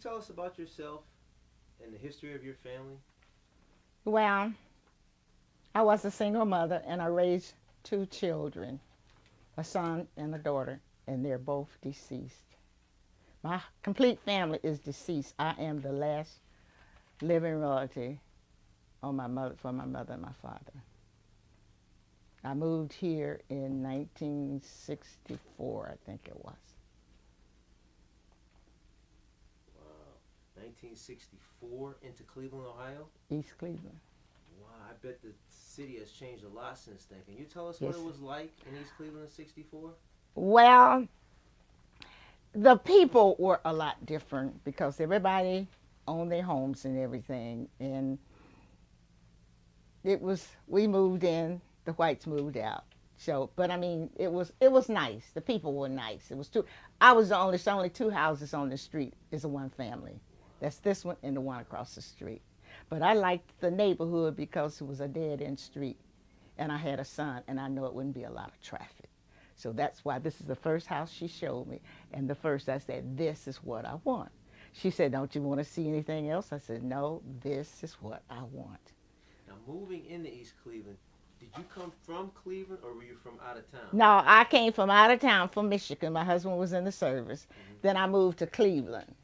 tell us about yourself and the history of your family? Well, I was a single mother and I raised two children, a son and a daughter, and they're both deceased. My complete family is deceased. I am the last living relative on my mother for my mother and my father. I moved here in 1964, I think it was. Wow. 1964 into Cleveland, Ohio? East Cleveland. Wow, I bet the city has changed a lot since then. Can you tell us what Yes. it was like in East Cleveland in 64? Well, the people were a lot different because everybody owned their homes and everything. And we moved in, the whites moved out. So, but I mean, it was nice. The people were nice. It was two. I was the only. There's only two houses on the street. Is a one family. That's this one and the one across the street. But I liked the neighborhood because it was a dead end street, and I had a son, and I knew it wouldn't be a lot of traffic. So that's why this is the first house she showed me, and the first I said, "This is what I want." She said, "Don't you want to see anything else?" I said, "No, this is what I want." Now, moving into East Cleveland, did you come from Cleveland or were you from out of town? No, I came from out of town, from Michigan. My husband was in the service. Mm-hmm. Then I moved to Cleveland.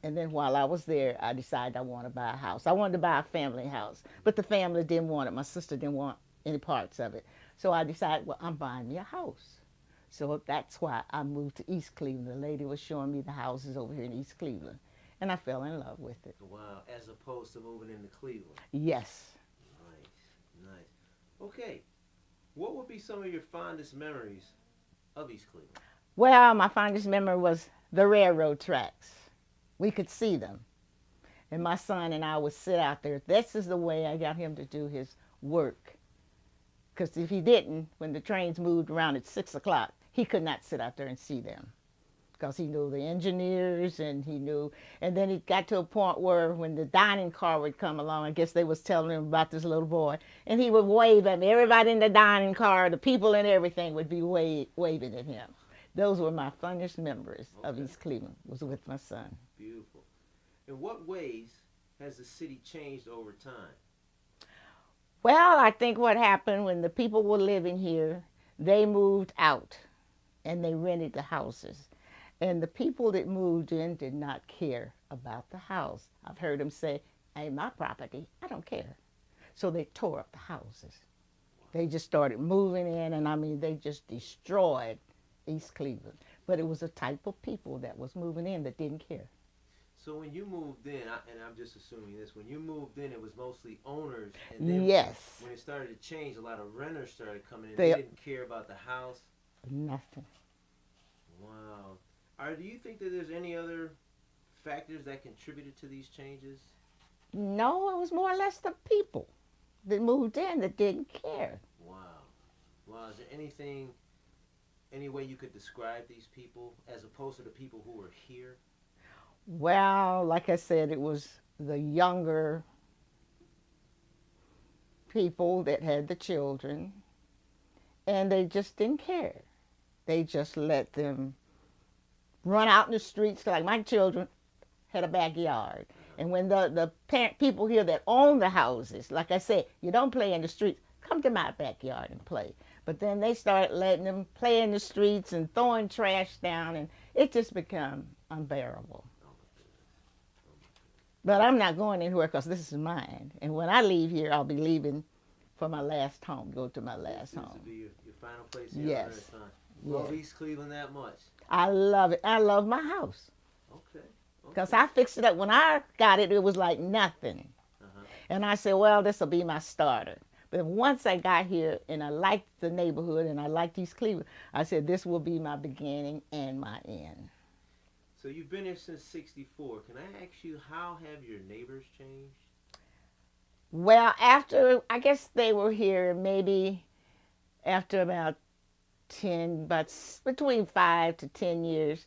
And then while I was there, I decided I wanted to buy a house. I wanted to buy a family house, but the family didn't want it. My sister didn't want any parts of it. So I decided, well, I'm buying me a house. So that's why I moved to East Cleveland. The lady was showing me the houses over here in East Cleveland, and I fell in love with it. Wow, as opposed to moving into Cleveland. Yes. Nice, nice. Okay, what would be some of your fondest memories of East Cleveland? Well, my fondest memory was the railroad tracks. We could see them. And my son and I would sit out there. This is the way I got him to do his work. Because if he didn't, when the trains moved around at 6 o'clock, he could not sit out there and see them. Because he knew the engineers and he knew. And then it got to a point where when the dining car would come along, I guess they was telling him about this little boy. And he would wave at me. Everybody in the dining car, the people and everything would be waving at him. Those were my funnest memories of Okay. East Cleveland, was with my son. Beautiful. In what ways has the city changed over time? Well, I think what happened when the people were living here, they moved out and they rented the houses. And the people that moved in did not care about the house. I've heard them say, "Ain't my property, I don't care." So they tore up the houses. They just started moving in, and I mean, they just destroyed East Cleveland. But it was a type of people that was moving in that didn't care. So when you moved in, and I'm just assuming this, when you moved in, it was mostly owners, and then Yes, when it started to change, a lot of renters started coming in. They they didn't care about the house. nothing. Wow. Do you think that there's any other factors that contributed to these changes? No, it was more or less the people that moved in that didn't care. Wow. Wow. Is there anything, any way you could describe these people as opposed to the people who were here? Well, like I said, it was the younger people that had the children, and they just didn't care. They just let them run out in the streets. Like my children had a backyard. And when the parent people here that own the houses, like I said, you don't play in the streets, come to my backyard and play. But then they started letting them play in the streets and throwing trash down, and it just became unbearable. Oh my goodness. Oh my But I'm not going anywhere because this is mine. And when I leave here, I'll be leaving for my last home, go to my last This will home. be your final place here on Yes. earth, huh? Love Yes. East Cleveland that much. I love it. I love my house Okay. because Okay. I fixed it up. When I got it, it was like nothing. Uh-huh. And I said, well, this will be my starter. But once I got here and I liked the neighborhood and I liked East Cleveland, I said, this will be my beginning and my end. So you've been here since 64. Can I ask you, how have your neighbors changed? Well, after, I guess they were here maybe after about 10, but between 5 to 10 years,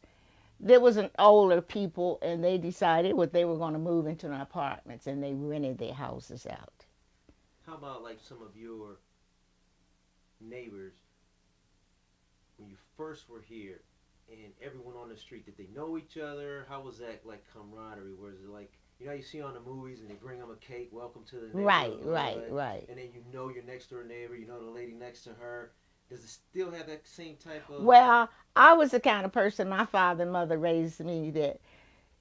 there was an older people and they decided what they were going to move into the apartments and they rented their houses out. How about like some of your neighbors when you first were here and everyone on the street, did they know each other? How was that like camaraderie? Was it like, you know, you see on the movies and they bring them a cake, welcome to the Right, neighborhood, right. and then you know your next door neighbor, you know the lady next to her. Does it still have that same type of? Well, I was the kind of person, my father and mother raised me, that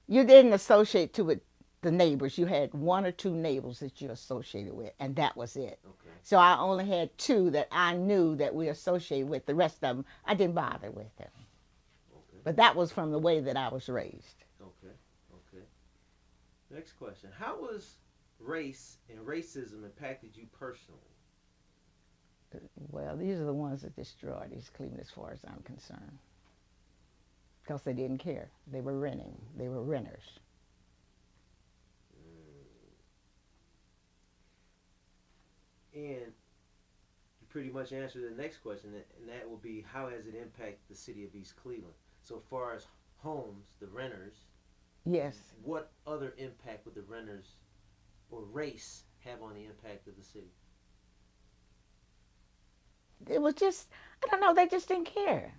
you didn't associate to it the neighbors. You had one or two neighbors that you associated with, and that was it. Okay. So I only had two that I knew that we associated with. The rest of them, I didn't bother with them. Okay. But that was from the way that I was raised. Okay. Okay. Next question: how was race and racism impacted you personally? Well, these are the ones that destroyed East Cleveland as far as I'm concerned. Because they didn't care. They were renting. They were renters. And you pretty much answered the next question, and that will be, how has it impacted the city of East Cleveland? So far as homes, the renters, Yes. what other impact would the renters or race have on the impact of the city? It was just, I don't know, they just didn't care.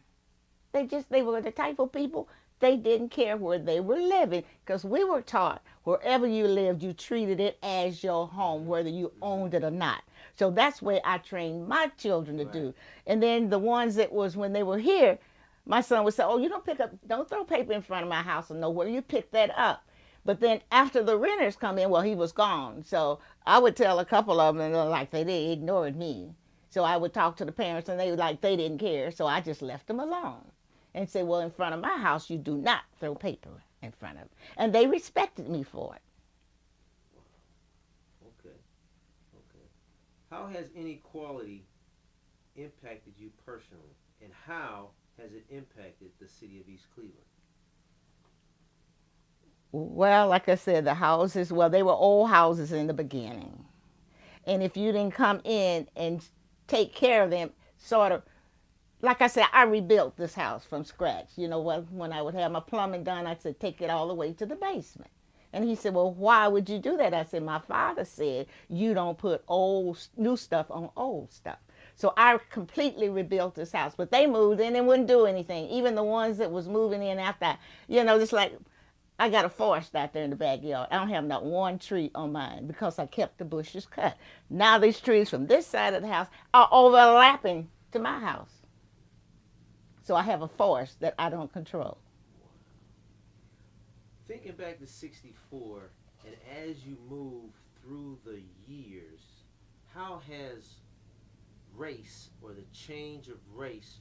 They were the type of people, they didn't care where they were living, because we were taught wherever you lived, you treated it as your home, whether you owned it or not. So that's where I trained my children to do. And then the ones that was when they were here, my son would say, oh, you don't throw paper in front of my house or nowhere, you pick that up. But then after the renters come in, well, he was gone. So I would tell a couple of them, and they're like, they ignored me. So I would talk to the parents, and they were like, they didn't care. So I just left them alone and say, well, in front of my house, you do not throw paper in front of it. And they respected me for it. Okay. Okay. How has inequality impacted you personally, and how has it impacted the city of East Cleveland? Well, like I said, the houses, well, they were old houses in the beginning. And if you didn't come in and take care of them, sort of, like I said, I rebuilt this house from scratch. You know, when I would have my plumbing done, I said, take it all the way to the basement. And he said, well, why would you do that? I said, my father said, you don't put new stuff on old stuff. So I completely rebuilt this house. But they moved in and wouldn't do anything. Even the ones that was moving in after, just like, I got a forest out there in the backyard. I don't have not one tree on mine because I kept the bushes cut. Now these trees from this side of the house are overlapping to my house. So I have a forest that I don't control. Thinking back to '64, and as you move through the years, how has race, or the change of race,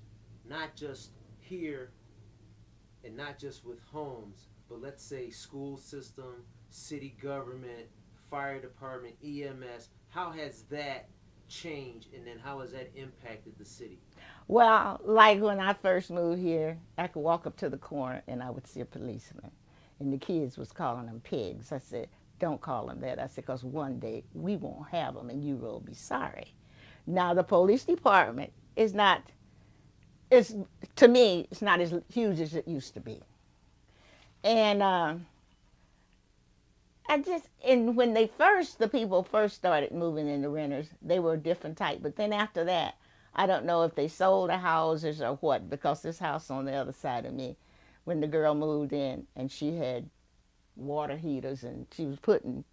not just here and not just with homes, but let's say school system, city government, fire department, EMS, how has that changed, and then how has that impacted the city? Well, like when I first moved here, I could walk up to the corner and I would see a policeman. And the kids was calling them pigs. I said, don't call them that. I said, because one day we won't have them and you will be sorry. Now the police department is not, to me, it's not as huge as it used to be. And and when the people first started moving in, the renters, they were a different type. But then after that, I don't know if they sold the houses or what, because this house on the other side of me, when the girl moved in and she had water heaters and she was putting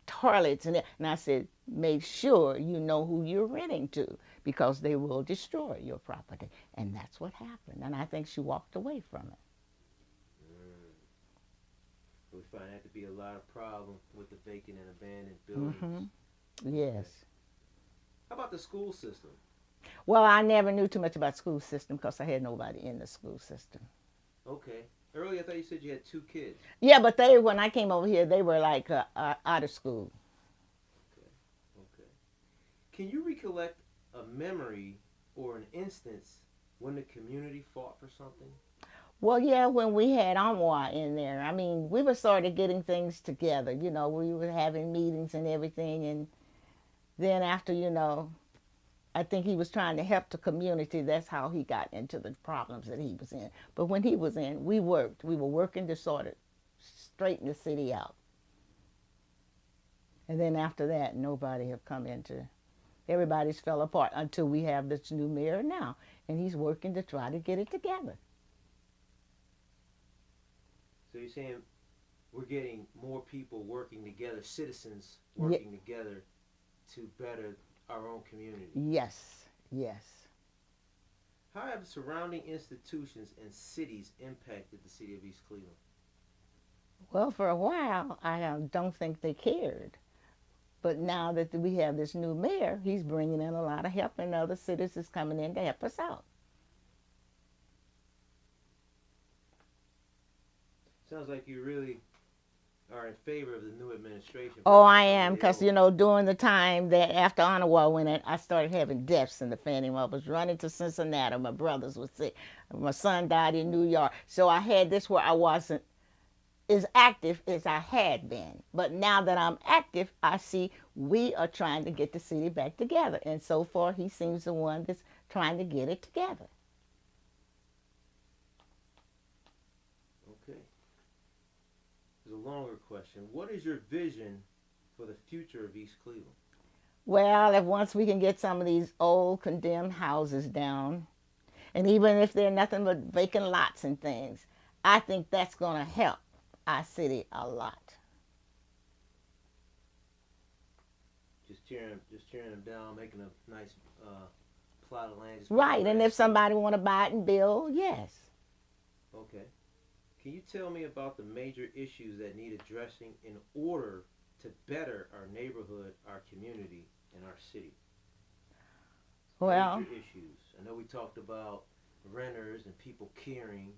toilets in it, and I said, make sure you know who you're renting to, because they will destroy your property. And that's what happened. And I think she walked away from it. We find that to be a lot of problem with the vacant and abandoned buildings. Mm-hmm. Yes. How about the school system? Well, I never knew too much about school system because I had nobody in the school system. Okay. Earlier, I thought you said you had 2 kids. Yeah, but when I came over here, they were like out of school. Okay. Okay. Can you recollect a memory or an instance when the community fought for something? Well, yeah, when we had Amwa in there, I mean, we were sort of getting things together. We were having meetings and everything. And then after, I think he was trying to help the community. That's how he got into the problems that he was in. But when he was in, we worked. We were working to sort of straighten the city out. And then after that, nobody have come into, everybody's fell apart until we have this new mayor now. And he's working to try to get it together. you're saying we're getting more people working together, citizens working together to better our own community. Yes, yes. How have surrounding institutions and cities impacted the city of East Cleveland? Well, for a while, I don't think they cared. But now that we have this new mayor, he's bringing in a lot of help, and other cities is coming in to help us out. Sounds like you really are in favor of the new administration. Oh, I am, because, you know, during the time that after Honor War went in, I started having deaths in the family. I was running to Cincinnati. My brothers were sick. My son died in New York. So I had this where I wasn't as active as I had been. But now that I'm active, I see we are trying to get the city back together. And so far, he seems the one that's trying to get it together. Okay. There's a longer question. What is your vision for the future of East Cleveland? Well, if once we can get some of these old condemned houses down, and even if they're nothing but vacant lots and things, I think that's going to help our city a lot. Just tearing them down, making a nice plot of land. Right, and if somebody want to buy it and build, yes. Okay. Can you tell me about the major issues that need addressing in order to better our neighborhood, our community, and our city? Well, major issues. I know we talked about renters and people caring.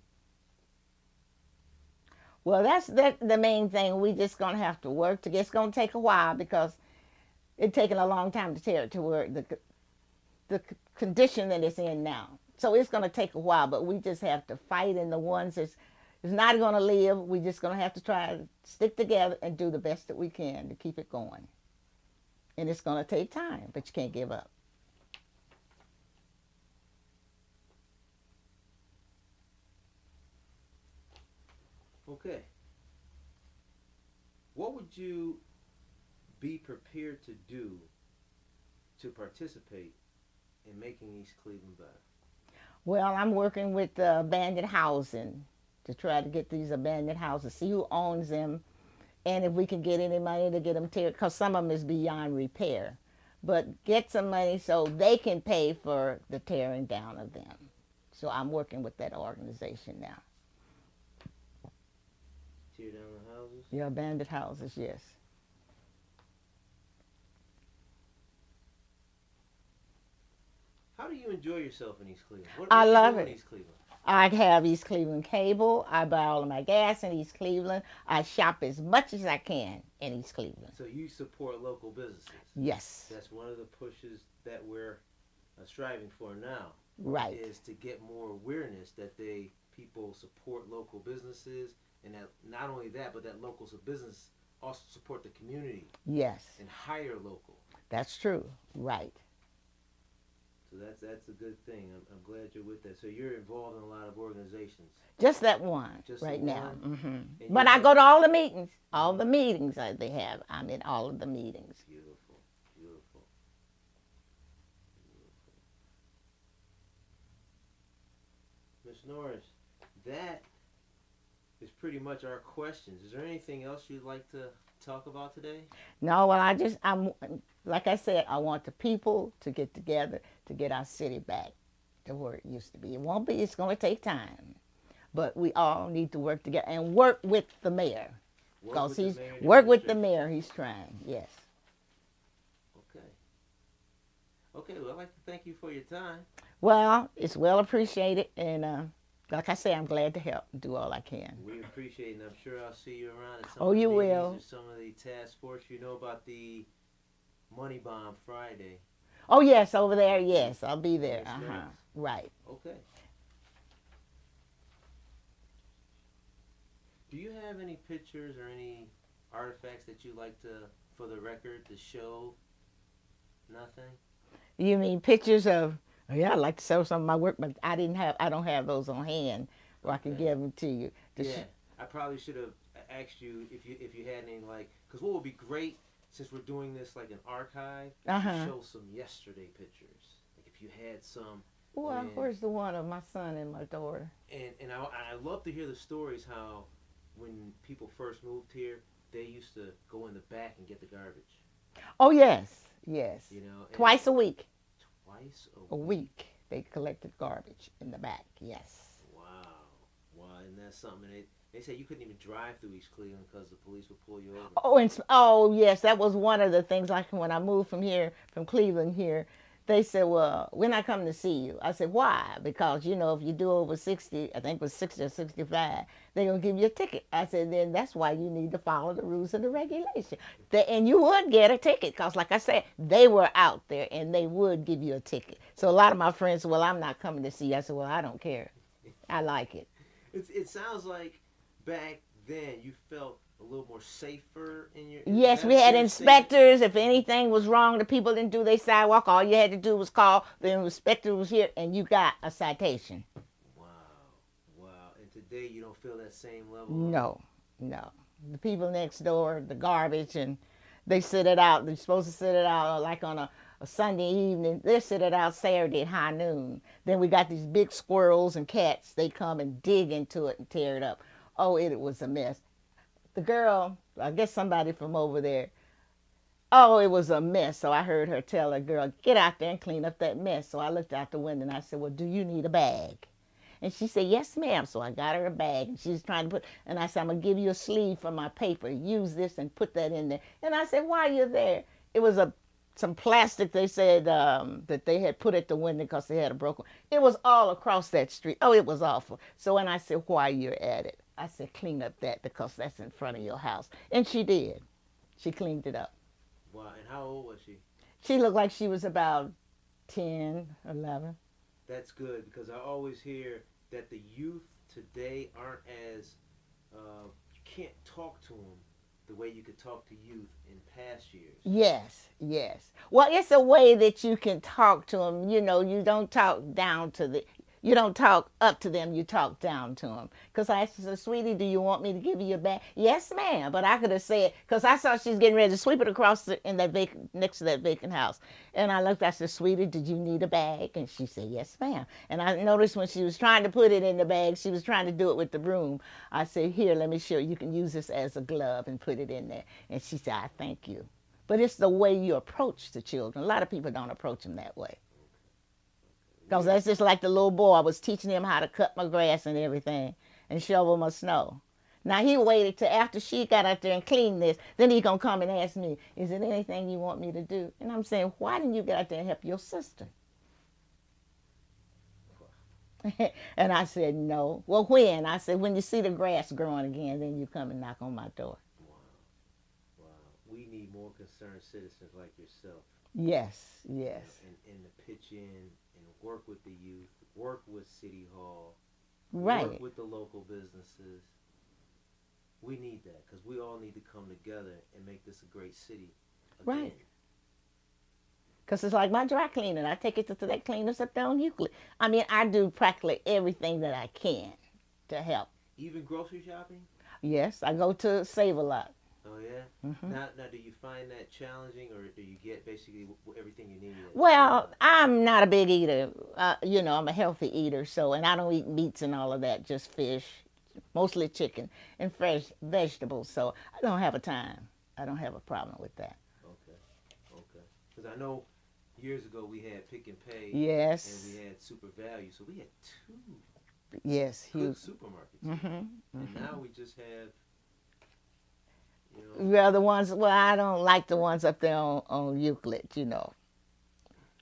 Well, that's the main thing. We just gonna have to work together. It's gonna take a while because it's taken a long time to tear it to where the condition that it's in now. So it's gonna take a while, but we just have to fight. And the ones that's not gonna live, we just gonna have to try to stick together and do the best that we can to keep it going. And it's gonna take time, but you can't give up. Okay. What would you be prepared to do to participate in making East Cleveland better? Well, I'm working with abandoned housing to try to get these abandoned houses, see who owns them, and if we can get any money to get them teared, because some of them is beyond repair. But get some money so they can pay for the tearing down of them. So I'm working with that organization now. Tear down the houses? Yeah, abandoned houses, yes. How do you enjoy yourself in East Cleveland? I love it. it. In East Cleveland? I have East Cleveland cable. I buy all of my gas in East Cleveland. I shop as much as I can in East Cleveland. So you support local businesses? Yes. That's one of the pushes that we're striving for now. Right. Is to get more awareness that people support local businesses, and that not only that, but that local business also support the community. Yes. And hire local. That's true. Right. So that's a good thing. I'm glad you're with that. So you're involved in a lot of organizations. Just that one Just right now. Mm-hmm. But I go to all the meetings. All the meetings that they have. I'm in all of the meetings. Beautiful. Beautiful. Beautiful. Miss Norris, that is pretty much our questions. Is there anything else you'd like to talk about today? No, well, I'm like I said, I want the people to get together to get our city back to where it used to be. It won't be, it's going to take time. But we all need to work together and work with the mayor. Because work with the mayor, he's trying, yes. Okay. Okay, well, I'd like to thank you for your time. Well, it's well appreciated, and like I say, I'm glad to help and do all I can. We appreciate it, and I'm sure I'll see you around at some of the meetings or some of the task force. You know about the Money Bomb Friday. Oh, yes, over there, yes. I'll be there. Right. Okay. Do you have any pictures or any artifacts that you like to, for the record, to show? Nothing? You mean pictures of, yeah, I'd like to show some of my work, but I don't have those on hand where I can give them to you. I probably should have asked you if you had any, like, because what would be great, since we're doing this like an archive, to show some yesterday pictures. Like if you had some. Well, where's the one of my son and my daughter? And I love to hear the stories how when people first moved here, they used to go in the back and get the garbage. Oh, yes, yes. You know, and Twice a week. twice A a week. week they collected garbage in the back, yes. Wow, wow, and that's something. They say you couldn't even drive through East Cleveland because the police would pull you over. Oh, and oh yes, that was one of the things. Like when I moved from here, from Cleveland here, they said, "Well, we're not coming to see you." I said, "Why?" Because you know, if you do over 60, I think it was 60 or 65, they're gonna give you a ticket. I said, "Then that's why you need to follow the rules and the regulation." And you would get a ticket because, like I said, they were out there and they would give you a ticket. So a lot of my friends said, "Well, I'm not coming to see you." I said, "Well, I don't care. I like it." It sounds like back then you felt a little more safer in your. Yes, we had inspectors. If anything was wrong, the people didn't do their sidewalk. All you had to do was call. The inspector was here, and you got a citation. Wow, wow. And today you don't feel that same level. No, no. The people next door, the garbage, and they sit it out. They're supposed to sit it out like on a Sunday evening. They sit it out Saturday at high noon. Then we got these big squirrels and cats. They come and dig into it and tear it up. Oh, it was a mess. The girl, I guess somebody from over there, oh, it was a mess. So I heard her tell her girl, get out there and clean up that mess. So I looked out the window and I said, well, do you need a bag? And she said, yes, ma'am. So I got her a bag and she was trying to put, and I said, I'm going to give you a sleeve for my paper. Use this and put that in there. And I said, why are you there? It was some plastic they said that they had put at the window because they had a broken. It was all across that street. Oh, it was awful. So when I said, why you're at it? I said, clean up that because that's in front of your house. And she did. She cleaned it up. Wow, and how old was she? She looked like she was about 10, 11. That's good because I always hear that the youth today aren't as, you can't talk to them the way you could talk to youth in past years. Yes, yes. Well, it's a way that you can talk to them. You know, you don't talk down to you don't talk up to them, you talk down to them. Because I said, sweetie, do you want me to give you a bag? Yes, ma'am. But I could have said, because I saw she's getting ready to sweep it across in that next to that vacant house. And I looked, I said, sweetie, did you need a bag? And she said, yes, ma'am. And I noticed when she was trying to put it in the bag, she was trying to do it with the broom. I said, here, let me show you. You can use this as a glove and put it in there. And she said, I thank you. But it's the way you approach the children. A lot of people don't approach them that way. Because that's just like the little boy. I was teaching him how to cut my grass and everything and shovel my snow. Now he waited till after she got out there and cleaned this. Then he going to come and ask me, is there anything you want me to do? And I'm saying, why didn't you get out there and help your sister? And I said, no. Well, when? I said, when you see the grass growing again, then you come and knock on my door. Wow. Wow. We need more concerned citizens like yourself. Yes, yes. And to pitch in and work with the youth, work with City Hall, right. Work with the local businesses. We need that because we all need to come together and make this a great city again. Right. Because it's like my dry cleaning. I take it to that cleaners up there on Euclid. I mean, I do practically everything that I can to help. Even grocery shopping? Yes, I go to Save a Lot. Oh, yeah? Mm-hmm. Now, do you find that challenging, or do you get basically everything you need? Well, I'm not a big eater. You know, I'm a healthy eater, so, and I don't eat meats and all of that, just fish, mostly chicken, and fresh vegetables, so I don't have a time. I don't have a problem with that. Okay, okay. Because I know years ago we had Pick and Pay. Yes. And we had Super Value, so we had two yes, good supermarkets. Mm-hmm. And now we just have, you know. Well, the ones, well, I don't like the ones up there on Euclid, you know,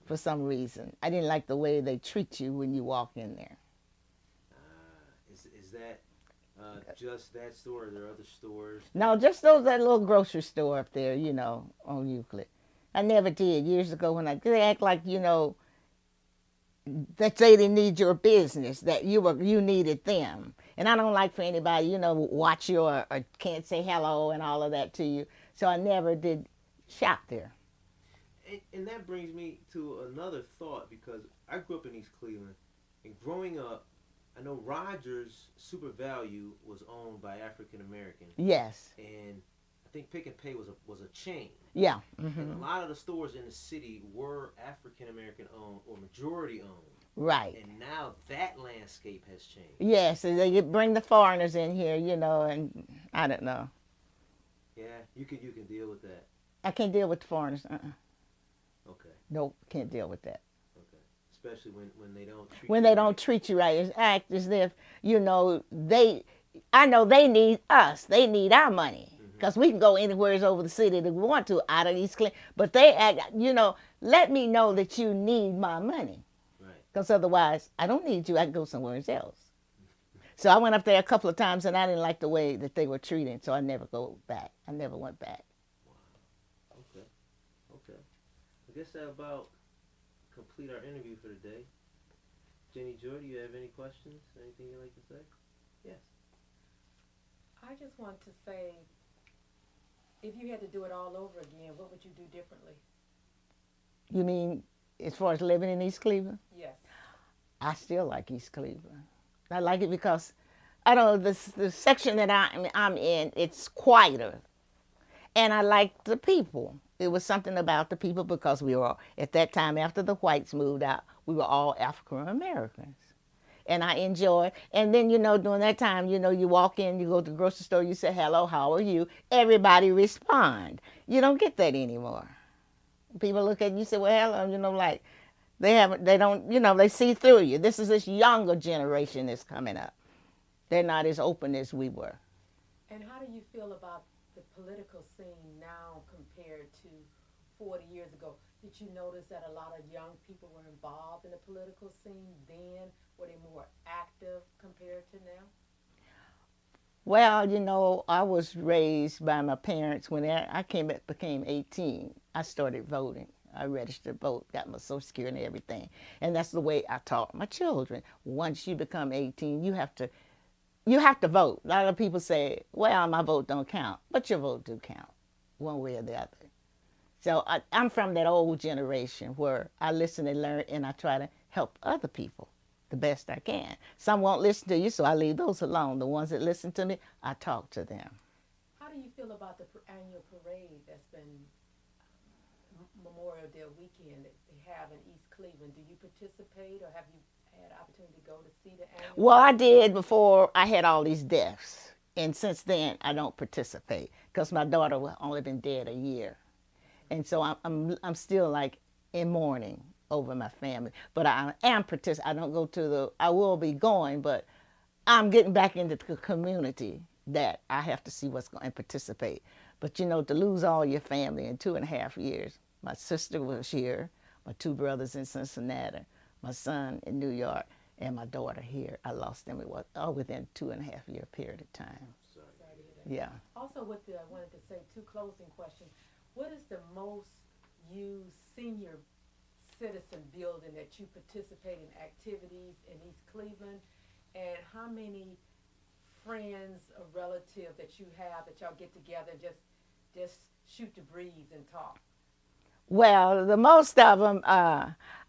for some reason. I didn't like the way they treat you when you walk in there. Is that just that store, or are there other stores? No, just that little grocery store up there, you know, on Euclid. I never did. Years ago when they act like, you know, that they didn't need your business, that you needed them. And I don't like for anybody, you know, watch you or can't say hello and all of that to you. So I never did shop there. And that brings me to another thought, because I grew up in East Cleveland, and growing up, I know Rogers Super Value was owned by African Americans. Yes. And I think Pick and Pay was a chain. Yeah. Mm-hmm. And a lot of the stores in the city were African American owned or majority owned. Right. And now that landscape has changed. Yes, and they bring the foreigners in here, and I don't know. Yeah, you can deal with that. I can't deal with the foreigners. Okay, Nope, can't deal with that. okay. Especially when they don't treat When you they right. don't treat you right, it's act as if, they, I know they need us. They need our money. Mm-hmm. Because we can go anywhere over the city that we want to out of these clinics. But they act, let me know that you need my money. Right. Because otherwise, I don't need you. I can go somewhere else. So I went up there a couple of times and I didn't like the way that they were treating. So I never go back. I never went back. Wow. Okay. Okay. I guess that about complete our interview for today. Jenny Joy, do you have any questions? Anything you'd like to say? Yes. I just want to say, if you had to do it all over again, what would you do differently? You mean as far as living in East Cleveland? Yes. I still like East Cleveland. I like it because, I don't know, the section that I'm in, it's quieter. And I like the people. It was something about the people because we were all, at that time after the whites moved out, we were all African Americans. And I enjoy. And then, during that time, you walk in, you go to the grocery store, you say, hello, how are you? Everybody respond. You don't get that anymore. People look at you, say, well, hello, like, they don't, they see through you. This is this younger generation that's coming up. They're not as open as we were. And how do you feel about the political scene now compared to 40 years ago? Did you notice that a lot of young people were involved in the political scene then? Were they more active compared to now? Well, I was raised by my parents. When I became 18, I started voting. I registered to vote, got my Social Security and everything. And that's the way I taught my children. Once you become 18, you have to vote. A lot of people say, well, my vote don't count. But your vote do count, one way or the other. So I'm from that old generation where I listen and learn and I try to help other people the best I can. Some won't listen to you, so I leave those alone. The ones that listen to me, I talk to them. How do you feel about the annual parade that's been Memorial Day weekend that they have in East Cleveland? Do you participate or have you had opportunity to go to see the annual? Well, I did before I had all these deaths. And since then, I don't participate because my daughter only been dead a year. And so I'm still like in mourning over my family. But I am I don't go to I will be going, but I'm getting back into the community that I have to see what's going and participate. But to lose all your family in 2.5 years, my sister was here, my 2 brothers in Cincinnati, my son in New York, and my daughter here. I lost them all within 2.5 year period of time. Sorry to hear that. Yeah. Also, I wanted to say 2 closing questions. What is the most used senior citizen building that you participate in activities in East Cleveland? And how many friends or relatives that you have that y'all get together and just shoot the breeze and talk? Well, the most of them,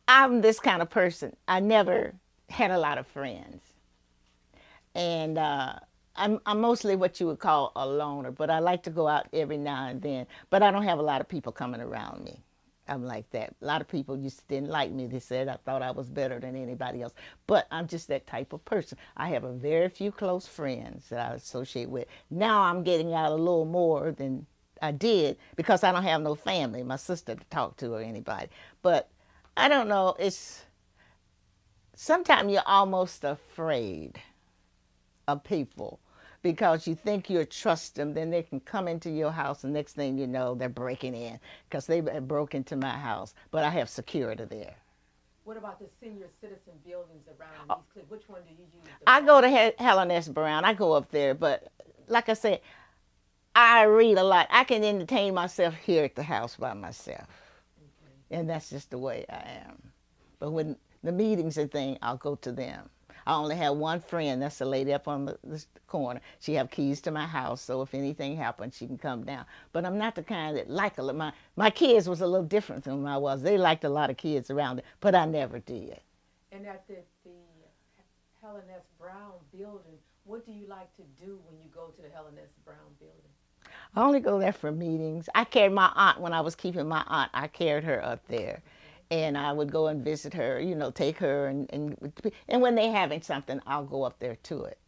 I'm this kind of person. I never had a lot of friends. And I'm mostly what you would call a loner, but I like to go out every now and then. But I don't have a lot of people coming around me. I'm like that. A lot of people didn't like me. They said I thought I was better than anybody else. But I'm just that type of person. I have a very few close friends that I associate with. Now I'm getting out a little more than I did because I don't have no family, my sister to talk to or anybody. But I don't know. Sometimes you're almost afraid of people because you think you trust them, then they can come into your house and next thing you know, they're breaking in because they broke into my house. But I have security there. What about the senior citizen buildings around East Cleveland? Which one do you use? I go to Helen S. Brown. I go up there, but like I said, I read a lot. I can entertain myself here at the house by myself. Okay. And that's just the way I am. But when the meetings and things, I'll go to them. I only have one friend. That's the lady up on the corner. She have keys to my house, so if anything happens, she can come down. But I'm not the kind that like a lot. My kids was a little different than I was. They liked a lot of kids around it, but I never did. And at the Helen S. Brown building, what do you like to do when you go to the Helen S. Brown building? I only go there for meetings. I carried my aunt when I was keeping my aunt. I carried her up there. And I would go and visit her, you know, take her, and when they're having something, I'll go up there to it.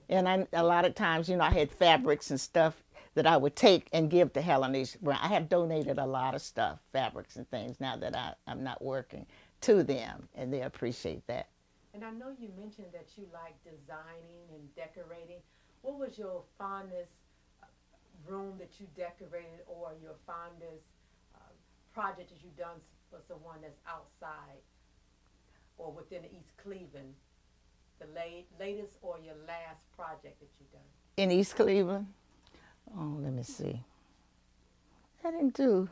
And a lot of times, you know, I had fabrics and stuff that I would take and give to Helenese. I have donated a lot of stuff, fabrics and things, now that I'm not working, to them, and they appreciate that. And I know you mentioned that you like designing and decorating. What was your fondest room that you decorated, or your fondest project that you've done for someone that's outside or within East Cleveland? The latest or your last project that you've done? In East Cleveland? Oh, let me see. I didn't do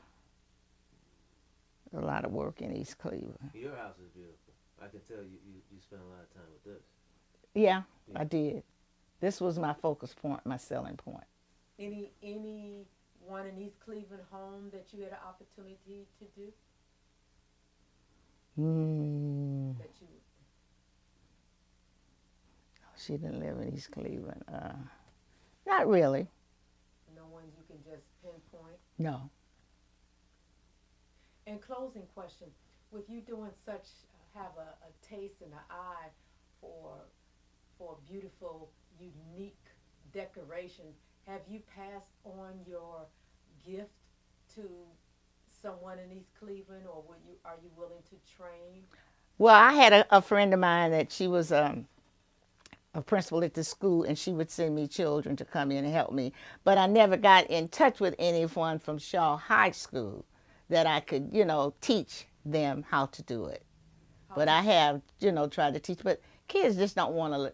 a lot of work in East Cleveland. Your house is beautiful. I can tell you spent a lot of time with this. Yeah, I did. This was my focus point, my selling point. Any one in East Cleveland home that you had an opportunity to do? That you... She didn't live in East Cleveland. Not really. No ones you can just pinpoint? No. And closing question, with you doing such, have a taste and an eye for beautiful, unique decoration, have you passed on your gift to someone in East Cleveland, or are you willing to train? Well, I had a friend of mine that she was a principal at the school, and she would send me children to come in and help me. But I never got in touch with anyone from Shaw High School that I could, you know, teach them how to do it. But I have, you know, tried to teach. But kids just don't want to,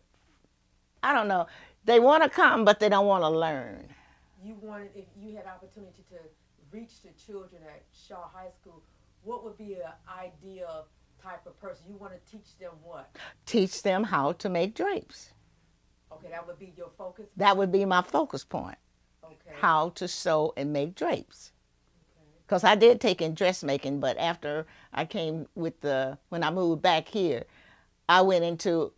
I don't know. They want to come, but they don't want to learn. You wanted, if you had opportunity to reach the children at Shaw High School, what would be an ideal type of person? You want to teach them what? Teach them how to make drapes. Okay, that would be your focus? That would be my focus point. Okay. How to sew and make drapes. Because I did take in dressmaking, but after I came when I moved back here, I went into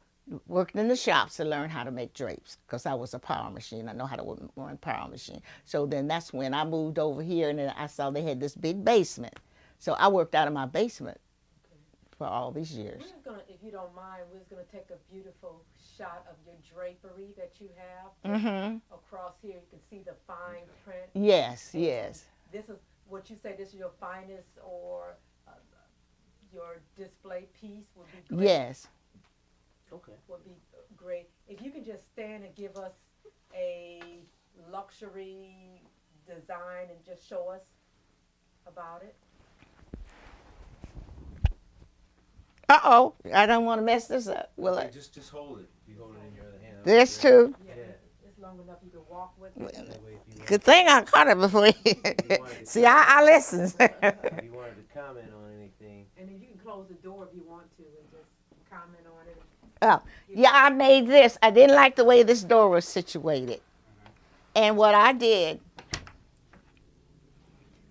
working in the shops to learn how to make drapes, because I was a power machine. I know how to run power machine. So then that's when I moved over here, and then I saw they had this big basement. So I worked out of my basement for all these years. We're gonna, if you don't mind, we're just going to take a beautiful shot of your drapery that you have across here. You can see the fine print. Yes, and yes. This is what you say, this is your finest, or your display piece would be great. Yes. Okay. Would be great. If you can just stand and give us a luxury design and just show us about it. Uh-oh, I don't want to mess this up, will Okay, I? just hold it. You hold it in your other hand. This too? Yeah, it's long enough you can walk with it. That way if you Good thing I caught it before. See, I listen. if you wanted to comment on anything. And then you can close the door if you want to and just comment on it. Oh, yeah, I made this. I didn't like the way this door was situated. And what I did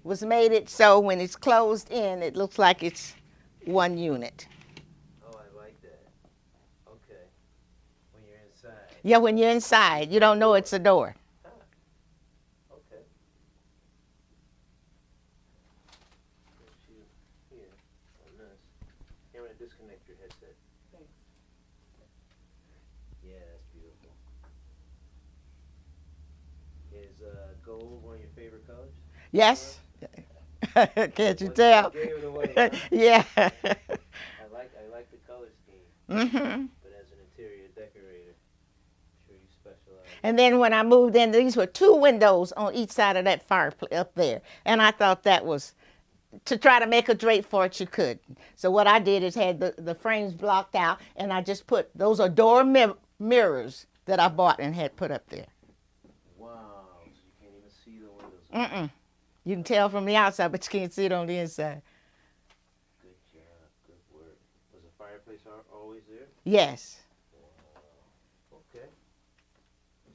was made it so when it's closed in, it looks like it's one unit. Oh, I like that. Okay. When you're inside. Yeah, when you're inside, you don't know it's a door. Okay. Here on this. Here, I'm going to disconnect your headset. Thanks. Yeah, that's beautiful. Is gold one of your favorite colors? Yes. Can't you tell? Gave it away, huh? Yeah. I like the color scheme. Mm-hmm. But as an interior decorator, I'm sure you specialize. And then when I moved in, these were 2 windows on each side of that fireplace up there. And I thought that was, to try to make a drape for it, you could. So what I did is had the frames blocked out, and I just put, those are door mirrors that I bought and had put up there. Wow, so you can't even see the windows. Mm-mm. You can tell from the outside, but you can't see it on the inside. Good job, good work. Was the fireplace always there? Yes. Wow. Okay.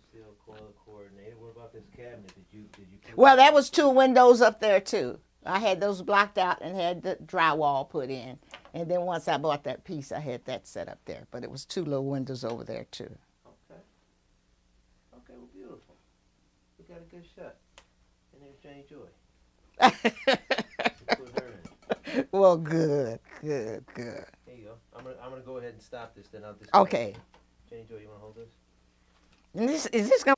Still color coordinated. What about this cabinet? Did you? Well, that was 2 windows up there too. I had those blocked out and had the drywall put in. And then once I bought that piece, I had that set up there. But it was 2 little windows over there too. Okay. Okay, well, beautiful. We got a good shot. And there's Janie Joy. Put her in. Well, good, good, good. There you go. I'm gonna go ahead and stop this. Then I'll just. Okay. Jenny Joy, you wanna hold this? And is this going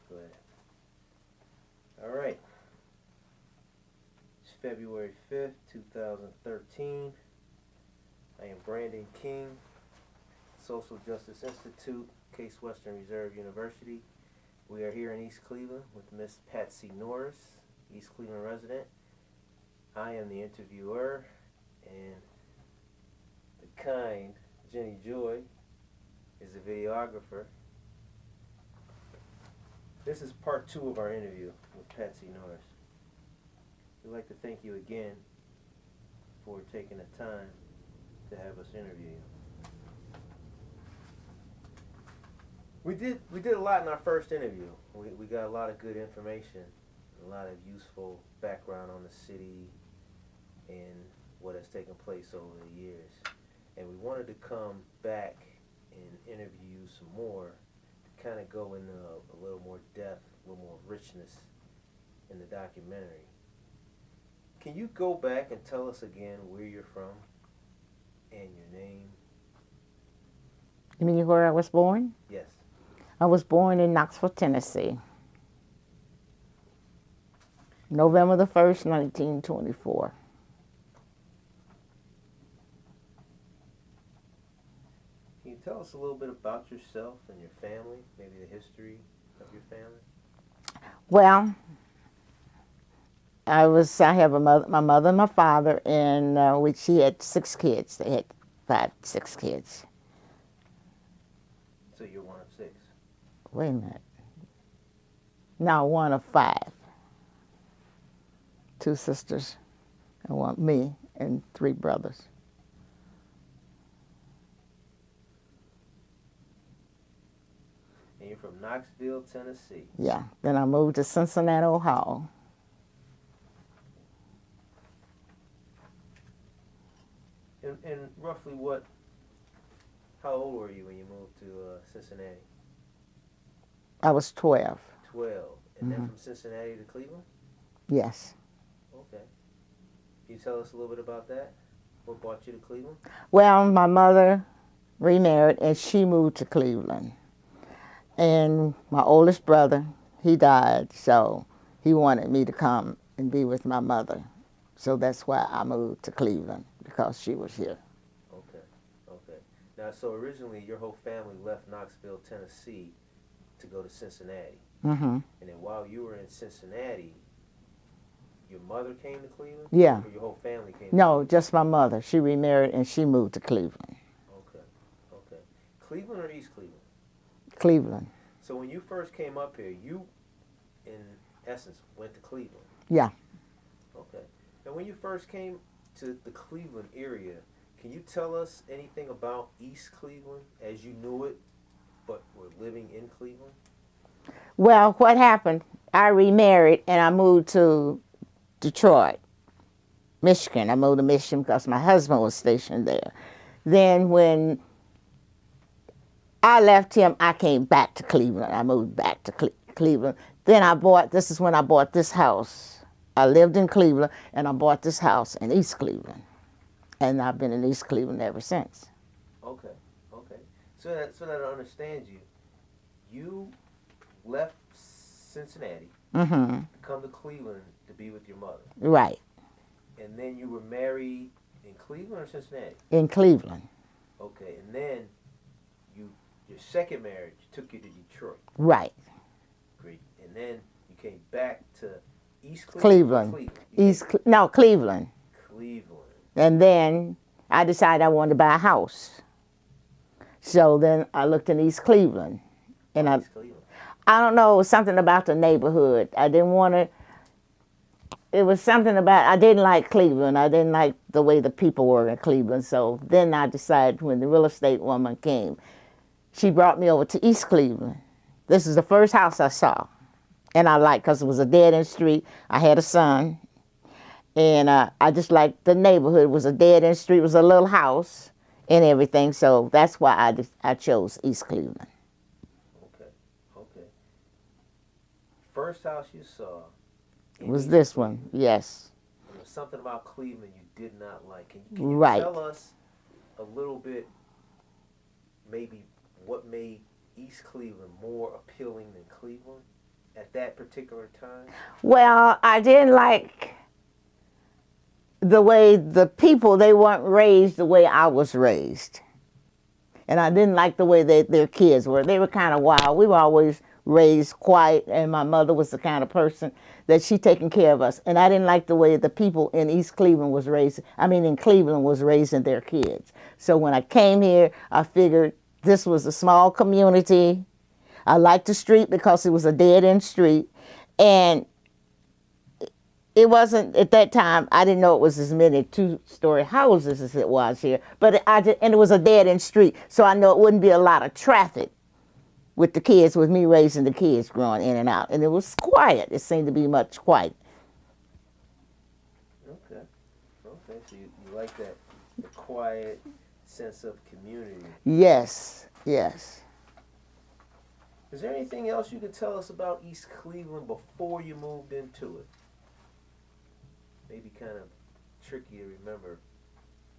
Go ahead. All right. It's February 5th, 2013. I am Brandon King, Social Justice Institute, Case Western Reserve University. We are here in East Cleveland with Miss Patsy Norris, East Cleveland resident. I am the interviewer, and the kind Jeannie Joy is the videographer. This is part 2 of our interview with Patsy Norris. We'd like to thank you again for taking the time to have us interview you. We did a lot in our first interview. We got a lot of good information, a lot of useful background on the city and what has taken place over the years. And we wanted to come back and interview you some more to kind of go into a little more depth, a little more richness in the documentary. Can you go back and tell us again where you're from and your name? You mean where I was born? Yes. I was born in Knoxville, Tennessee. November the 1st, 1924. Can you tell us a little bit about yourself and your family, maybe the history of your family? Well, I have a mother, my mother and my father, and she had 6 kids. They had 5, 6 kids. So you're one of 6. Wait a minute. No, one of 5. 2 sisters, and me, and 3 brothers. And you're from Knoxville, Tennessee. Yeah. Then I moved to Cincinnati, Ohio. And roughly how old were you when you moved to Cincinnati? I was 12. 12. And then from Cincinnati to Cleveland? Yes. Okay. Can you tell us a little bit about that? What brought you to Cleveland? Well, my mother remarried, and she moved to Cleveland. And my oldest brother, he died, so he wanted me to come and be with my mother. So that's why I moved to Cleveland, because she was here. Okay, okay. Now, so originally your whole family left Knoxville, Tennessee to go to Cincinnati. Mm-hmm. And then while you were in Cincinnati, your mother came to Cleveland? Yeah. Or your whole family came? No, just my mother. She remarried, and she moved to Cleveland. Okay, okay. Cleveland or East Cleveland? Cleveland. So when you first came up here, you, in essence, went to Cleveland? Yeah. Okay. And when you first came to the Cleveland area, can you tell us anything about East Cleveland as you knew it, but were living in Cleveland? Well, what happened, I remarried, and I moved to Detroit, Michigan. I moved to Michigan because my husband was stationed there. Then when I left him, I came back to Cleveland. I moved back to Cleveland. Then this is when I bought this house. I lived in Cleveland, and I bought this house in East Cleveland. And I've been in East Cleveland ever since. Okay, okay. So that I understand you, you left Cincinnati to come to Cleveland to be with your mother. Right. And then you were married in Cleveland or Cincinnati? In Cleveland. Okay, and then your second marriage took you to Detroit. Right. Great. And then you came back to East Cleveland. Cleveland. Cleveland. Cleveland. And then I decided I wanted to buy a house. So then I looked in East Cleveland. And East Cleveland. I don't know, it was something about the neighborhood. I didn't want to, it was something about, I didn't like Cleveland. I didn't like the way the people were in Cleveland. So then I decided, when the real estate woman came, she brought me over to East Cleveland. This is the first house I saw. And I liked, because it was a dead-end street. I had a son. And I just liked the neighborhood. It was a dead-end street. It was a little house and everything. So that's why I chose East Cleveland. Okay, okay. First house you saw Was this one, yes. There was something about Cleveland you did not like. Can you Right. tell us a little bit, maybe, what made East Cleveland more appealing than Cleveland at that particular time? Well, I didn't like the way the people, they weren't raised the way I was raised. And I didn't like the way their kids were. They were kind of wild. We were always raised quiet, and my mother was the kind of person that she taking care of us. And I didn't like the way the people in East Cleveland was raised, in Cleveland was raising their kids. So when I came here, I figured this was a small community. I liked the street because it was a dead-end street. And it wasn't, at that time, I didn't know it was as many 2-story houses as it was here. But and it was a dead-end street, so I know it wouldn't be a lot of traffic with the kids, with me raising the kids growing in and out. And it was quiet. It seemed to be much quiet. Okay. Okay, so you like that, the quiet sense of community. Yes, yes. Is there anything else you could tell us about East Cleveland before you moved into it? Maybe kind of tricky to remember.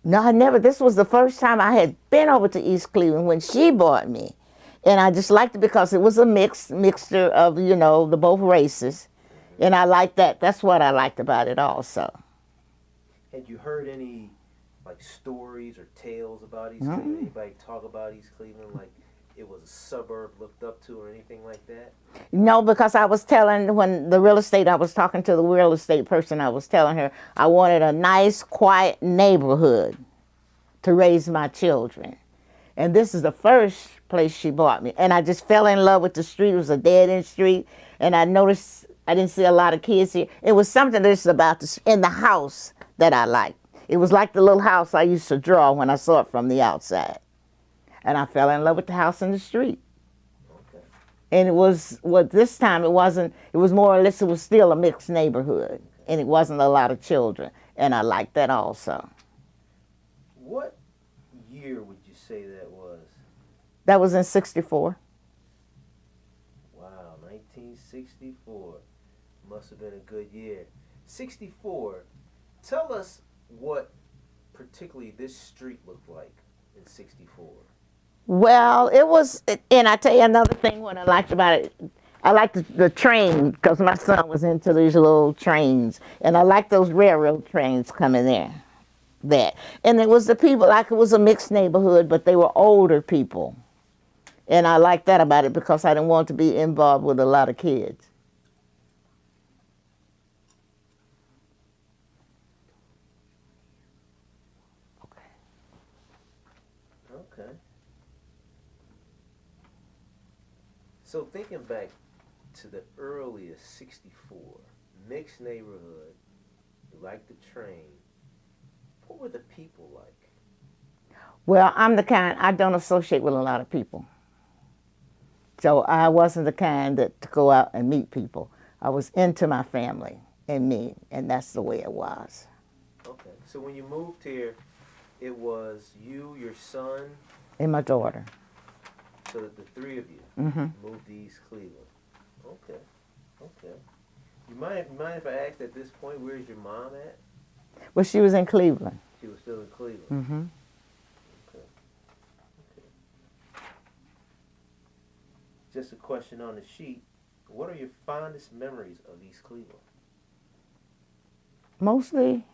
No, I never. This was the first time I had been over to East Cleveland when she bought me. And I just liked it because it was a mixture of, the both races. And I liked that. That's what I liked about it also. Had you heard any, stories or tales about East Cleveland? Anybody talk about East Cleveland? it was a suburb looked up to or anything like that? No, because I was telling, when the real estate, I was talking to the real estate person, I was telling her I wanted a nice, quiet neighborhood to raise my children. And this is the first place she bought me. And I just fell in love with the street. It was a dead-end street. And I noticed I didn't see a lot of kids here. It was something that's about this in the house that I liked. It was like the little house I used to draw when I saw it from the outside. And I fell in love with the house in the street. Okay. And it was, this time it wasn't, it was more or less, it was still a mixed neighborhood. And it wasn't a lot of children. And I liked that also. What year would you say that was? That was in 64. Wow, 1964. Must have been a good year. 64. Tell us what particularly this street looked like in 64. Well, it was, and I tell you another thing what I liked about it. I liked the train because my son was into these little trains. And I liked those railroad trains coming there. That. And it was the people, like it was a mixed neighborhood, but they were older people. And I liked that about it because I didn't want to be involved with a lot of kids. Okay. So thinking back to the earliest 64, mixed neighborhood, you liked the train. What were the people like? Well, I'm the kind, I don't associate with a lot of people. So I wasn't the kind that to go out and meet people. I was into my family and me, and that's the way it was. Okay. So when you moved here, it was you, your son, And my daughter. so that the three of you moved to East Cleveland. Okay. Okay. You mind if I asked at this point, where's your mom at? Well, she was in Cleveland. She was still in Cleveland. Mm-hmm. Okay. Okay. Just a question on the sheet. What are your fondest memories of East Cleveland? Mostly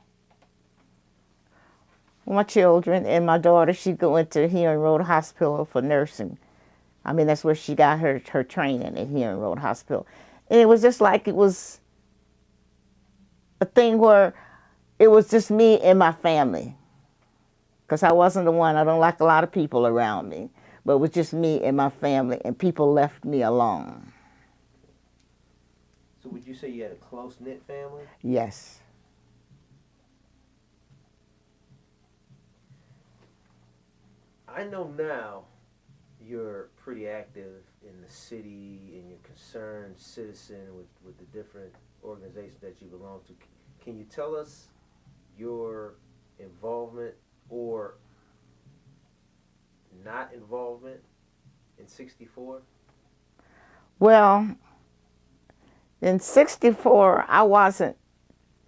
my children and my daughter. She went to Hearing Road Hospital for nursing. I mean, that's where she got her training at Hearing Road Hospital. And it was just like it was a thing where it was just me and my family. Because I wasn't the one, I don't like a lot of people around me. But it was just me and my family, and people left me alone. So would you say you had a close-knit family? Yes. I know now you're pretty active in the city and you're a concerned citizen with the different organizations that you belong to. Can you tell us your involvement or not involvement in 64? Well, in 64, I wasn't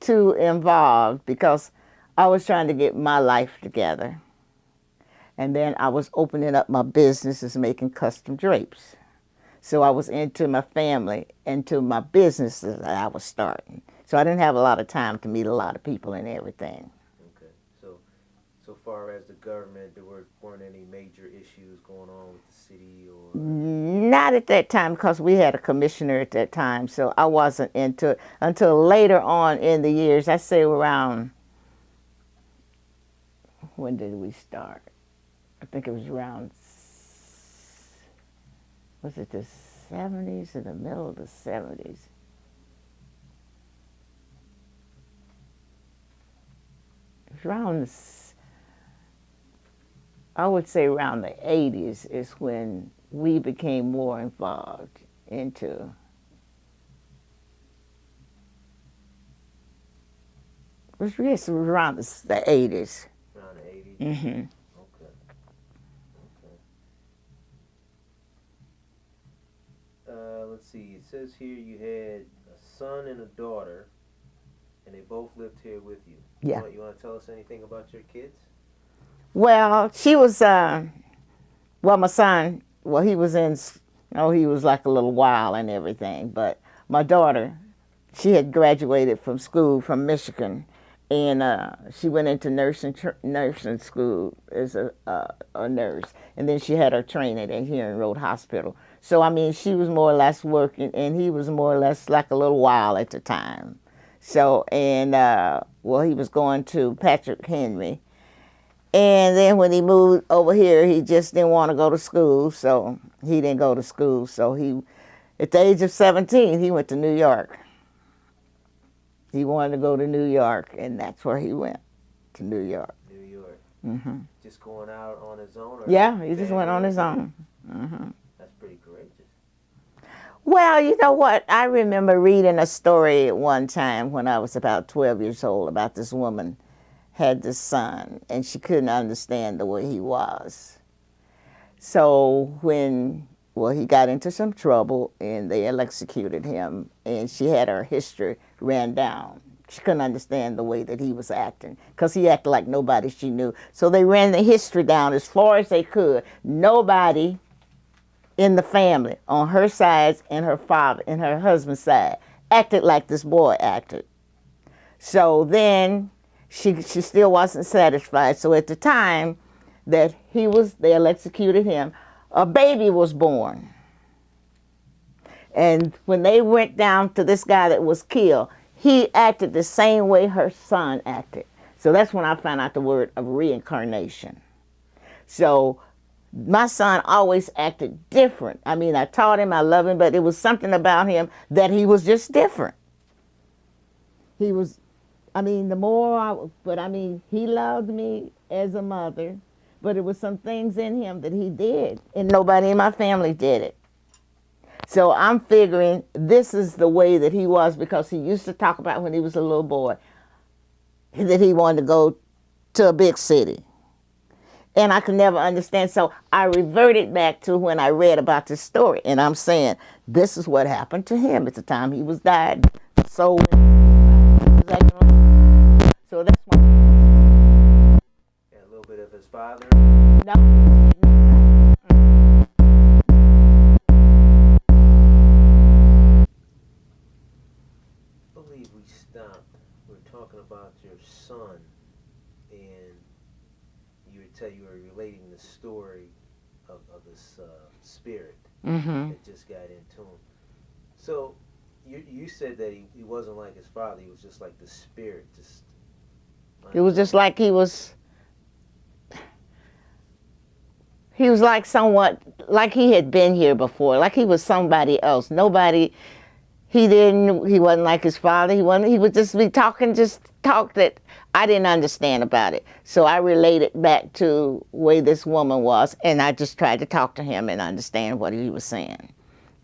too involved because I was trying to get my life together. And then I was opening up my businesses, making custom drapes. So I was into my family, into my businesses that I was starting. So I didn't have a lot of time to meet a lot of people and everything. Okay. So far as the government, there weren't any major issues going on with the city or? Not at that time because we had a commissioner at that time. So I wasn't into it until later on in the years. I say around, when did we start? I think it was around, was it the 70s, in the middle of the 70s? It was around, I would say around the 80s is when we became more involved into, it was around the 80s. Around the 80s? Mm-hmm. Let's see, it says here you had a son and a daughter, and they both lived here with you. Yeah. You want to tell us anything about your kids? Well, she was, my son, well, he was he was like a little while and everything, but my daughter, she had graduated from school from Michigan, and she went into nursing school as a nurse, and then she had her training at here in Road Hospital. So I mean, she was more or less working, and he was more or less like a little while at the time. So and well, he was going to Patrick Henry, and then when he moved over here, he just didn't want to go to school, so he didn't go to school. So he, at the age of 17, he went to New York. He wanted to go to New York, and that's where he went, to New York. New York. Hmm. Just going out on his own? Or Yeah, he just went on his own. Hmm. That's pretty courageous. Well, you know what? I remember reading a story at one time when I was about 12 years old about this woman had this son, and she couldn't understand the way he was. So when, well, he got into some trouble, and they executed him, and she had her history ran down. She couldn't understand the way that he was acting, because he acted like nobody she knew. So they ran the history down as far as they could. Nobody in the family, on her side and her father and her husband's side, acted like this boy acted. So then she still wasn't satisfied. So at the time that they executed him, a baby was born. And when they went down to this guy that was killed, he acted the same way her son acted. So that's when I found out the word of reincarnation. So my son always acted different. I mean, I taught him, I love him, but it was something about him that he was just different. He was, I mean, he loved me as a mother, but it was some things in him that he did, and nobody in my family did it. So I'm figuring this is the way that he was, because he used to talk about when he was a little boy that he wanted to go to a big city. And I could never understand. So I reverted back to when I read about this story. And I'm saying, this is what happened to him at the time he was died. So that's why. Yeah, a little bit of his father. No. I believe we stopped. We were talking about your son, and you were relating the story of this spirit that just got into him. So you said that he wasn't like his father. He was just like the spirit. It was just like he was like somewhat, like he had been here before, like he was somebody else. He wasn't like his father. He would just be talking, talk that I didn't understand about it. So I related back to the way this woman was, and I just tried to talk to him and understand what he was saying.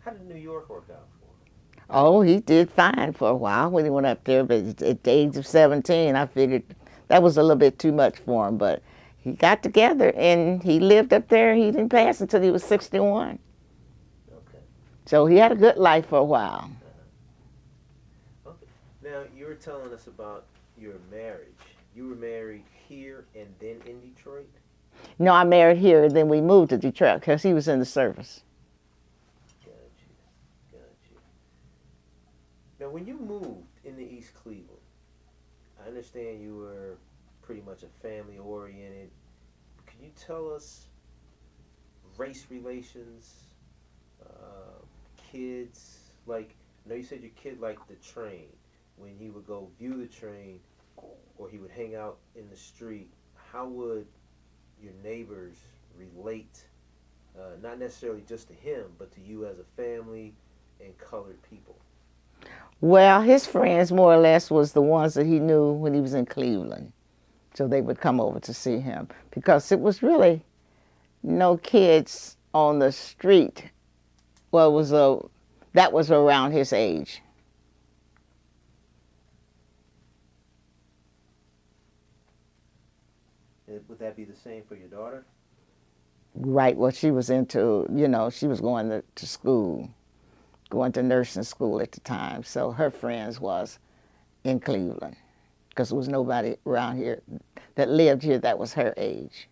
How did New York work out for him? Oh, he did fine for a while when he went up there, but at the age of 17, I figured that was a little bit too much for him, but he got together and he lived up there. He didn't pass until he was 61. Okay. So he had a good life for a while. Okay. Now, you were telling us about your marriage. You were married here and then in Detroit? No, I married here, and then we moved to Detroit because he was in the service. Got you. Now, when you moved into East Cleveland, I understand you were pretty much a family-oriented. Can you tell us race relations, kids? Like, I know you said your kid liked the train. When he would go view the train or he would hang out in the street, how would your neighbors relate, not necessarily just to him, but to you as a family and colored people? Well, his friends, more or less, was the ones that he knew when he was in Cleveland. So they would come over to see him, because it was really no kids on the street. Well, that was around his age. Would that be the same for your daughter? Right, well, she was into, she was going to school, going to nursing school at the time. So her friends was in Cleveland, because there was nobody around here that lived here that was her age.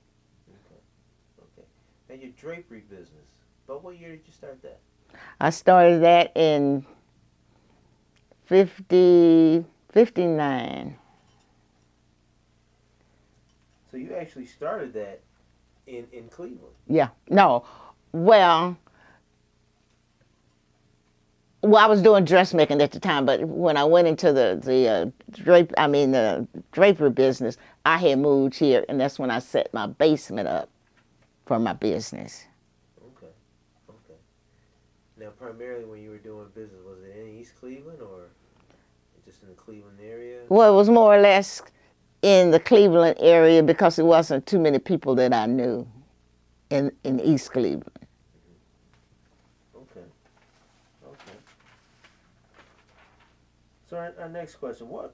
Okay. And your drapery business, but what year did you start that? I started that in 59. So you actually started that in Cleveland. Yeah. No. Well, I was doing dressmaking at the time, but when I went into the drapery business, I had moved here, and that's when I set my basement up for my business. Okay. Okay. Now, primarily when you were doing business, was it in East Cleveland or just in the Cleveland area? Well, it was more or less in the Cleveland area because it wasn't too many people that I knew in East Cleveland. Okay. Okay. So our next question, what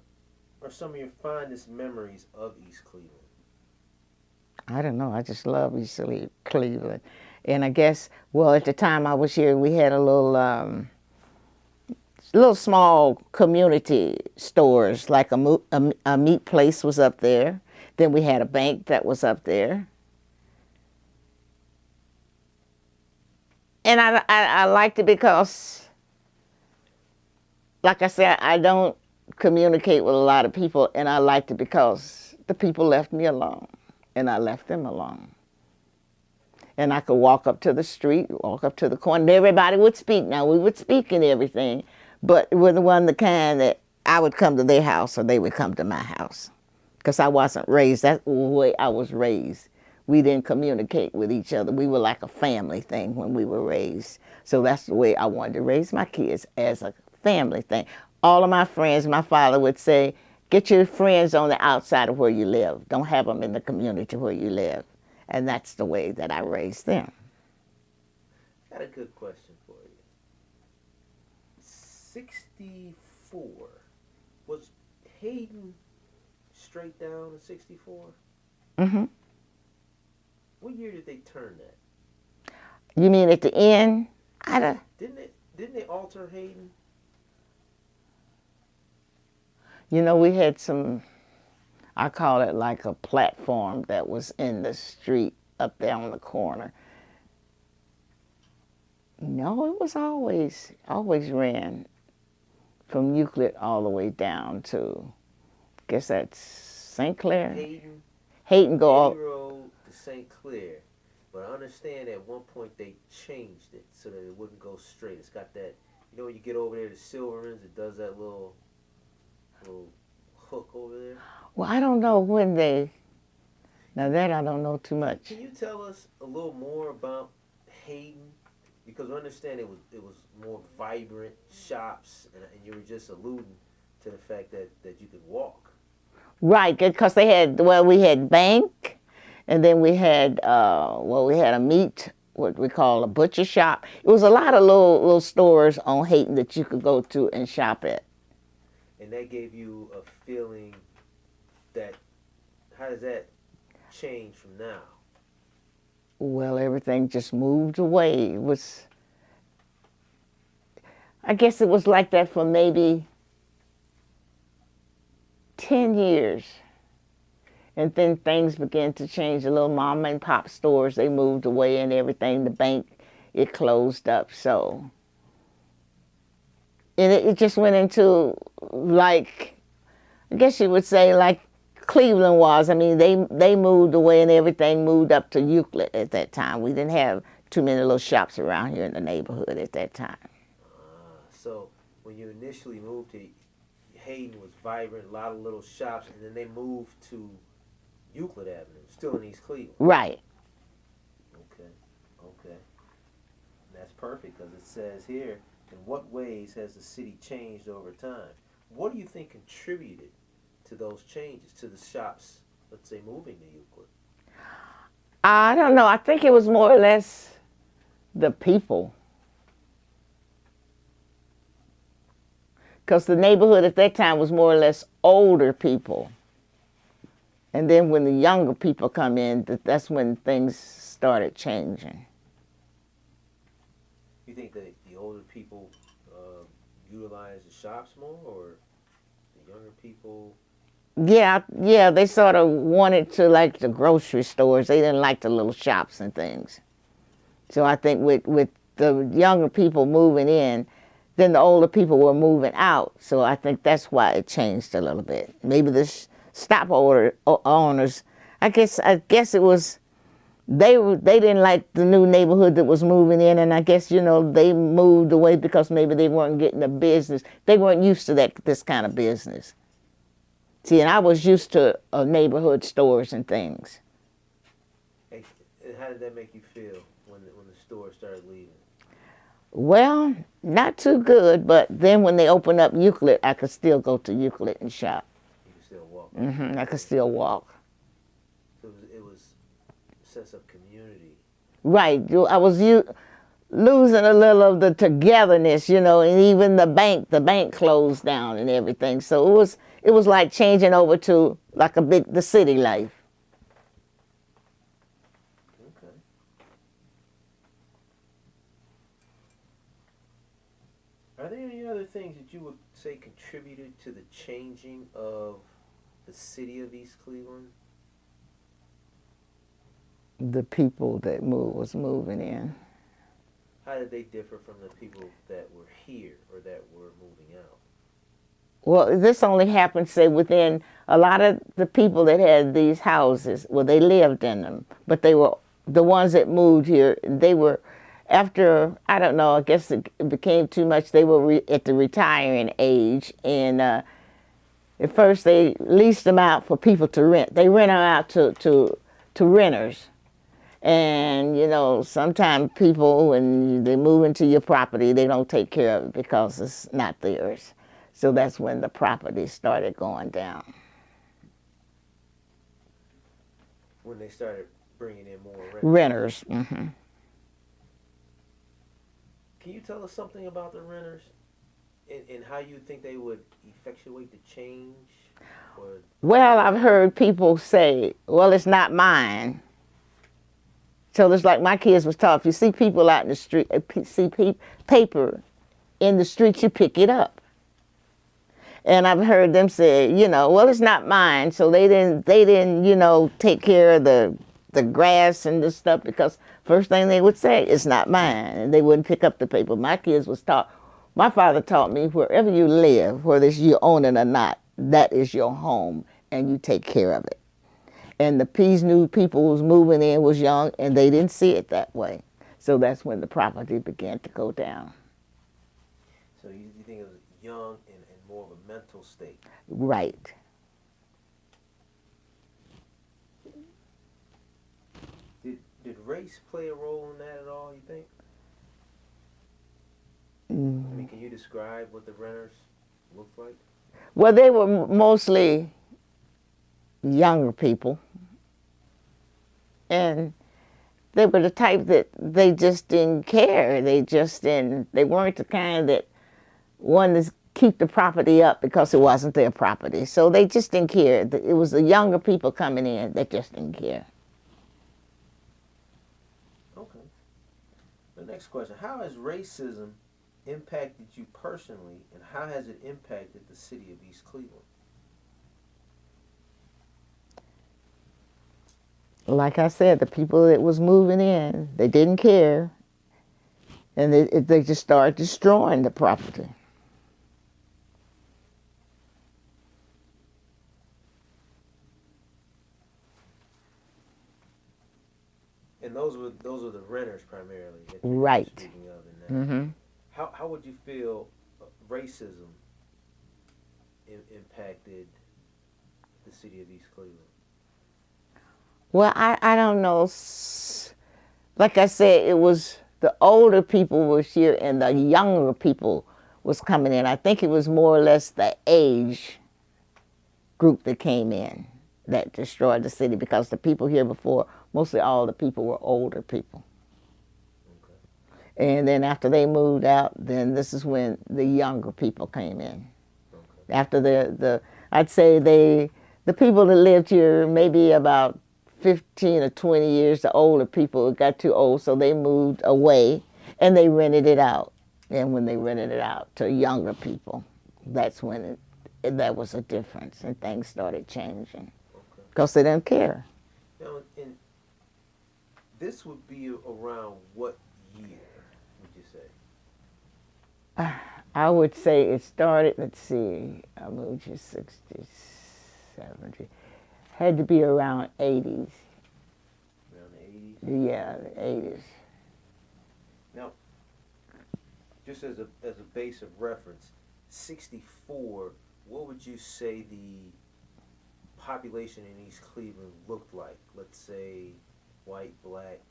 are some of your fondest memories of East Cleveland? I don't know. I just love East Cleveland. And I guess, well, at the time I was here, we had a little small community stores, like a meat place was up there. Then we had a bank that was up there. And I liked it because, like I said, I don't communicate with a lot of people, and I liked it because the people left me alone, and I left them alone. And I could walk up to the street, walk up to the corner, and everybody would speak. Now, we would speak and everything, but we were the kind that I would come to their house or they would come to my house because I wasn't raised. That's the way I was raised. We didn't communicate with each other. We were like a family thing when we were raised. So that's the way I wanted to raise my kids, as a family thing. All of my friends, my father would say, get your friends on the outside of where you live. Don't have them in the community where you live. And that's the way that I raised them. Got a good question for you. 64. Was Hayden straight down in 64? Mm-hmm. What year did they turn that? You mean at the end? Didn't they alter Hayden? You know, we had some, I call it like a platform that was in the street up there on the corner. No, it was always ran from Euclid all the way down to, I guess that's St. Clair. Hayden go all Road to St. Clair. But I understand at one point they changed it so that it wouldn't go straight. It's got that, you know, when you get over there to Silverman's, it does that little hook over there. Well, I don't know when they, now that I don't know too much. Can you tell us a little more about Hayden? Because I understand it was more vibrant shops, and you were just alluding to the fact that you could walk. Right, because they had, well, we had bank, and then we had, we had a meat, what we call a butcher shop. It was a lot of little stores on Hayden that you could go to and shop at. And that gave you a feeling that, how does that change from now? Well, everything just moved away. It was, I guess it was like that for maybe 10 years. And then things began to change. The little mom and pop stores, they moved away and everything. The bank, it closed up, so. And it just went into, like, I guess you would say, like Cleveland was. I mean, they moved away and everything moved up to Euclid at that time. We didn't have too many little shops around here in the neighborhood at that time. So when you initially moved to Hayden, was vibrant, a lot of little shops, and then they moved to Euclid Avenue, still in East Cleveland. Right. Okay. That's perfect, because it says here, in what ways has the city changed over time? What do you think contributed to those changes, to the shops, let's say, moving to Euclid? I don't know. I think it was more or less the people. Because the neighborhood at that time was more or less older people. And then when the younger people come in, that's when things started changing. You think that the older people utilize the shops more, or the younger people? Yeah, they sort of wanted to like the grocery stores. They didn't like the little shops and things. So I think with the younger people moving in, then the older people were moving out. So I think that's why it changed a little bit. Maybe the shop owners, I guess it was they didn't like the new neighborhood that was moving in, and I guess, you know, they moved away because maybe they weren't getting the business. They weren't used to this kind of business. See, and I was used to neighborhood stores and things. And how did that make you feel when the store started leaving? Well, not too good, but then when they opened up Euclid, I could still go to Euclid and shop. You could still walk. I could still walk. So it was a sense of community. Right. I was losing a little of the togetherness, you know, and even the bank closed down and everything. So it was like changing over to like the city life. Okay. Are there any other things that you would say contributed to the changing of the city of East Cleveland? The people that was moving in. How did they differ from the people that were here or that were moving out? Well, this only happened, say, within a lot of the people that had these houses. Well, they lived in them, but they were the ones that moved here. They were, after, I don't know, I guess it became too much. They were at the retiring age, and at first they leased them out for people to rent. They rent them out to renters. And, you know, sometimes people, when they move into your property, they don't take care of it because it's not theirs. So that's when the property started going down. When they started bringing in more Renters. Mm-hmm. Can you tell us something about the renters and how you think they would effectuate the change? Well, I've heard people say, well, it's not mine. So it's like my kids was taught, if you see people out in the street, see paper in the street, you pick it up. And I've heard them say, you know, well, it's not mine. So they didn't, you know, take care of the grass and the stuff, because first thing they would say, it's not mine. And they wouldn't pick up the paper. My kids was taught, my father taught me, wherever you live, whether you own it or not, that is your home and you take care of it. And these new people who was moving in was young, and they didn't see it that way. So that's when the property began to go down. So you think it was young and more of a mental state? Right. Did race play a role in that at all, you think? I mean, can you describe what the renters looked like? Well, they were mostly younger people. And they were the type that they just didn't care. They weren't the kind that wanted to keep the property up because it wasn't their property. So they just didn't care. It was the younger people coming in that just didn't care. Okay. The next question, how has racism impacted you personally, and how has it impacted the city of East Cleveland? Like I said, the people that was moving in, they didn't care, and they just started destroying the property. And those were the renters primarily that you Right. were speaking of in that. Mm-hmm. How would you feel racism impacted the city of East Cleveland? Well, I don't know. Like I said, it was the older people was here and the younger people was coming in. I think it was more or less the age group that came in that destroyed the city, because the people here before, mostly all the people were older people. Okay. And then after they moved out, then this is when the younger people came in. Okay. After I'd say the people that lived here maybe about 15 or 20 years, the older people got too old, so they moved away and they rented it out. And when they rented it out to younger people, that's when that was a difference and things started changing. Because they didn't care. Now, and this would be around what year, would you say? I would say it started, let's see, I moved here 60, 70. Had to be around 80s. Around the 80s? Yeah, the 80s. Now, just as a base of reference, 64, what would you say the population in East Cleveland looked like? Let's say white, black,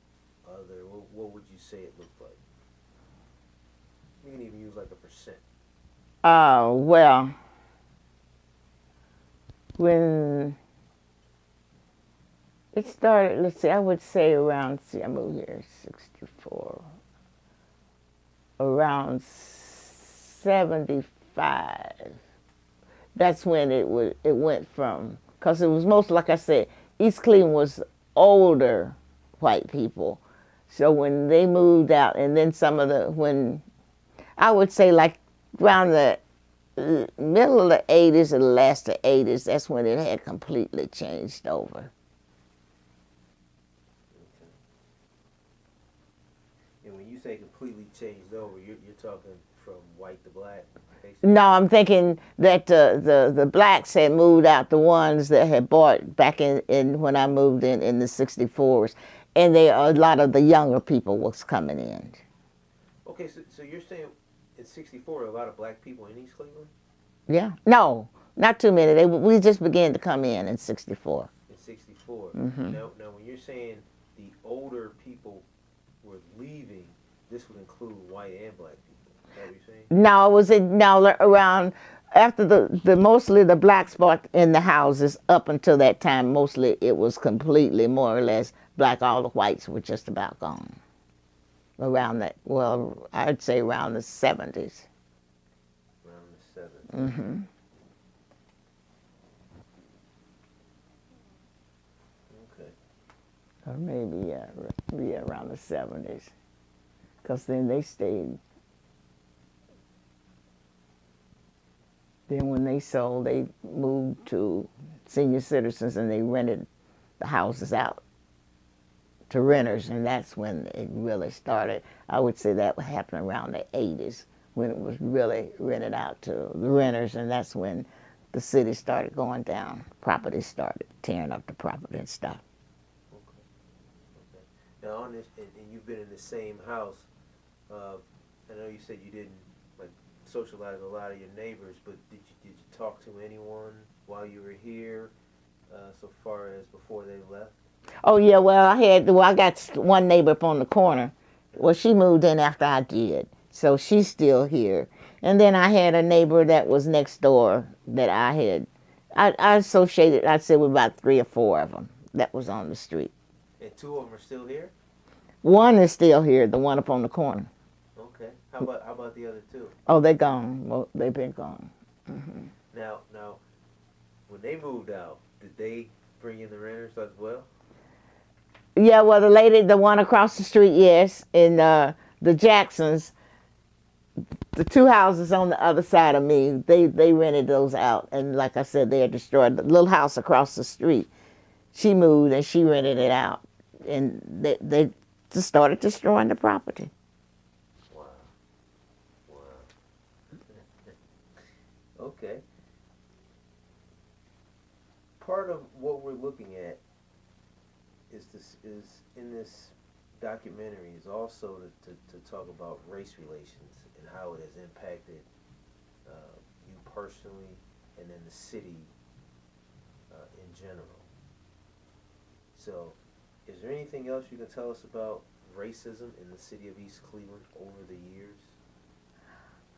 other. What would you say it looked like? You can even use like a percent. Well, when it started, let's see, I would say around, I moved here 64, around 75. That's when it went from, because it was most, like I said, East Cleveland was older white people. So when they moved out, and then when I would say like around the middle of the 80s and the last of the 80s, that's when it had completely changed over. Okay. And when you say completely changed over, you're talking from white to black, basically? No, I'm thinking that the blacks had moved out, the ones that had bought back in when I moved in the 64s, and a lot of the younger people was coming in. Okay, so you're saying in 64 a lot of black people in East Cleveland? Yeah. No, not too many. We just began to come in 64. In 64. Mm-hmm. Now, when you're saying the older people were leaving, this would include white and black people. Is that what you're saying? No, around after the mostly the blacks bought in the houses up until that time. Mostly it was completely more or less black. All the whites were just about gone. Around that, well, I'd say around the 70s. Around the 70s. Mm-hmm. Okay. Or maybe, around the 70s. Because then they stayed. Then when they sold, they moved to senior citizens and they rented the houses out to renters, and that's when it really started. I would say that would happen around the 80s when it was really rented out to the renters, and that's when the city started going down. Property started tearing up the property and stuff. Okay. Now on this, and you've been in the same house. I know you said you didn't like socialize with a lot of your neighbors, but did you talk to anyone while you were here, so far as before they left? Oh yeah, well I got one neighbor up on the corner. Well, she moved in after I did, so she's still here. And then I had a neighbor that was next door that I associated, I'd say, with about 3 or 4 of them that was on the street. And 2 of them are still here? One is still here, the one up on the corner. Okay. How about the other 2? Oh, they're gone. Well, they've been gone. Mm-hmm. Now, when they moved out, did they bring in the renters as well? Yeah, well, the one across the street, yes, and the Jacksons, the 2 houses on the other side of me, they rented those out, and like I said, they had destroyed the little house across the street. She moved and she rented it out, and they just started destroying the property. Wow. Okay. Part of what we're looking at is in this documentary is also to talk about race relations and how it has impacted you personally and then the city in general. So, is there anything else you can tell us about racism in the city of East Cleveland over the years?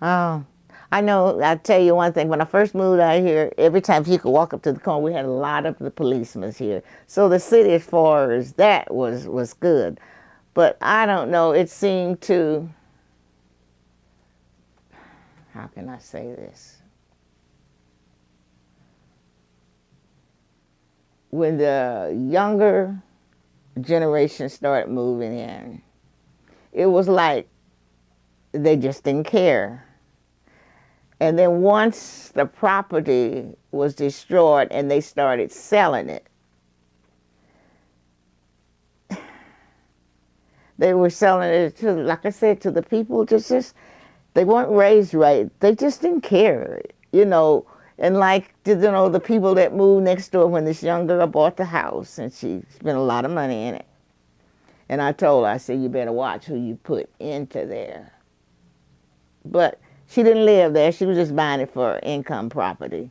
Oh, I know. I'll tell you one thing. When I first moved out here, every time you could walk up to the corner, we had a lot of the policemen here. So the city, as far as that, was good. But I don't know. It seemed to, how can I say this? When the younger generation started moving in, it was like they just didn't care. And then once the property was destroyed and they started selling it, they were selling it to, like I said, to the people just they weren't raised right. They just didn't care. You know, And like, you know, the people that moved next door when this young girl bought the house, and she spent a lot of money in it. And I told her, I said, you better watch who you put into there. But she didn't live there. She was just buying it for income property.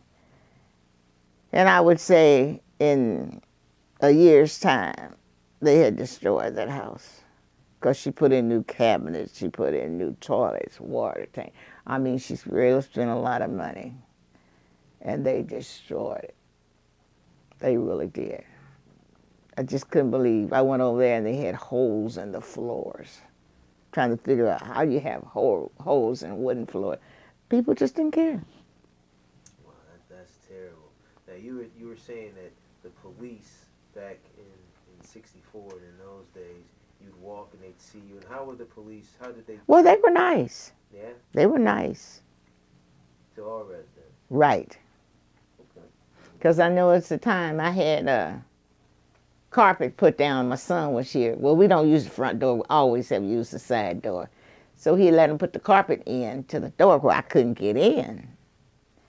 And I would say in a year's time, they had destroyed that house. Because she put in new cabinets, she put in new toilets, water tank. I mean, she's really spent a lot of money. And they destroyed it. They really did. I just couldn't believe. I went over there and they had holes in the floors. Trying to figure out how you have holes in wooden floors. People just didn't care. Wow, that's terrible. Now, you were saying that the police back in 64 and in those days, you'd walk and they'd see you. And how were the police, how did they? Well, they were nice. Yeah? They were nice. To all residents. Right. Okay. Because I know it's the time I had carpet put down. My son was here. Well, we don't use the front door. We always have used the side door. So he let him put the carpet in to the door where I couldn't get in.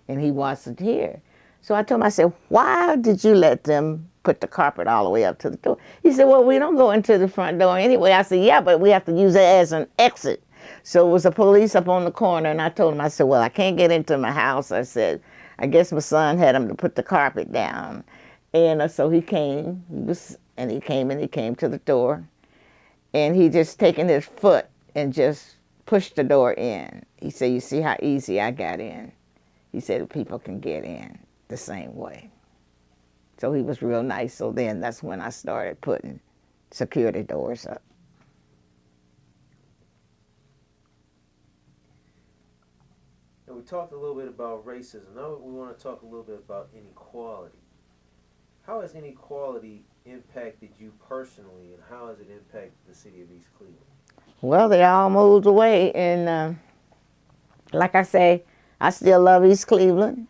And he wasn't here. So I told him, I said, why did you let them put the carpet all the way up to the door? He said, well, we don't go into the front door anyway. I said, yeah, but we have to use it as an exit. So it was a police up on the corner, and I told him, I said, well, I can't get into my house. I said, I guess my son had him to put the carpet down. And so he came, he came to the door, and he just taken his foot and just pushed the door in. He said, you see how easy I got in? He said, people can get in the same way. So he was real nice. So then that's when I started putting security doors up. Now, we talked a little bit about racism. Now we want to talk a little bit about inequality. How has inequality impacted you personally, and how has it impacted the city of East Cleveland? Well, they all moved away, and like I say, I still love East Cleveland,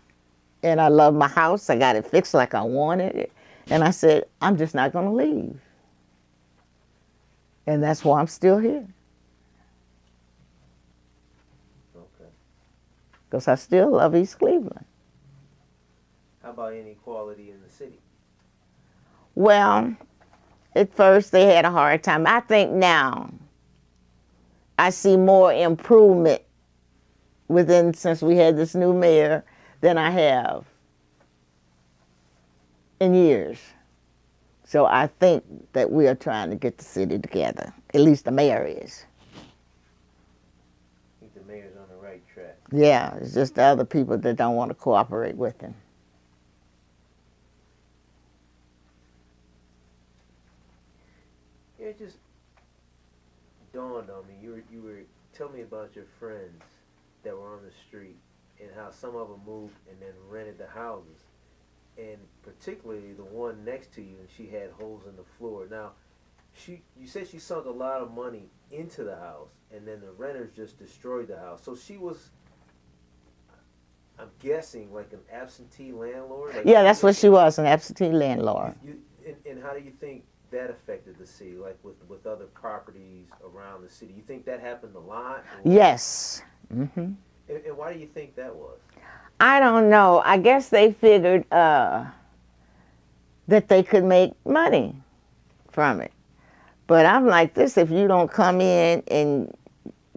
and I love my house. I got it fixed like I wanted it, and I said, I'm just not going to leave. And that's why I'm still here. Okay. Because I still love East Cleveland. How about inequality in the city? Well, at first they had a hard time. I think now I see more improvement since we had this new mayor than I have in years. So I think that we are trying to get the city together. At least the mayor is. I think the mayor's on the right track. Yeah, it's just the other people that don't want to cooperate with him. It just dawned on me. You were telling me about your friends that were on the street and how some of them moved and then rented the houses, and particularly the one next to you, and she had holes in the floor. Now, you said she sunk a lot of money into the house, and then the renters just destroyed the house. So she was, I'm guessing, like an absentee landlord. Like, yeah, that's what she was, an absentee landlord. And how do you think that affected the city, like with other properties around the city? You think that happened a lot? Yes. Mm-hmm. And why do you think that was? I don't know. I guess they figured that they could make money from it. But I'm like this, if you don't come in and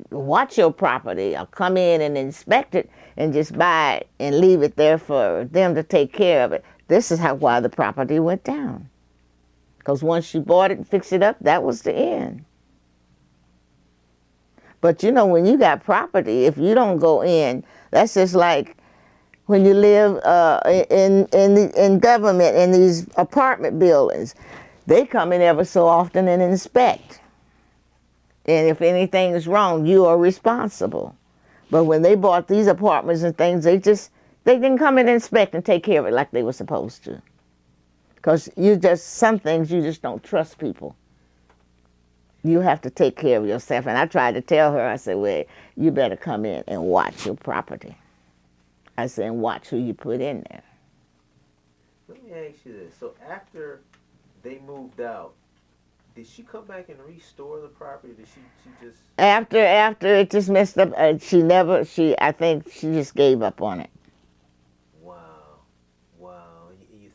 watch your property or come in and inspect it and just buy it and leave it there for them to take care of it, this is why the property went down. Because once you bought it and fixed it up, that was the end. But you know, when you got property, if you don't go in, that's just like when you live in government, in these apartment buildings. They come in ever so often and inspect. And if anything is wrong, you are responsible. But when they bought these apartments and things, they didn't come in and inspect and take care of it like they were supposed to. Because some things you just don't trust people. You have to take care of yourself. And I tried to tell her, I said, well, you better come in and watch your property. I said, and watch who you put in there. Let me ask you this. So after they moved out, did she come back and restore the property? Did she just... After it just messed up, I think she just gave up on it. Wow.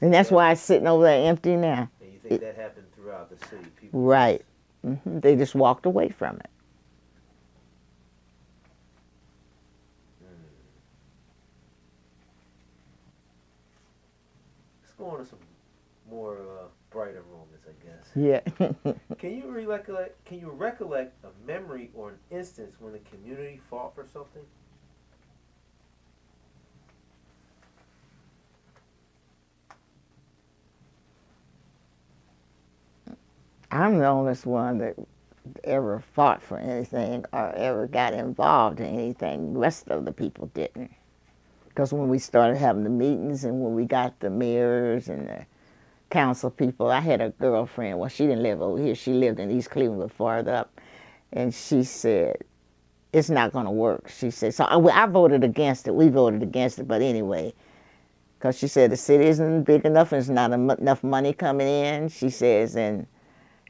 And that's why it's sitting over there empty now. And you think that happened throughout the city? People Right. They just walked away from it. Let's go on to some more brighter moments, I guess. Yeah. Can you recollect a memory or an instance when the community fought for something? I'm the only one that ever fought for anything or ever got involved in anything. The rest of the people didn't. Because when we started having the meetings and when we got the mayors and the council people, I had a girlfriend. Well, she didn't live over here. She lived in East Cleveland, but farther up. And she said, it's not going to work. She said, so I voted against it. We voted against it. But anyway, because she said the city isn't big enough and there's not enough money coming in, she says, and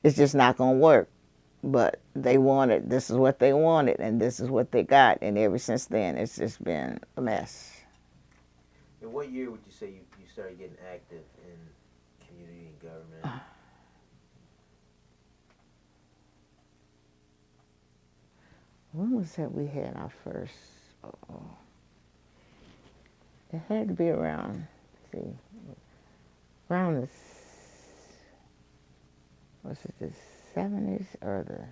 it's just not going to work. But they wanted, this is what they wanted, and this is what they got. And ever since then, it's just been a mess. In what year would you say you started getting active in community and government? When was that we had our first? It had to be around, let's see, around the, was it the 70s or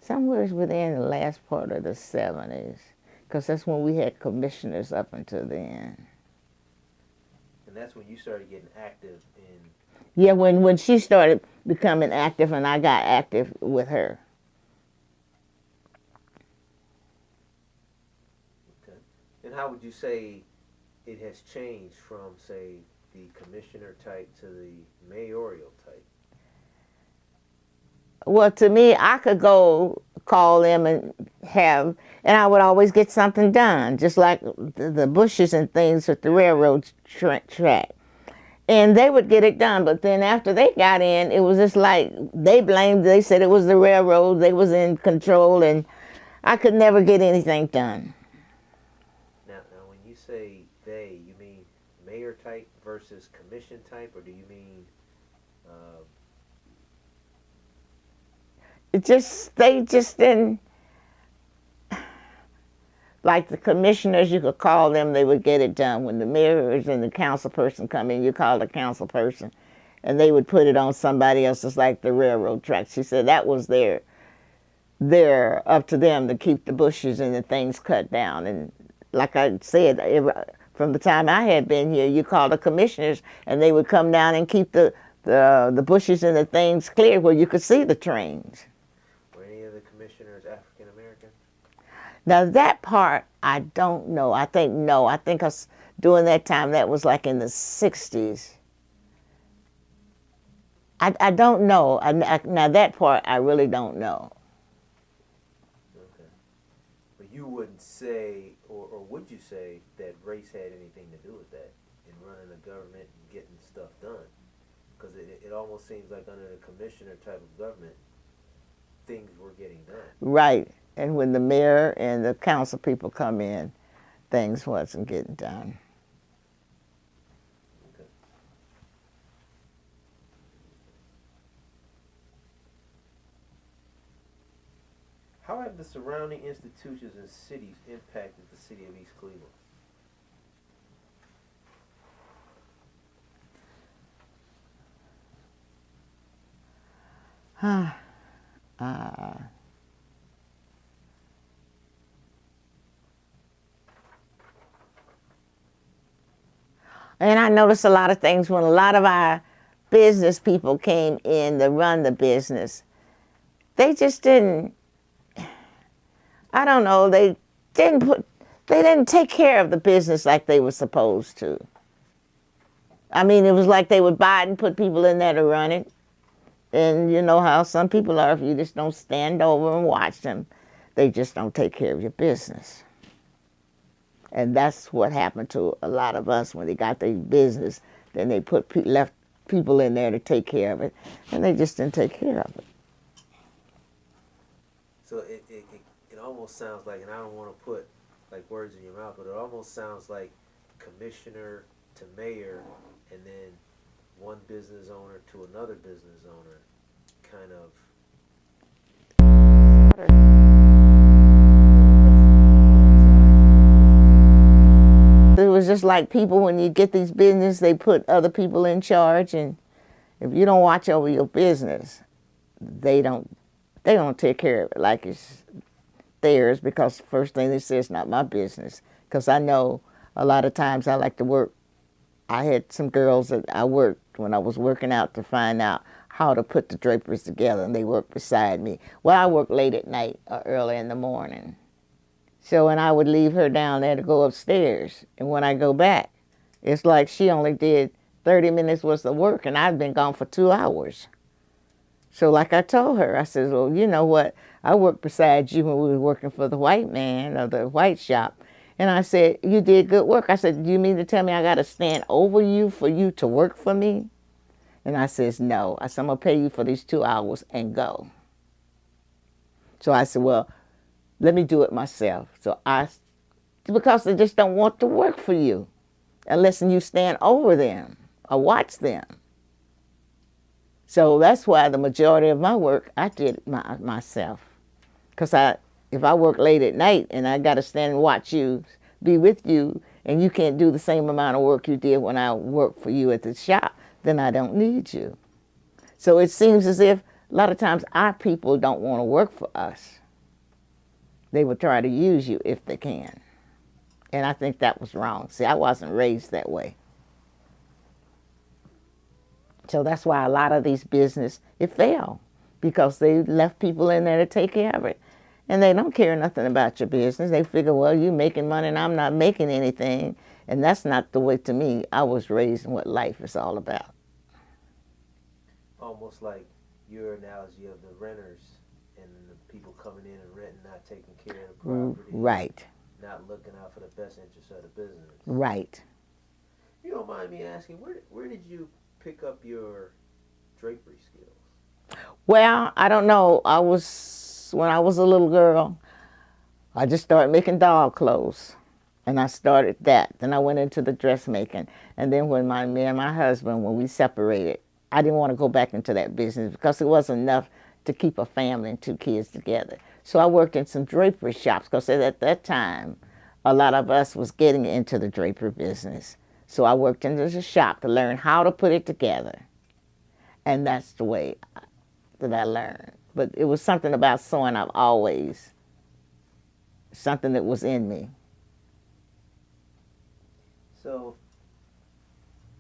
somewhere within the last part of the 70s, because that's when we had commissioners up until then. And that's when you started getting active in... Yeah, when she started becoming active and I got active with her. Okay. And how would you say it has changed from, say, the commissioner type to the mayoral type? Well, to me, I could go call them and I would always get something done, just like the bushes and things at the railroad track. And they would get it done, but then after they got in, it was just like they said it was the railroad, they was in control, and I could never get anything done. Now when you say they, you mean mayor type versus commission type, or do you mean... They just didn't, like the commissioners, you could call them, they would get it done. When the mayors and the council person come in, you call the council person, and they would put it on somebody else, just like the railroad tracks. She said that was their up to them to keep the bushes and the things cut down. And like I said, from the time I had been here, you call the commissioners, and they would come down and keep the bushes and the things clear where you could see the trains. Commissioners African American? Now that part I don't know. I think us during that time, that was like in the 60s. I don't know. Now that part I really don't know. Okay. But you wouldn't say, or would you say that race had anything to do with that in running the government and getting stuff done? Because it almost seems like under the commissioner type of government, things were getting done. Right. And when the mayor and the council people come in, things wasn't getting done. Okay. How have the surrounding institutions and cities impacted the city of East Cleveland? And I noticed a lot of things when a lot of our business people came in to run the business. They just didn't, I don't know, they didn't take care of the business like they were supposed to. I mean, it was like they would buy it and put people in there to run it. And you know how some people are, if you just don't stand over and watch them, they just don't take care of your business. And that's what happened to a lot of us when they got their business. Then they left people in there to take care of it, and they just didn't take care of it. So it almost sounds like, and I don't want to put like words in your mouth, but it almost sounds like commissioner to mayor, and then business owner to another business owner kind of? It was just like people, when you get these business, they put other people in charge, and if you don't watch over your business, they don't take care of it like it's theirs, because the first thing they say, it's not my business. Because I know a lot of times I like to work. I had some girls that I worked when I was working out to find out how to put the draperies together, and they worked beside me. Well, I worked late at night or early in the morning. So when I would leave her down there to go upstairs, and when I go back, it's like she only did 30 minutes worth of work, and I'd been gone for 2 hours. So like I told her, I said, well, you know what? I worked beside you when we were working for the white man or the white shop. And I said, you did good work. I said, do you mean to tell me I got to stand over you for you to work for me? And I says, no. I said, I'm going to pay you for these 2 hours and go. So I said, well, let me do it myself. Because they just don't want to work for you unless you stand over them or watch them. So that's why the majority of my work, I did myself. Because if I work late at night and I got to stand and watch you, be with you, and you can't do the same amount of work you did when I worked for you at the shop, then I don't need you. So it seems as if a lot of times our people don't want to work for us. They will try to use you if they can. And I think that was wrong. See, I wasn't raised that way. So that's why a lot of these business, it failed, because they left people in there to take care of it. And they don't care nothing about your business. They figure, well, you're making money and I'm not making anything. And that's not the way, to me. I was raised in what life is all about. Almost like your analogy of the renters and the people coming in and renting, not taking care of the property. Right. Not looking out for the best interest of the business. Right. You don't mind me asking, where did you pick up your drapery skills? Well, I don't know. When I was a little girl, I just started making doll clothes. And I started that. Then I went into the dressmaking. And then when me and my husband, when we separated, I didn't want to go back into that business because it wasn't enough to keep a family and 2 kids together. So I worked in some drapery shops, because at that time, a lot of us was getting into the drapery business. So I worked in the shop to learn how to put it together. And that's the way that I learned. But it was something about sewing I've always, something that was in me. So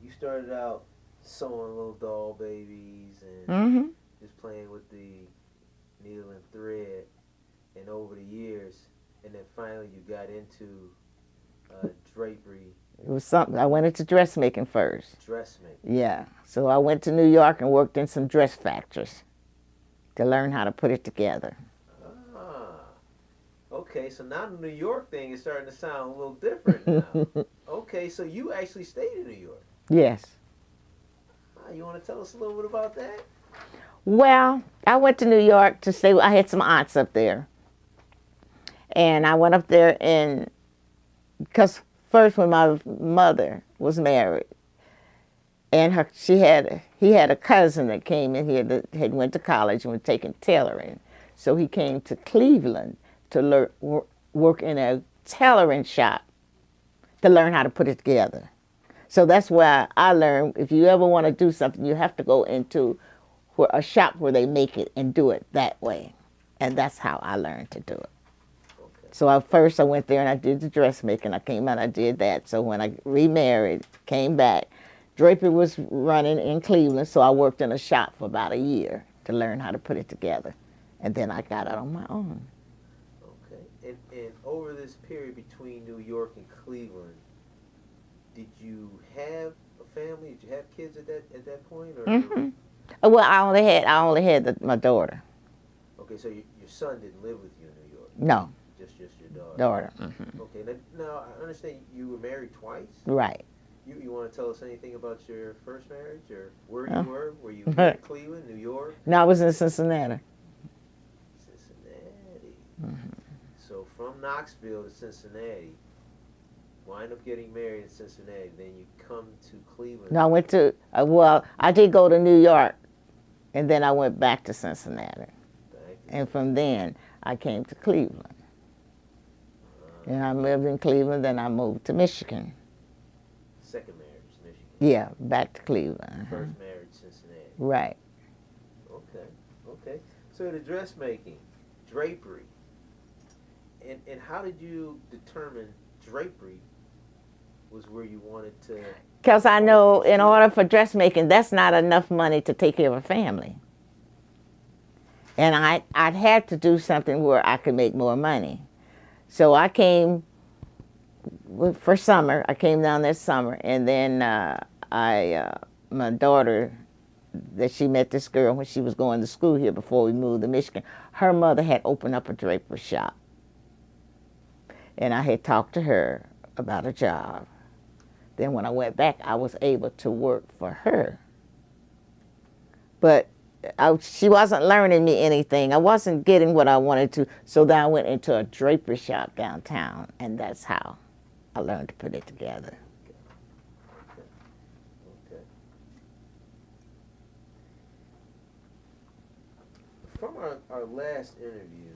you started out sewing little doll babies and Mm-hmm. just playing with the needle and thread, and over the years, and then finally you got into drapery. It was something. I went into dressmaking first. Dressmaking. Yeah. So I went to New York and worked in some dress factories to learn how to put it together. Ah. Okay, so now the New York thing is starting to sound a little different now. Okay, so you actually stayed in New York. Yes. You want to tell us a little bit about that? Well, I went to New York to stay. I had some aunts up there. And I went up there because first when my mother was married, and he had a cousin that came in here that had went to college and was taking tailoring. So he came to Cleveland to work in a tailoring shop to learn how to put it together. So that's why I learned, if you ever want to do something, you have to go into a shop where they make it and do it that way. And that's how I learned to do it. Okay. So first I went there and I did the dressmaking. I came out, I did that. So when I remarried, came back, drapery was running in Cleveland, so I worked in a shop for about a year to learn how to put it together. And then I got it on my own. Okay. And over this period between New York and Cleveland, did you have a family? Did you have kids at that point? Or? Mm-hmm. Well, I only had my daughter. Okay, so your son didn't live with you in New York? No. Just your daughter? Daughter. Mm-hmm. Okay, now I understand you were married twice? Right. You want to tell us anything about your first marriage, or where you were? Were you in Cleveland, New York? No, I was in Cincinnati. Cincinnati. Mm-hmm. So from Knoxville to Cincinnati, wind up getting married in Cincinnati, then you come to Cleveland. No, Well, I did go to New York, and then I went back to Cincinnati. And from then, I came to Cleveland. And I lived in Cleveland, then I moved to Michigan. Second marriage, Michigan. Yeah, back to Cleveland. First marriage, Cincinnati. Right. Okay, okay. So the dressmaking, drapery, and how did you determine drapery was where you wanted to? Because I know in order for dressmaking, that's not enough money to take care of a family. And I'd had to do something where I could make more money. So I came for summer. I came down this summer, and then my daughter, that she met this girl when she was going to school here before we moved to Michigan. Her mother had opened up a drapery shop, and I had talked to her about a job. Then when I went back, I was able to work for her. But she wasn't learning me anything. I wasn't getting what I wanted to. So then I went into a drapery shop downtown, and that's how I learned to put it together. Okay. From our last interview,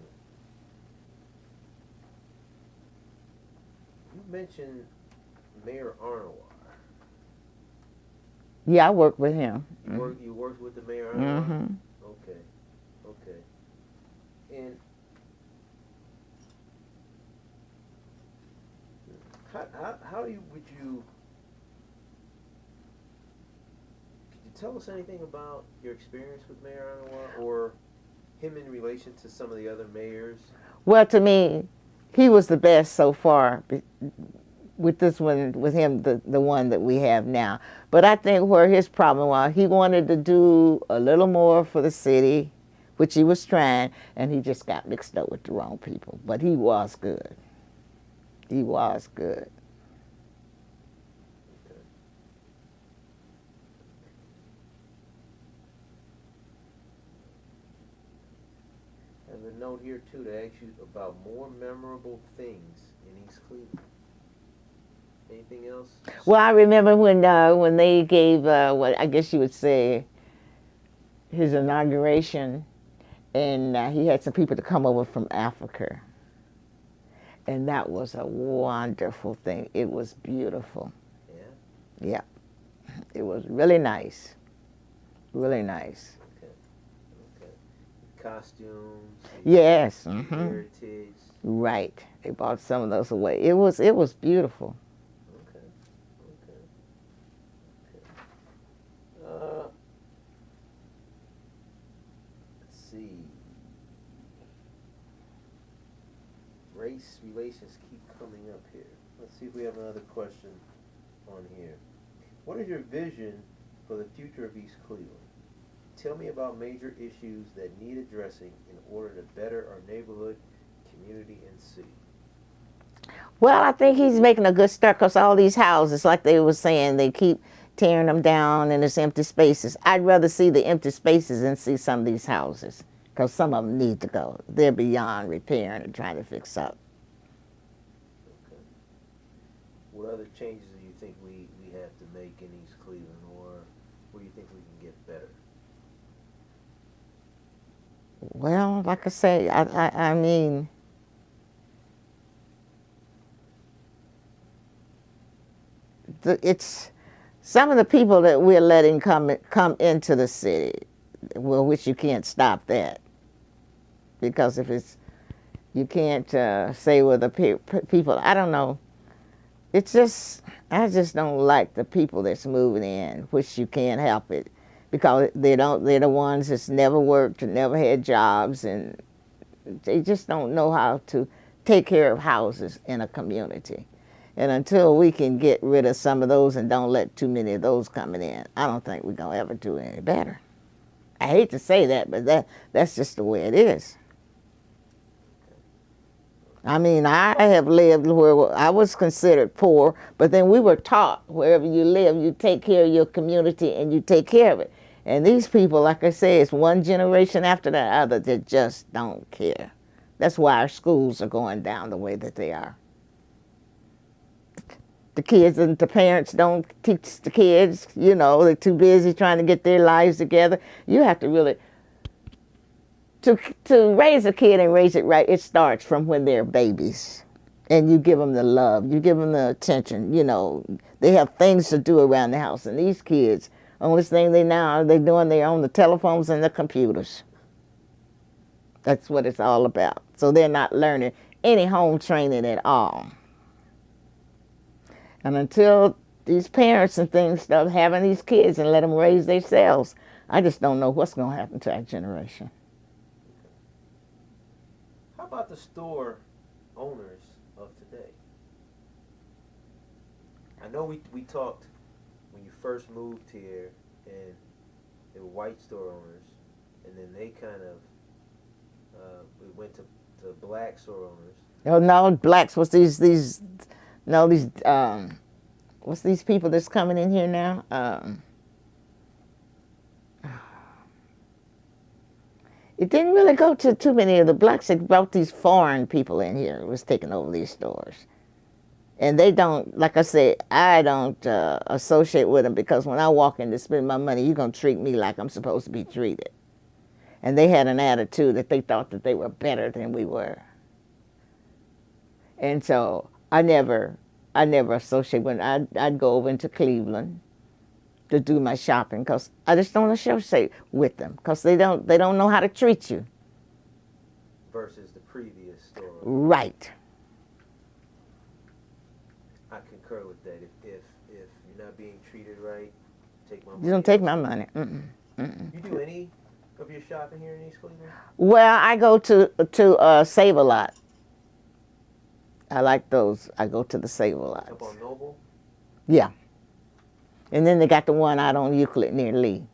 you mentioned Mayor Arnold. Yeah, I worked with him. You worked with the mayor? Mm-hmm. Okay, okay. And how would you, could you tell us anything about your experience with Mayor Arnold or him in relation to some of the other mayors? Well, to me, he was the best so far. With this one, with him, the one that we have now. But I think where his problem was, he wanted to do a little more for the city, which he was trying, and he just got mixed up with the wrong people. But he was good. He was good. Okay. I have a note here, too, to ask you about more memorable things in East Cleveland. Anything else? Well, I remember when they gave what I guess you would say his inauguration, and he had some people to come over from Africa, and that was a wonderful thing. It was beautiful. Yeah. Yeah, it was really nice. Really nice. Okay. Okay. Costumes. Yes. Heritage. Right. They brought some of those away. It was beautiful. Let's see. Race relations keep coming up here. Let's see if we have another question on here. What is your vision for the future of East Cleveland? Tell me about major issues that need addressing in order to better our neighborhood, community, and city. Well, I think he's making a good start because all these houses, like they were saying, they keep tearing them down and there's empty spaces. I'd rather see the empty spaces than see some of these houses because some of them need to go. They're beyond repairing and trying to fix up. Okay. What other changes do you think we have to make in East Cleveland, or where do you think we can get better? Well, like I say, I mean, it's some of the people that we're letting come into the city, well, which you can't stop that. Because if it's, you can't say with the people, I don't know. It's just, I just don't like the people that's moving in, which you can't help it. Because they're the ones that's never worked and never had jobs, and they just don't know how to take care of houses in a community. And until we can get rid of some of those and don't let too many of those coming in, I don't think we're going to ever do any better. I hate to say that, but that's just the way it is. I mean, I have lived where I was considered poor, but then we were taught wherever you live, you take care of your community and you take care of it. And these people, like I say, it's one generation after the other that just don't care. That's why our schools are going down the way that they are. the kids and the parents don't teach the kids, you know, they're too busy trying to get their lives together. You have to really, to raise a kid and raise it right, it starts from when they're babies. And you give them the love, you give them the attention, you know. They have things to do around the house. And these kids, only thing they're doing, they're on the telephones and the computers. That's what it's all about. So they're not learning any home training at all. And until these parents and things start having these kids and let them raise themselves, I just don't know what's going to happen to our generation. How about the store owners of today? I know we talked when you first moved here, and they were white store owners, and then they kind of we went to black store owners. Oh no, blacks. What's these what's these people that's coming in here now? It didn't really go to too many of the blacks. It brought these foreign people in here. It was taking over these stores. And they don't, like I said, I don't associate with them, because when I walk in to spend my money, you're going to treat me like I'm supposed to be treated. And they had an attitude that they thought that they were better than we were. And so I never associate with them. I'd go over into Cleveland to do my shopping, because I just don't associate with them, because they don't know how to treat you. Versus the previous store. Right. I concur with that. If you're not being treated right, take my money. You don't take my money. Mm-mm. Mm-mm. You do any of your shopping here in East Cleveland? Well, I go to Save-A-Lot. I like those. I go to the Save-A-Lots. Up on Noble? Yeah. And then they got the one out on Euclid near Lee.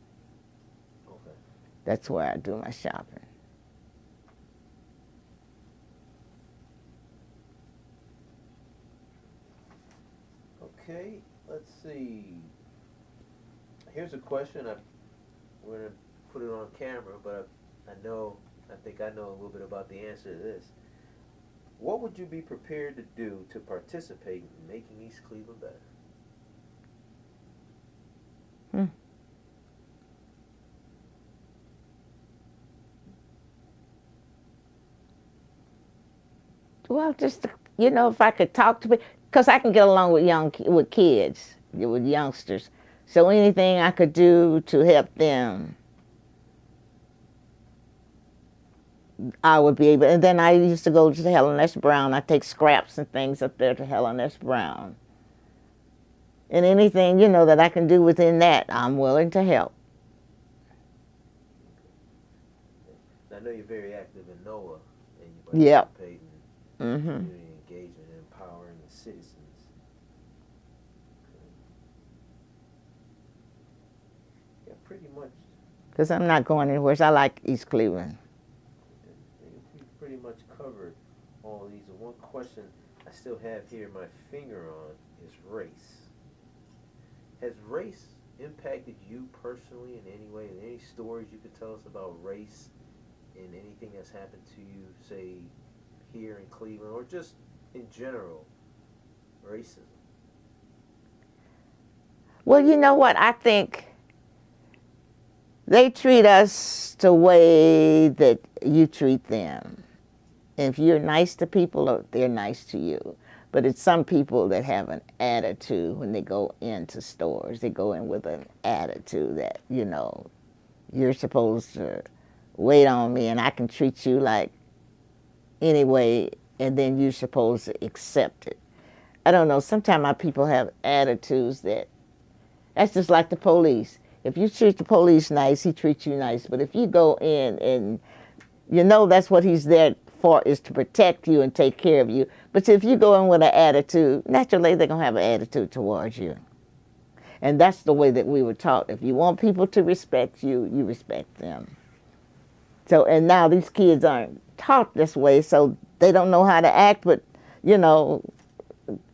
Okay. That's where I do my shopping. Okay, let's see. Here's a question. We're going to put it on camera, but I think I know a little bit about the answer to this. What would you be prepared to do to participate in making East Cleveland better? Well, just, you know, if I could talk to people, because I can get along with kids, with youngsters. So anything I could do to help them, I would be able. And then I used to go to Helen S. Brown. I take scraps and things up there to Helen S. Brown. And anything, you know, that I can do within that, I'm willing to help. I know you're very active in NOAA, and you Yep. participate in Mm-hmm. community engagement and empowering the citizens. Yeah, pretty much. Because I'm not going anywhere. So I like East Cleveland. We've pretty much covered all these. And one question I still have here my finger on is race. Has race impacted you personally in any way? Any stories you could tell us about race and anything that's happened to you, say, here in Cleveland, or just in general, racism? Well, you know what? I think they treat us the way that you treat them. If you're nice to people, they're nice to you. But it's some people that have an attitude when they go into stores. They go in with an attitude that, you know, you're supposed to wait on me and I can treat you like anyway, and then you're supposed to accept it. I don't know, sometimes my people have attitudes that's just like the police. If you treat the police nice, he treats you nice. But if you go in and you know that's what he's there for, is to protect you and take care of you. But if you go in with an attitude, naturally they're going to have an attitude towards you. And that's the way that we were taught. If you want people to respect you, you respect them. So, and now these kids aren't taught this way, so they don't know how to act, but, you know,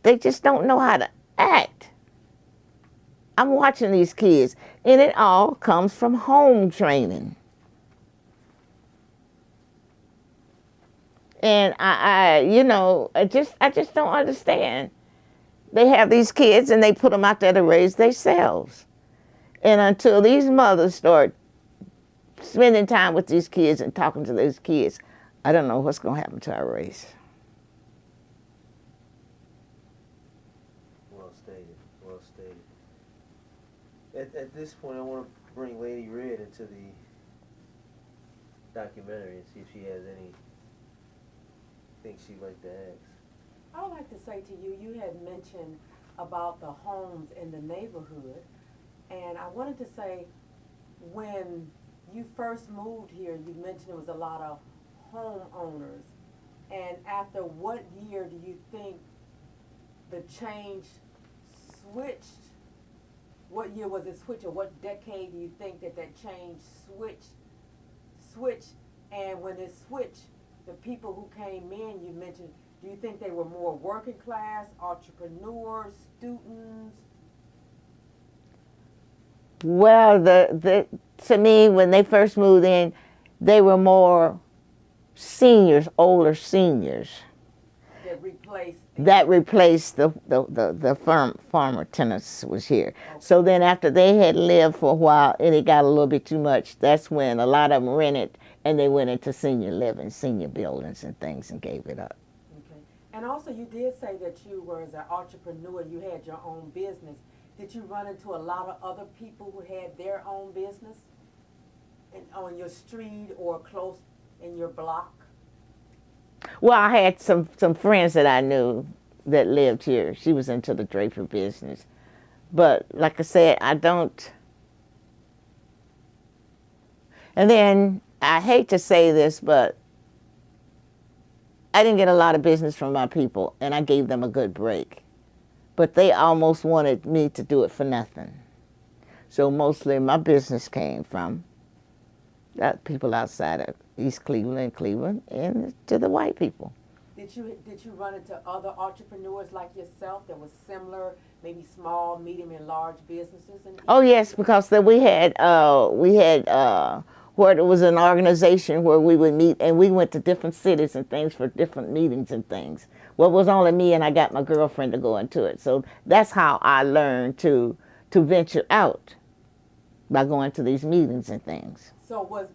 they just don't know how to act. I'm watching these kids, and it all comes from home training. And I just don't understand. They have these kids and they put them out there to raise themselves. And until these mothers start spending time with these kids and talking to those kids, I don't know what's going to happen to our race. Well stated. Well stated. At this point, I want to bring Lady Red into the documentary and see if she has anything she'd like to ask. I would like to say to you, you had mentioned about the homes in the neighborhood, and I wanted to say, when you first moved here, you mentioned there was a lot of homeowners, and after what year do you think the change switched? What year was it switched, or what decade do you think that change switched, and when it switched, the people who came in, you mentioned, do you think they were more working class, entrepreneurs, students? Well, to me, when they first moved in, they were more seniors, older seniors. That replaced the farmer tenants was here. Okay. So then after they had lived for a while and it got a little bit too much, that's when a lot of them rented and they went into senior living, senior buildings and things and gave it up. Okay. And also you did say that you were as an entrepreneur, you had your own business. Did you run into a lot of other people who had their own business on your street or close in your block? Well, I had some friends that I knew that lived here. She was into the drapery business. But like I said, I don't. And then, I hate to say this, but I didn't get a lot of business from my people, and I gave them a good break. But they almost wanted me to do it for nothing. So mostly my business came from people outside of East Cleveland, and to the white people. Did you run into other entrepreneurs like yourself that was similar, maybe small, medium, and large businesses? Oh yes, because we had where it was an organization where we would meet, and we went to different cities and things for different meetings and things. Well, it was only me, and I got my girlfriend to go into it. So that's how I learned to venture out, by going to these meetings and things. So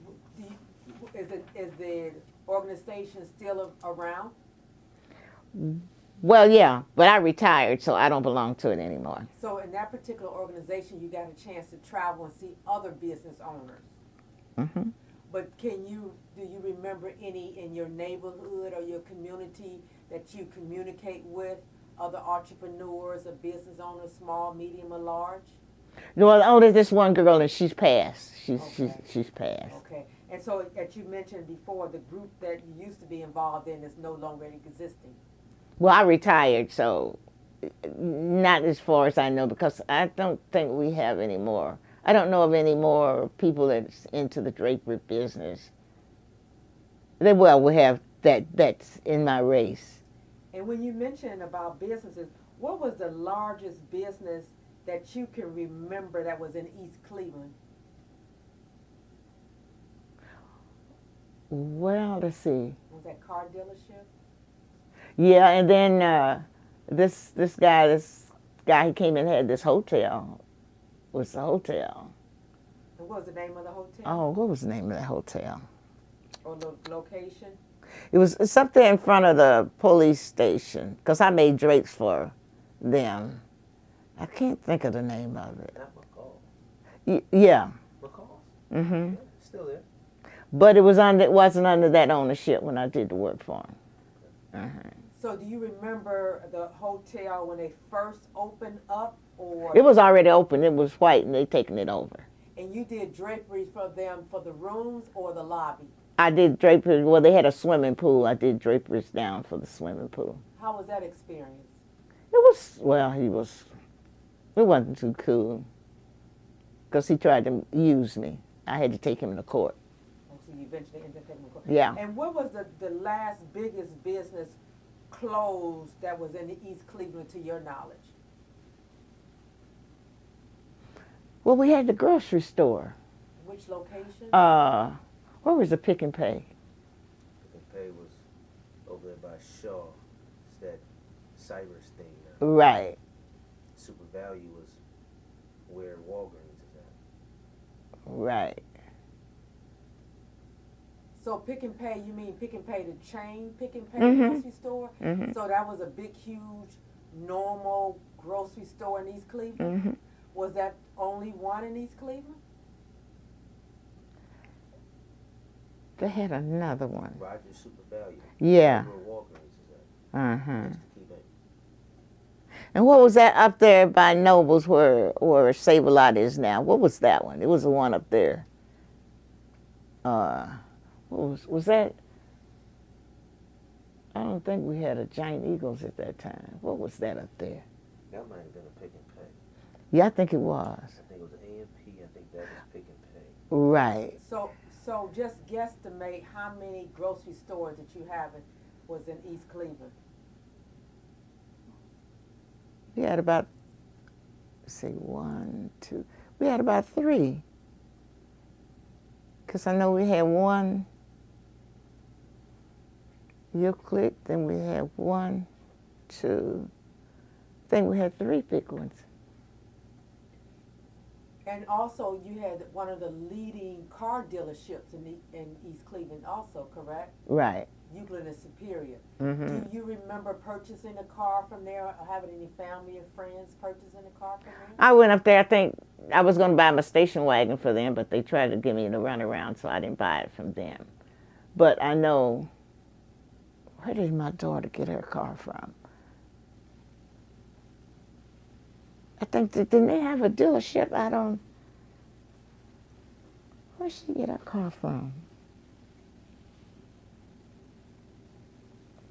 is the organization still around? Well, yeah, but I retired, so I don't belong to it anymore. So in that particular organization, you got a chance to travel and see other business owners. Mm-hmm. But do you remember any in your neighborhood or your community that you communicate with, other entrepreneurs or business owners, small, medium, or large? Well, only this one girl, and she's passed. She's passed. Okay. And so, as you mentioned before, the group that you used to be involved in is no longer existing. Well, I retired, so not as far as I know, because I don't think we have any more. I don't know of any more people that's into the drapery business. We have that's in my race. And when you mentioned about businesses, what was the largest business that you can remember that was in East Cleveland? Well, let's see. Was that car dealership? Yeah, and then this guy he came in and had this hotel. It was a hotel. And what was the name of the hotel? Oh, what was the name of that hotel? Or the location? It was something in front of the police station, because I made drapes for them. I can't think of the name of it. Not McCall. Yeah. McCall. Mm-hmm. Yeah, still there. But it wasn't under that ownership when I did the work for him. Uh-huh. So do you remember the hotel when they first opened up, or? It was already open. It was white, and they taken it over. And you did drapery for them for the rooms or the lobby? I did drapery. Well, they had a swimming pool. I did draperies down for the swimming pool. How was that experience? It wasn't too cool, because he tried to use me. I had to take him to court. Oh, so you eventually ended up taking him to court. Yeah. And what was the last biggest business closed that was in the East Cleveland to your knowledge? Well, we had the grocery store. Which location? Where was the Pick and Pay? Pick and Pay was over there by Shaw. It's that Cyrus thing. Right. value is where Walgreens is at. Right. So Pick and Pay, you mean Pick and Pay the chain Pick and Pay Mhm. grocery store? Mhm. So that was a big, huge, normal grocery store in East Cleveland? Mhm. Was that only one in East Cleveland? They had another one. Rogers Super Value. Yeah. Where Walgreens is at. Uh-huh. Just to keep it. And what was that up there by Nobles where Save-A-Lot is now? What was that one? It was the one up there. What was that? I don't think we had a Giant Eagles at that time. What was that up there? That might have been a Pick and Pay. Yeah, I think it was. I think it was A&P. I think that was Pick and Pay. Right. So just guesstimate how many grocery stores that you have was in East Cleveland. We had about, let's see, 1, 2. We had about 3. Because I know we had one Euclid, then we had 1, 2. I think we had 3 big ones. And also, you had one of the leading car dealerships in East Cleveland also, correct? Right. Euclid and Superior. Mm-hmm. Do you remember purchasing a car from there, or having any family or friends purchasing a car from there? I went up there, I think I was going to buy my station wagon for them, but they tried to give me the runaround, so I didn't buy it from them. But I know, where did my daughter get her car from? I think, didn't they have a dealership? Where'd she get her car from?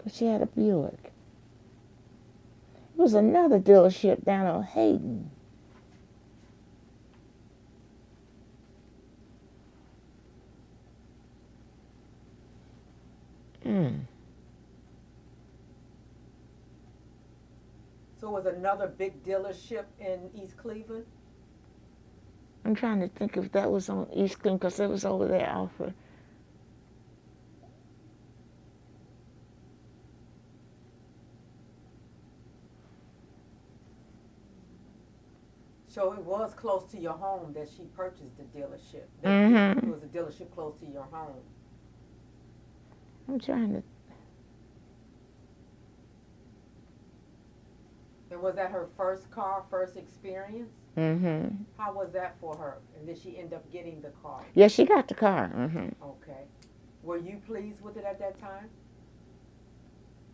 But she had a Buick. It was another dealership down on Hayden. So it was another big dealership in East Cleveland? I'm trying to think if that was on East Cleveland, because it was over there off of. So it was close to your home that she purchased the dealership. Mhm. It was a dealership close to your home. I'm trying to. And was that her first car, first experience? Mm-hmm. How was that for her? And did she end up getting the car? Yeah, she got the car. Mm-hmm. Okay. Were you pleased with it at that time?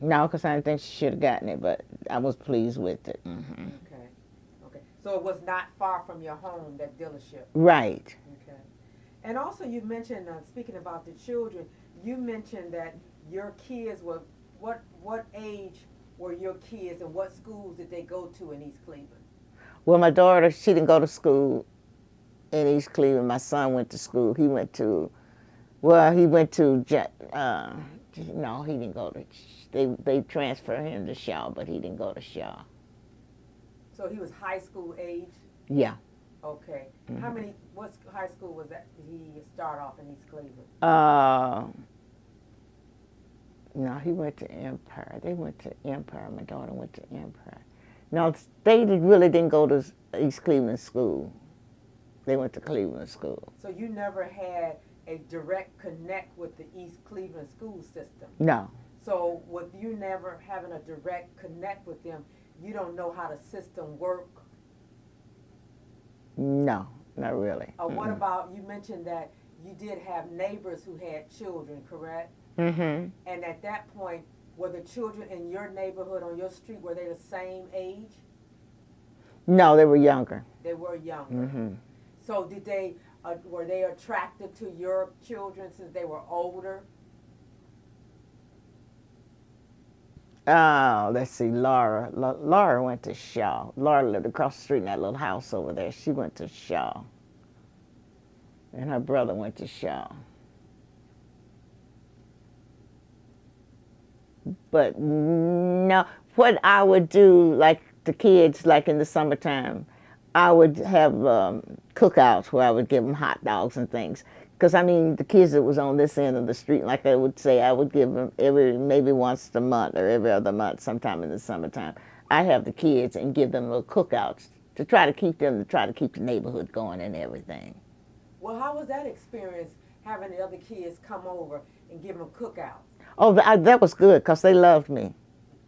No, because I didn't think she should have gotten it, but I was pleased with it. Mm-hmm. Okay. Okay. So it was not far from your home, that dealership? Right. Okay. And also you mentioned, speaking about the children, you mentioned that your kids were, what age were your kids and what schools did they go to in East Cleveland? Well, my daughter, she didn't go to school in East Cleveland. My son went to school. He went to, no, he didn't go to, they transferred him to Shaw, but he didn't go to Shaw. So he was high school age? Yeah. Okay. Mm-hmm. What high school was that he start off in East Cleveland? No, he went to Empire. They went to Empire. My daughter went to Empire. No, they really didn't go to East Cleveland school. They went to Cleveland school. So you never had a direct connect with the East Cleveland school system? No. So with you never having a direct connect with them, you don't know how the system works? No, not really. What about, you mentioned that you did have neighbors who had children, correct? Mm-hmm. And at that point, were the children in your neighborhood, on your street, were they the same age? No, they were younger. They were younger. Mm-hmm. So were they attracted to your children since they were older? Oh, let's see, Laura. Laura went to Shaw. Laura lived across the street in that little house over there. She went to Shaw. And her brother went to Shaw. But no, what I would do, like the kids, like in the summertime, I would have cookouts where I would give them hot dogs and things. Because, I mean, the kids that was on this end of the street, like I would say, I would give them maybe once a month or every other month, sometime in the summertime. I have the kids and give them little cookouts to try to keep them, to try to keep the neighborhood going and everything. Well, how was that experience having the other kids come over and give them a cookout? Oh, that was good because they loved me.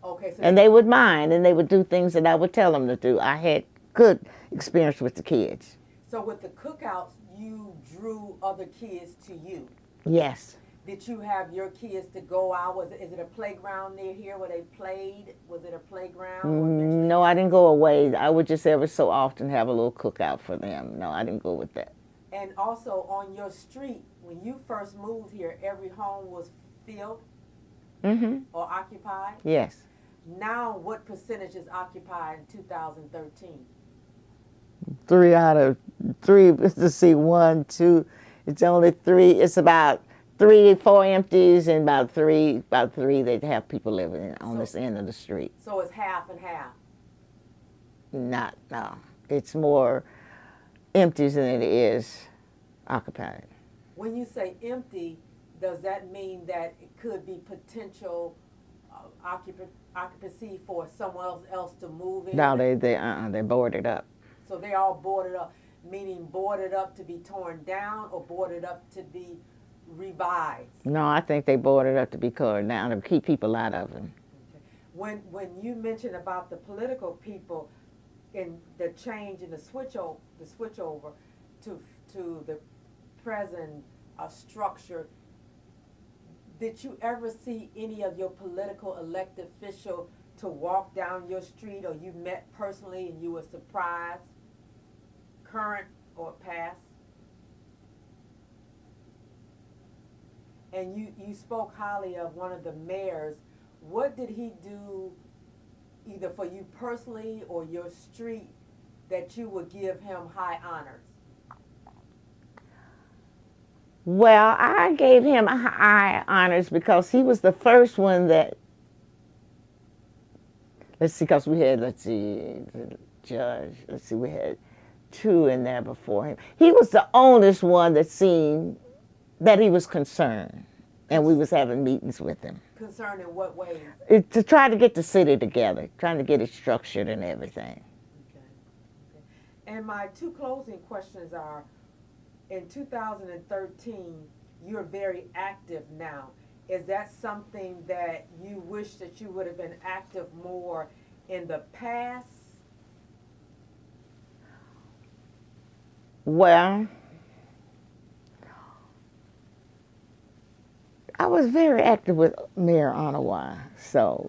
Okay, so And they would mind, and they would do things that I would tell them to do. I had good experience with the kids. so with the cookouts, you drew other kids to you. Yes. Did you have your kids to go out? Is it a playground near here where they played? Was it a playground? No, I didn't go away. I would just every so often have a little cookout for them. No, I didn't go with that. And also on your street, when you first moved here, every home was filled or occupied. Yes. Now, what percentage is occupied in 2013? 3 out of 3. Let's see, 1, 2. It's only 3. It's about 3, 4 empties, and about three that have people living on this end of the street. So it's half and half. No. It's more empties than it is occupied. When you say empty, does that mean that it could be potential occupancy for someone else to move in? No, they're boarded up. So they're all boarded up, meaning boarded up to be torn down or boarded up to be revised? No, I think they boarded up to be covered down to keep people out of them. Okay. When you mentioned about the political people and the change in the switchover to the present structure, did you ever see any of your political elected official to walk down your street, or you met personally and you were surprised, current or past? And you spoke highly of one of the mayors. What did he do, either for you personally or your street, that you would give him high honors? Well, I gave him high honors because he was the first one that, because we had, the judge, we had 2 in there before him. He was the oldest one that seemed that he was concerned, and we was having meetings with him. Concerned in what ways? To try to get the city together, trying to get it structured and everything. Okay. And my 2 closing questions are, in 2013, you're very active now. Is that something that you wish that you would have been active more in the past? Well, I was very active with Mayor Onawa, so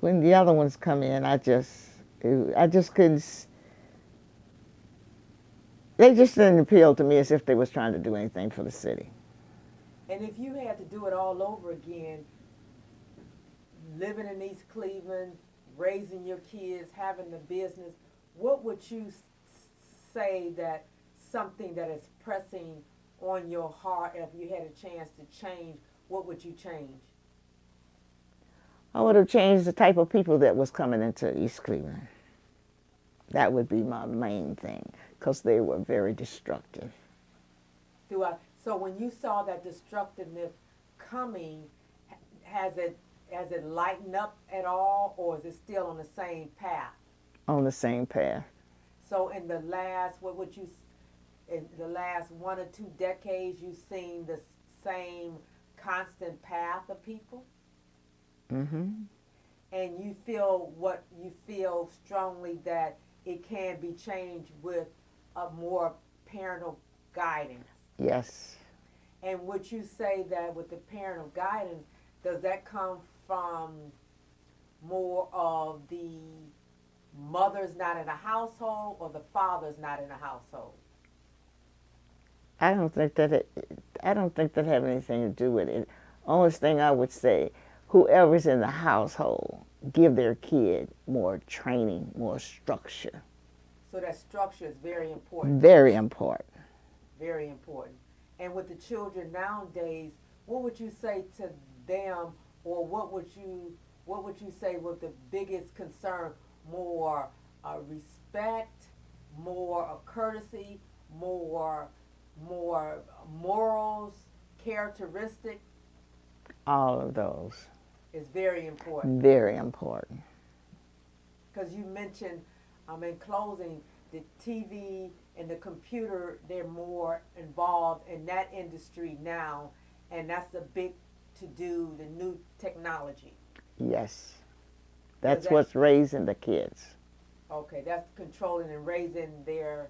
when the other ones come in, I just couldn't. They just didn't appeal to me as if they was trying to do anything for the city. And if you had to do it all over again, living in East Cleveland, raising your kids, having the business, what would you say that something that is pressing on your heart, if you had a chance to change, what would you change? I would have changed the type of people that was coming into East Cleveland. That would be my main thing, because they were very destructive. So when you saw that destructiveness coming, has it lightened up at all, or is it still on the same path? On the same path. So in the last 1 or 2 decades, you've seen the same constant path of people? Mm-hmm. And you feel strongly that it can be changed with a more parental guidance. Yes. And would you say that with the parental guidance, does that come from more of the mother's not in a household or the father's not in a household? I don't think that have anything to do with it. Only thing I would say, whoever's in the household, give their kid more training, more structure. So that structure is very important. Very important. Very important. And with the children nowadays, what would you say to them, or what would you say was the biggest concern? More respect, more courtesy, more morals, characteristics? All of those. Is very important. Very important. because you mentioned in closing, the TV and the computer, they're more involved in that industry now, and that's the big to do, the new technology. Yes. That's what's raising the kids. Okay, that's controlling and raising their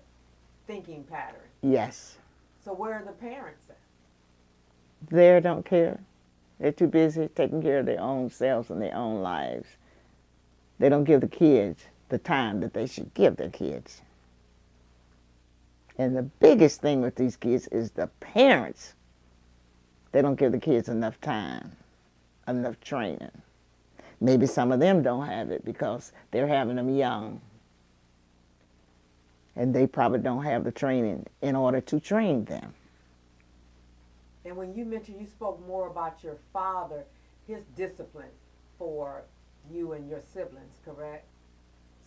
thinking pattern. Yes. So where are the parents at? They don't care. They're too busy taking care of their own selves and their own lives. They don't give the kids the time that they should give their kids. And the biggest thing with these kids is the parents. They don't give the kids enough time, enough training. Maybe some of them don't have it because they're having them young. And they probably don't have the training in order to train them. And when you mentioned, you spoke more about your father, his discipline for you and your siblings, correct?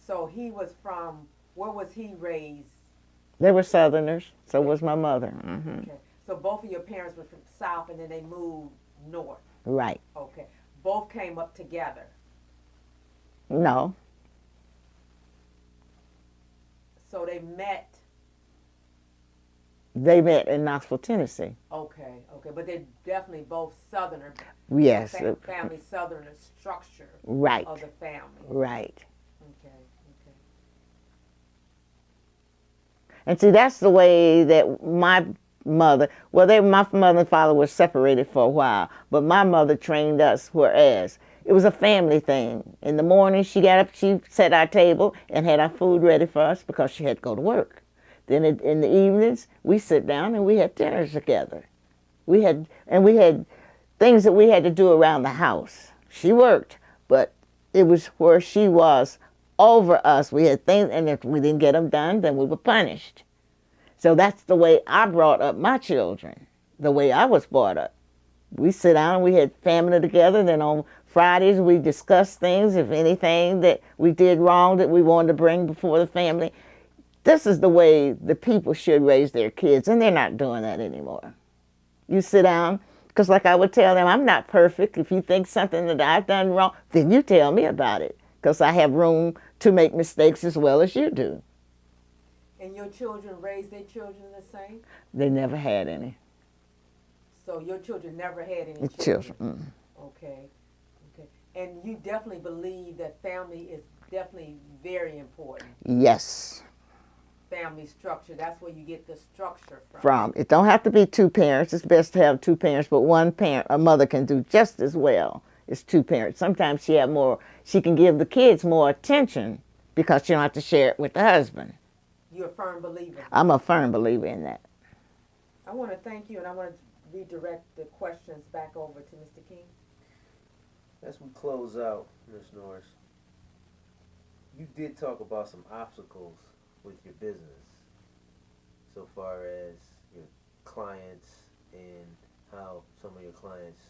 So he was from, where was he raised? They were Southerners, so was my mother. Mm-hmm. Okay. So both of your parents were from South and then they moved north. Right. Okay. Both came up together. No. So they met. They met in Knoxville, Tennessee. Okay, okay. But they're definitely both Southerner. Yes. Family Southerner structure. Right. Of the family. Right. Okay, okay. And see, that's the way that my mother, my mother and father were separated for a while, but my mother trained us, whereas it was a family thing. In the morning, she got up, she set our table and had our food ready for us because she had to go to work. Then in the evenings, we sit down and we had dinners together. We had things that we had to do around the house. She worked, but it was where she was over us. We had things, and if we didn't get them done, then we were punished. So that's the way I brought up my children, the way I was brought up. We sit down, we had family together, then on Fridays we discussed things, if anything that we did wrong that we wanted to bring before the family. This is the way the people should raise their kids, and they're not doing that anymore. You sit down, because like I would tell them, I'm not perfect. If you think something that I've done wrong, then you tell me about it, because I have room to make mistakes as well as you do. And your children raised their children the same? They never had any. So your children never had any children. Okay, okay. And you definitely believe that family is definitely very important. Yes. Family structure, that's where you get the structure from. It don't have to be two parents. It's best to have two parents, but one parent, a mother, can do just as well as two parents. Sometimes she can give the kids more attention because she don't have to share it with the husband. You're a firm believer? I'm a firm believer in that. I want to thank you, and I want to redirect the questions back over to Mr. King. As we close out, Ms. Norris, you did talk about some obstacles with your business, so far as your clients and how some of your clients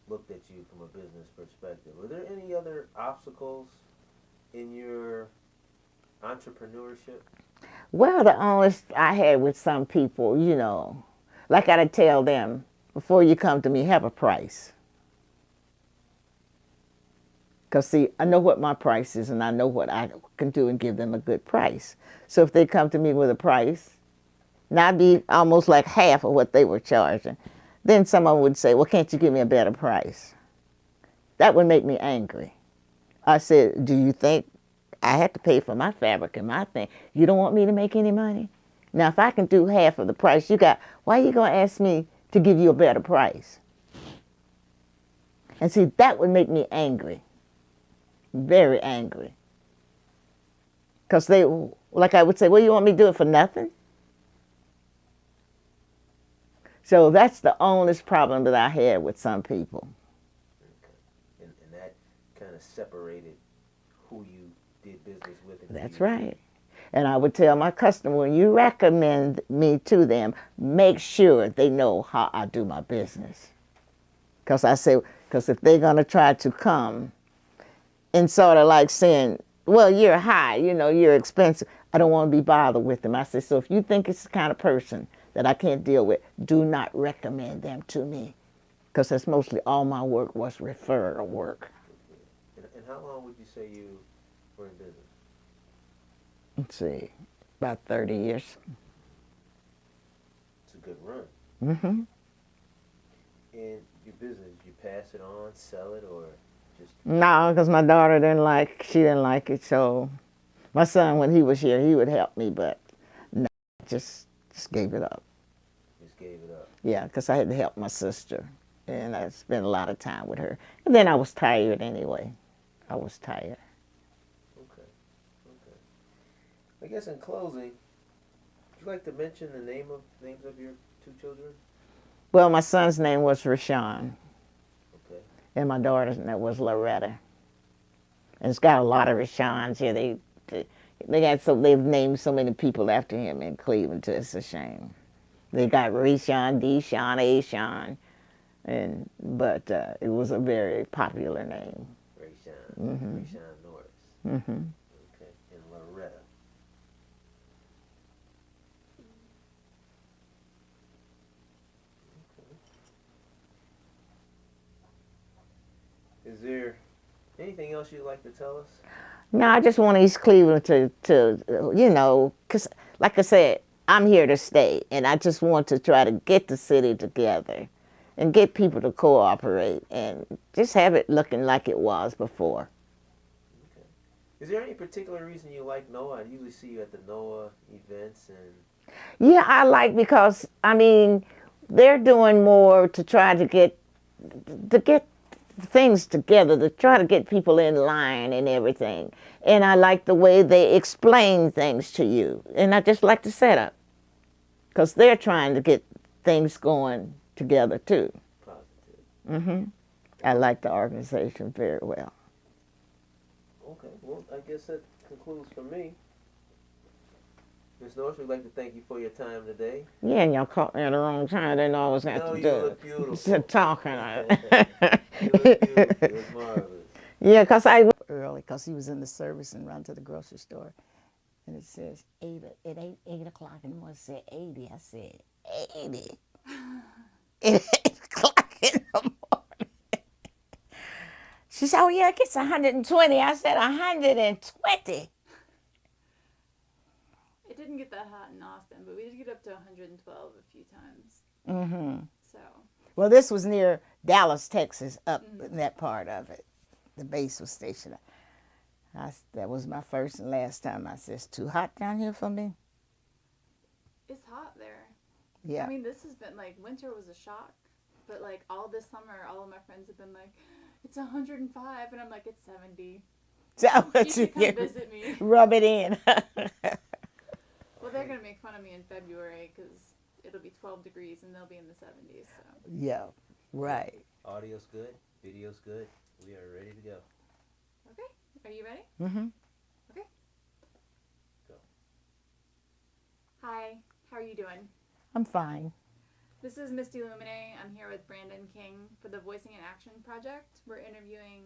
looked at you from a business perspective. Were there any other obstacles in your entrepreneurship? Well, the honest I had with some people, like I tell them, before you come to me, have a price. Because, see, I know what my price is, and I know what I can do and give them a good price. So if they come to me with a price, not be almost like half of what they were charging, then someone would say, well, can't you give me a better price? That would make me angry. I said, do you think I had to pay for my fabric and my thing? You don't want me to make any money? Now, if I can do half of the price you got, why are you going to ask me to give you a better price? And see, that would make me angry. Very angry. Because they, like I would say, well, you want me to do it for nothing? So that's the only problem that I had with some people. Okay. And that kind of separated who you did business with. That's right. And I would tell my customer, when you recommend me to them, make sure they know how I do my business. Because I say, because if they're going to try to come and sort of like saying, well, you're high, you're expensive, I don't want to be bothered with them. I say, so if you think it's the kind of person that I can't deal with, do not recommend them to me. Because that's mostly all my work was referral work. And how long would you say you were in business? Let's see, about 30 years. It's a good run. Mm-hmm. In your business, you pass it on, sell it, or just? No, because my daughter she didn't like it. So my son, when he was here, he would help me, but no, just gave it up. Just gave it up. Yeah, because I had to help my sister, and I spent a lot of time with her. And then I was tired anyway. I was tired. Okay. I guess in closing, would you like to mention the names of your two children? Well, my son's name was Rashawn. Okay. And my daughter's name was Loretta. And it's got a lot of Rashawns here. They've named so many people after him in Cleveland, it's a shame. They got Rashawn, Deshawn, Ashawn, but it was a very popular name. Rashawn. Mm-hmm. Rashawn Norris. Mm-hmm. Okay. And Loretta. Okay. Is there anything else you'd like to tell us? No, I just want East Cleveland to because like I said, I'm here to stay, and I just want to try to get the city together and get people to cooperate and just have it looking like it was before. Okay. Is there any particular reason you like NOAA? I usually see you at the NOAA events and... Yeah, I like because, I mean, they're doing more to try to get things together, to try to get people in line and everything. And I like the way they explain things to you. And I just like the setup because they're trying to get things going together too. Positive. Mm-hmm. I like the organization very well. Okay, well, I guess that concludes for me. Ms. Norris, we'd like to thank you for your time today. Yeah, and y'all caught me at the wrong time. I didn't always have No, to you do look it. beautiful. Talking. You look beautiful. It was marvelous. Yeah, because I early, because he was in the service and run to the grocery store. And it says 8 o'clock in the morning. It said 80. I said, 80? At 8 o'clock in the morning. She said, oh yeah, it gets 120. I said, 120. It didn't get that hot in Austin, but we did get up to 112 a few times. Mm-hmm. So. Well, this was near Dallas, Texas, up in that part of it. The base was stationed. That was my first and last time. I said, it's too hot down here for me. It's hot there. Yeah. I mean, this has been, like, winter was a shock. But, like, all this summer, all of my friends have been like, it's 105. And I'm like, it's 70. So you should come visit me. Rub it in. Well, they're going to make fun of me in February because it'll be 12 degrees and they'll be in the 70s. So. Yeah, right. Audio's good. Video's good. We are ready to go. Okay. Are you ready? Mm-hmm. Okay. Go. Hi. How are you doing? I'm fine. This is Misty Lumine. I'm here with Brandon King for the Voicing in Action project. We're interviewing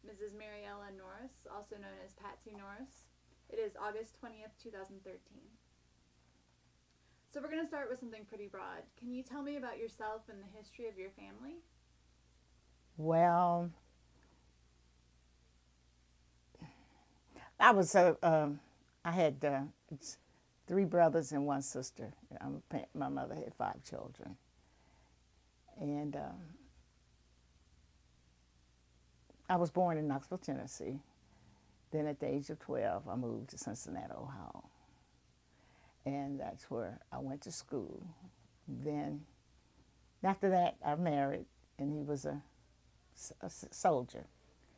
Mrs. Mariella Norris, also known as Patsy Norris. It is August 20th, 2013. So we're going to start with something pretty broad. Can you tell me about yourself and the history of your family? Well, I had 3 brothers and 1 sister. My mother had 5 children. And I was born in Knoxville, Tennessee. Then at the age of 12, I moved to Cincinnati, Ohio. And that's where I went to school. Then after that, I married, and he was a soldier.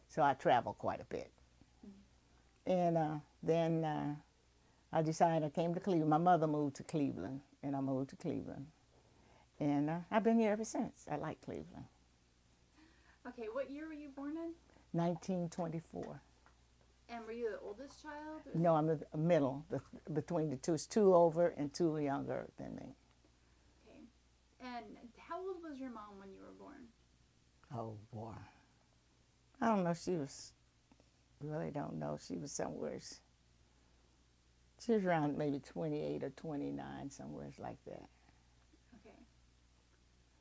So I traveled quite a bit. And then I decided I came to Cleveland. My mother moved to Cleveland, and I moved to Cleveland. And I've been here ever since. I like Cleveland. Okay, what year were you born in? 1924. And were you the oldest child? No, I'm the middle, between the two. It's 2 over and 2 younger than me. Okay. And how old was your mom when you were born? Oh, boy. I don't know. She was, really don't know. She was somewhere. She was around maybe 28 or 29, somewhere like that. Okay.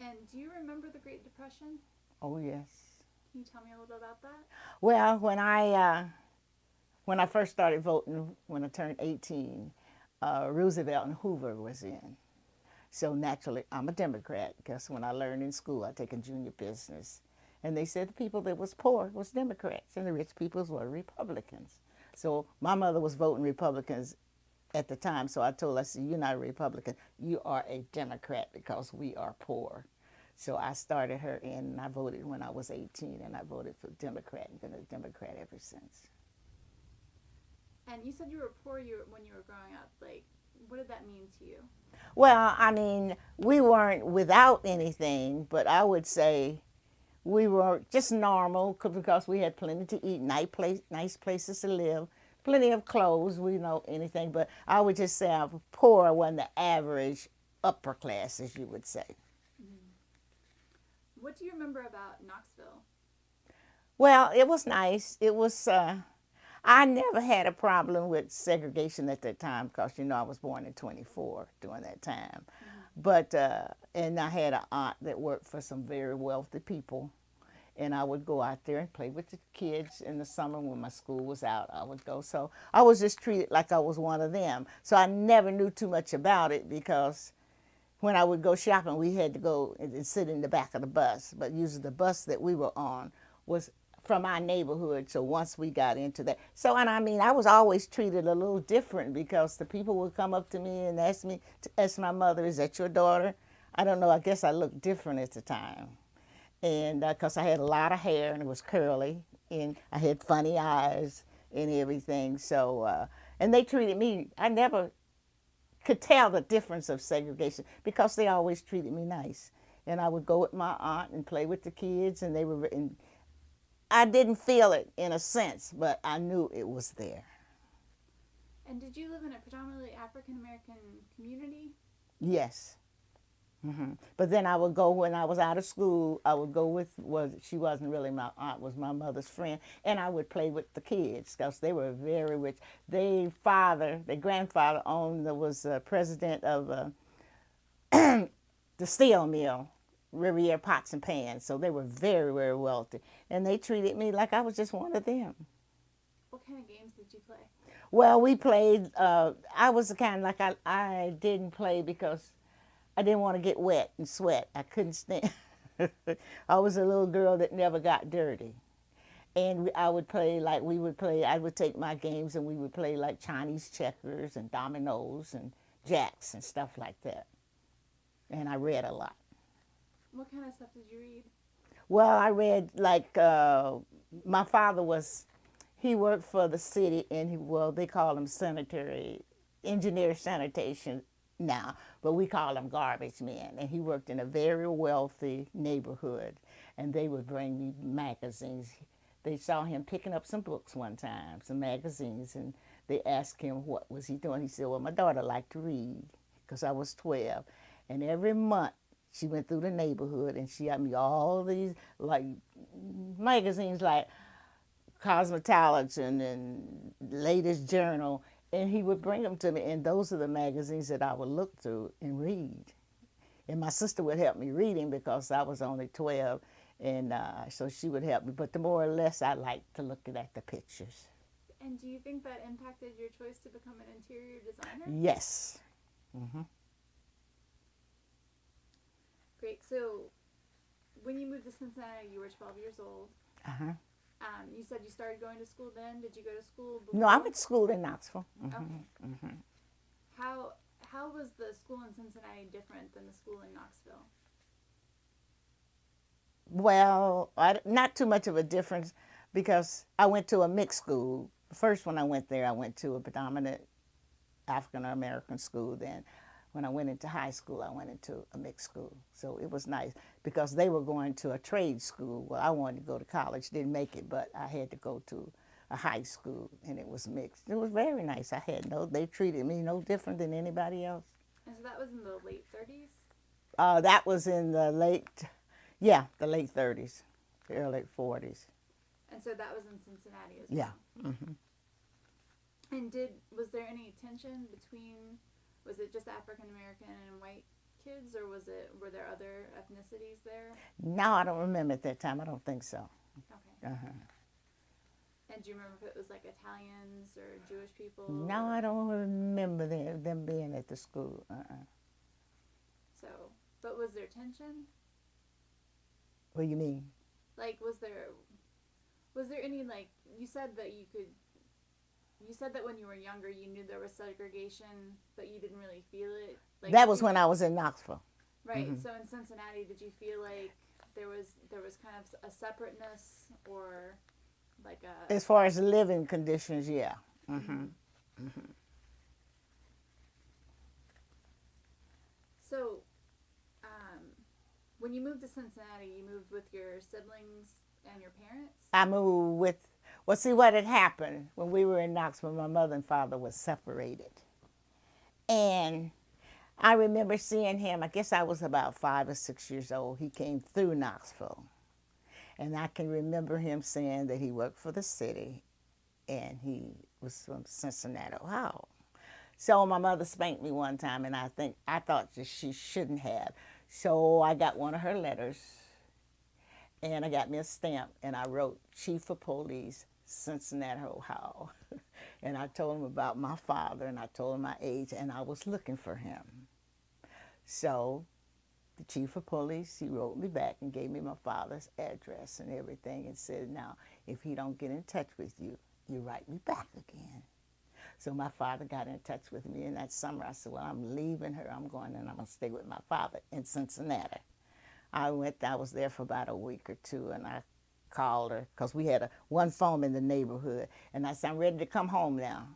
And do you remember the Great Depression? Oh, yes. Can you tell me a little about that? Well, when I first started voting, when I turned 18, Roosevelt and Hoover was in. So naturally, I'm a Democrat because when I learned in school, I take a junior business. And they said the people that was poor was Democrats and the rich people were Republicans. So my mother was voting Republicans at the time. So I told her, I said, you're not a Republican, you are a Democrat because we are poor. So I started her in, and I voted when I was 18, and I voted for Democrat and been a Democrat ever since. And you said you were poor when you were growing up. Like, what did that mean to you? Well, I mean, we weren't without anything, but I would say we were just normal because we had plenty to eat, nice places to live, plenty of clothes, we know anything. But I would just say I'm poor when the average upper class, as you would say. Mm-hmm. What do you remember about Knoxville? Well, it was nice. It was, I never had a problem with segregation at that time because, you know, I was born in 24 during that time. Mm-hmm. But, and I had an aunt that worked for some very wealthy people. And I would go out there and play with the kids in the summer when my school was out. I would go. So I was just treated like I was one of them. So I never knew too much about it because when I would go shopping, we had to go and sit in the back of the bus. But usually the bus that we were on was from our neighborhood. So once we got into that. So, and I mean, I was always treated a little different because the people would come up to me and ask my mother, is that your daughter? I don't know. I guess I looked different at the time. And because I had a lot of hair and it was curly and I had funny eyes and everything. So, and they treated me, I never could tell the difference of segregation because they always treated me nice. And I would go with my aunt and play with the kids and I didn't feel it in a sense, but I knew it was there. And did you live in a predominantly African-American community? Yes. Mm-hmm. But then I would go when I was out of school. I would go she wasn't really my aunt, was my mother's friend, and I would play with the kids because they were very rich. Their grandfather was president of the steel mill, Riviera Pots and Pans. So they were very, very wealthy, and they treated me like I was just one of them. What kind of games did you play? Well, we played. I was the kind like I didn't play because I didn't want to get wet and sweat. I couldn't stand. I was a little girl that never got dirty. And I would play like I would take my games and we would play like Chinese checkers and dominoes and jacks and stuff like that. And I read a lot. What kind of stuff did you read? Well, I read like, my father he worked for the city and they call him engineer sanitation now, but we call him garbage man. And he worked in a very wealthy neighborhood, and they would bring me magazines. They saw him picking up some books one time, some magazines, and they asked him what was he doing. He said, well, my daughter liked to read because I was 12. And every month she went through the neighborhood and she got me all these like magazines like Cosmetology and Latest Journal. And he would bring them to me, and those are the magazines that I would look through and read. And my sister would help me reading because I was only 12, and so she would help me. But the more or less, I liked to look at the pictures. And do you think that impacted your choice to become an interior designer? Yes. Mm-hmm. Great. So when you moved to Cincinnati, you were 12 years old. Uh-huh. You said you started going to school then. Did you go to school before? No, I went to school in Knoxville. Mm-hmm. Okay. Mm-hmm. How was the school in Cincinnati different than the school in Knoxville? Well, not too much of a difference because I went to a mixed school. First, when I went there, I went to a predominant African-American school. Then when I went into high school, I went into a mixed school. So it was nice because they were going to a trade school. Well, I wanted to go to college, didn't make it, but I had to go to a high school, and it was mixed. It was very nice. They treated me no different than anybody else. And so that was in the late 30s? That was in the late 30s, the early 40s. And so that was in Cincinnati as well? Yeah. Mm-hmm. And was there any tension between, was it just African American and white kids, or were there other ethnicities there? No, I don't remember at that time. I don't think so. Okay. Uh-huh. And do you remember if it was like Italians or Jewish people? No, I don't remember them being at the school. So, but was there tension? What do you mean? Like, was there any, like, you said that when you were younger you knew there was segregation, but you didn't really feel it? Like, That was when I was in Knoxville. Right. Mhm. So in Cincinnati, did you feel like there was kind of a separateness, or like a... As far as living conditions, yeah. Mm-hmm. Mm-hmm. So, when you moved to Cincinnati, you moved with your siblings and your parents? I moved with, well, see what had happened when we were in Knoxville, my mother and father was separated. And I remember seeing him, I guess I was about 5 or 6 years old. He came through Knoxville. And I can remember him saying that he worked for the city and he was from Cincinnati, Ohio. So my mother spanked me one time, and I thought that she shouldn't have. So I got one of her letters, and I got me a stamp, and I wrote Chief of Police, Cincinnati, Ohio. And I told him about my father, and I told him my age, and I was looking for him. So the chief of police, he wrote me back and gave me my father's address and everything and said, now, if he don't get in touch with you, you write me back again. So my father got in touch with me, and that summer I said, well, I'm leaving her. I'm going, and I'm going to stay with my father in Cincinnati. I was there for about a week or two, and I called her because we had one farm in the neighborhood, and I said, I'm ready to come home now.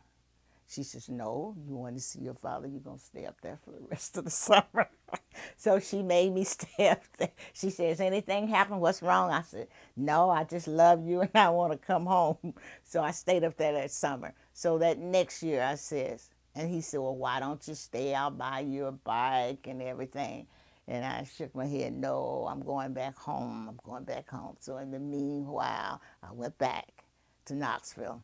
She says, no, you want to see your father, you're going to stay up there for the rest of the summer. So she made me stay up there. She says, anything happened? What's wrong? I said, no, I just love you and I want to come home. So I stayed up there that summer. So that next year I says, and he said, well, why don't you stay? I'll buy you a bike and everything. And I shook my head, no, I'm going back home. I'm going back home. So in the meanwhile, I went back to Knoxville.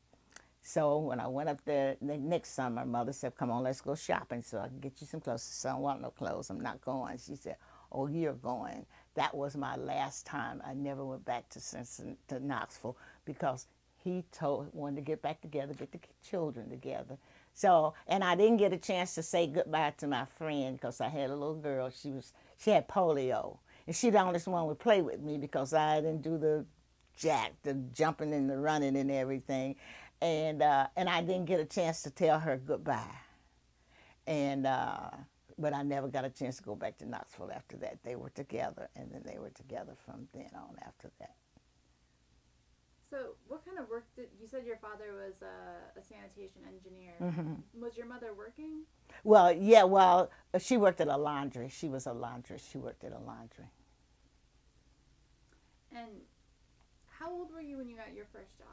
So when I went up there the next summer, Mother said, come on, let's go shopping so I can get you some clothes. I said, I don't want no clothes. I'm not going. She said, oh, you're going. That was my last time. I never went back to Knoxville because he wanted to get back together, get the children together. So, and I didn't get a chance to say goodbye to my friend because I had a little girl. She had polio. And she the only one would play with me because I didn't do the jumping and the running and everything. And I didn't get a chance to tell her goodbye. But I never got a chance to go back to Knoxville after that. They were together, and then they were together from then on after that. So what kind of work you said your father was a sanitation engineer. Mm-hmm. Was your mother working? Well, yeah, she worked at a laundry. She was a laundress. She worked at a laundry. And how old were you when you got your first job?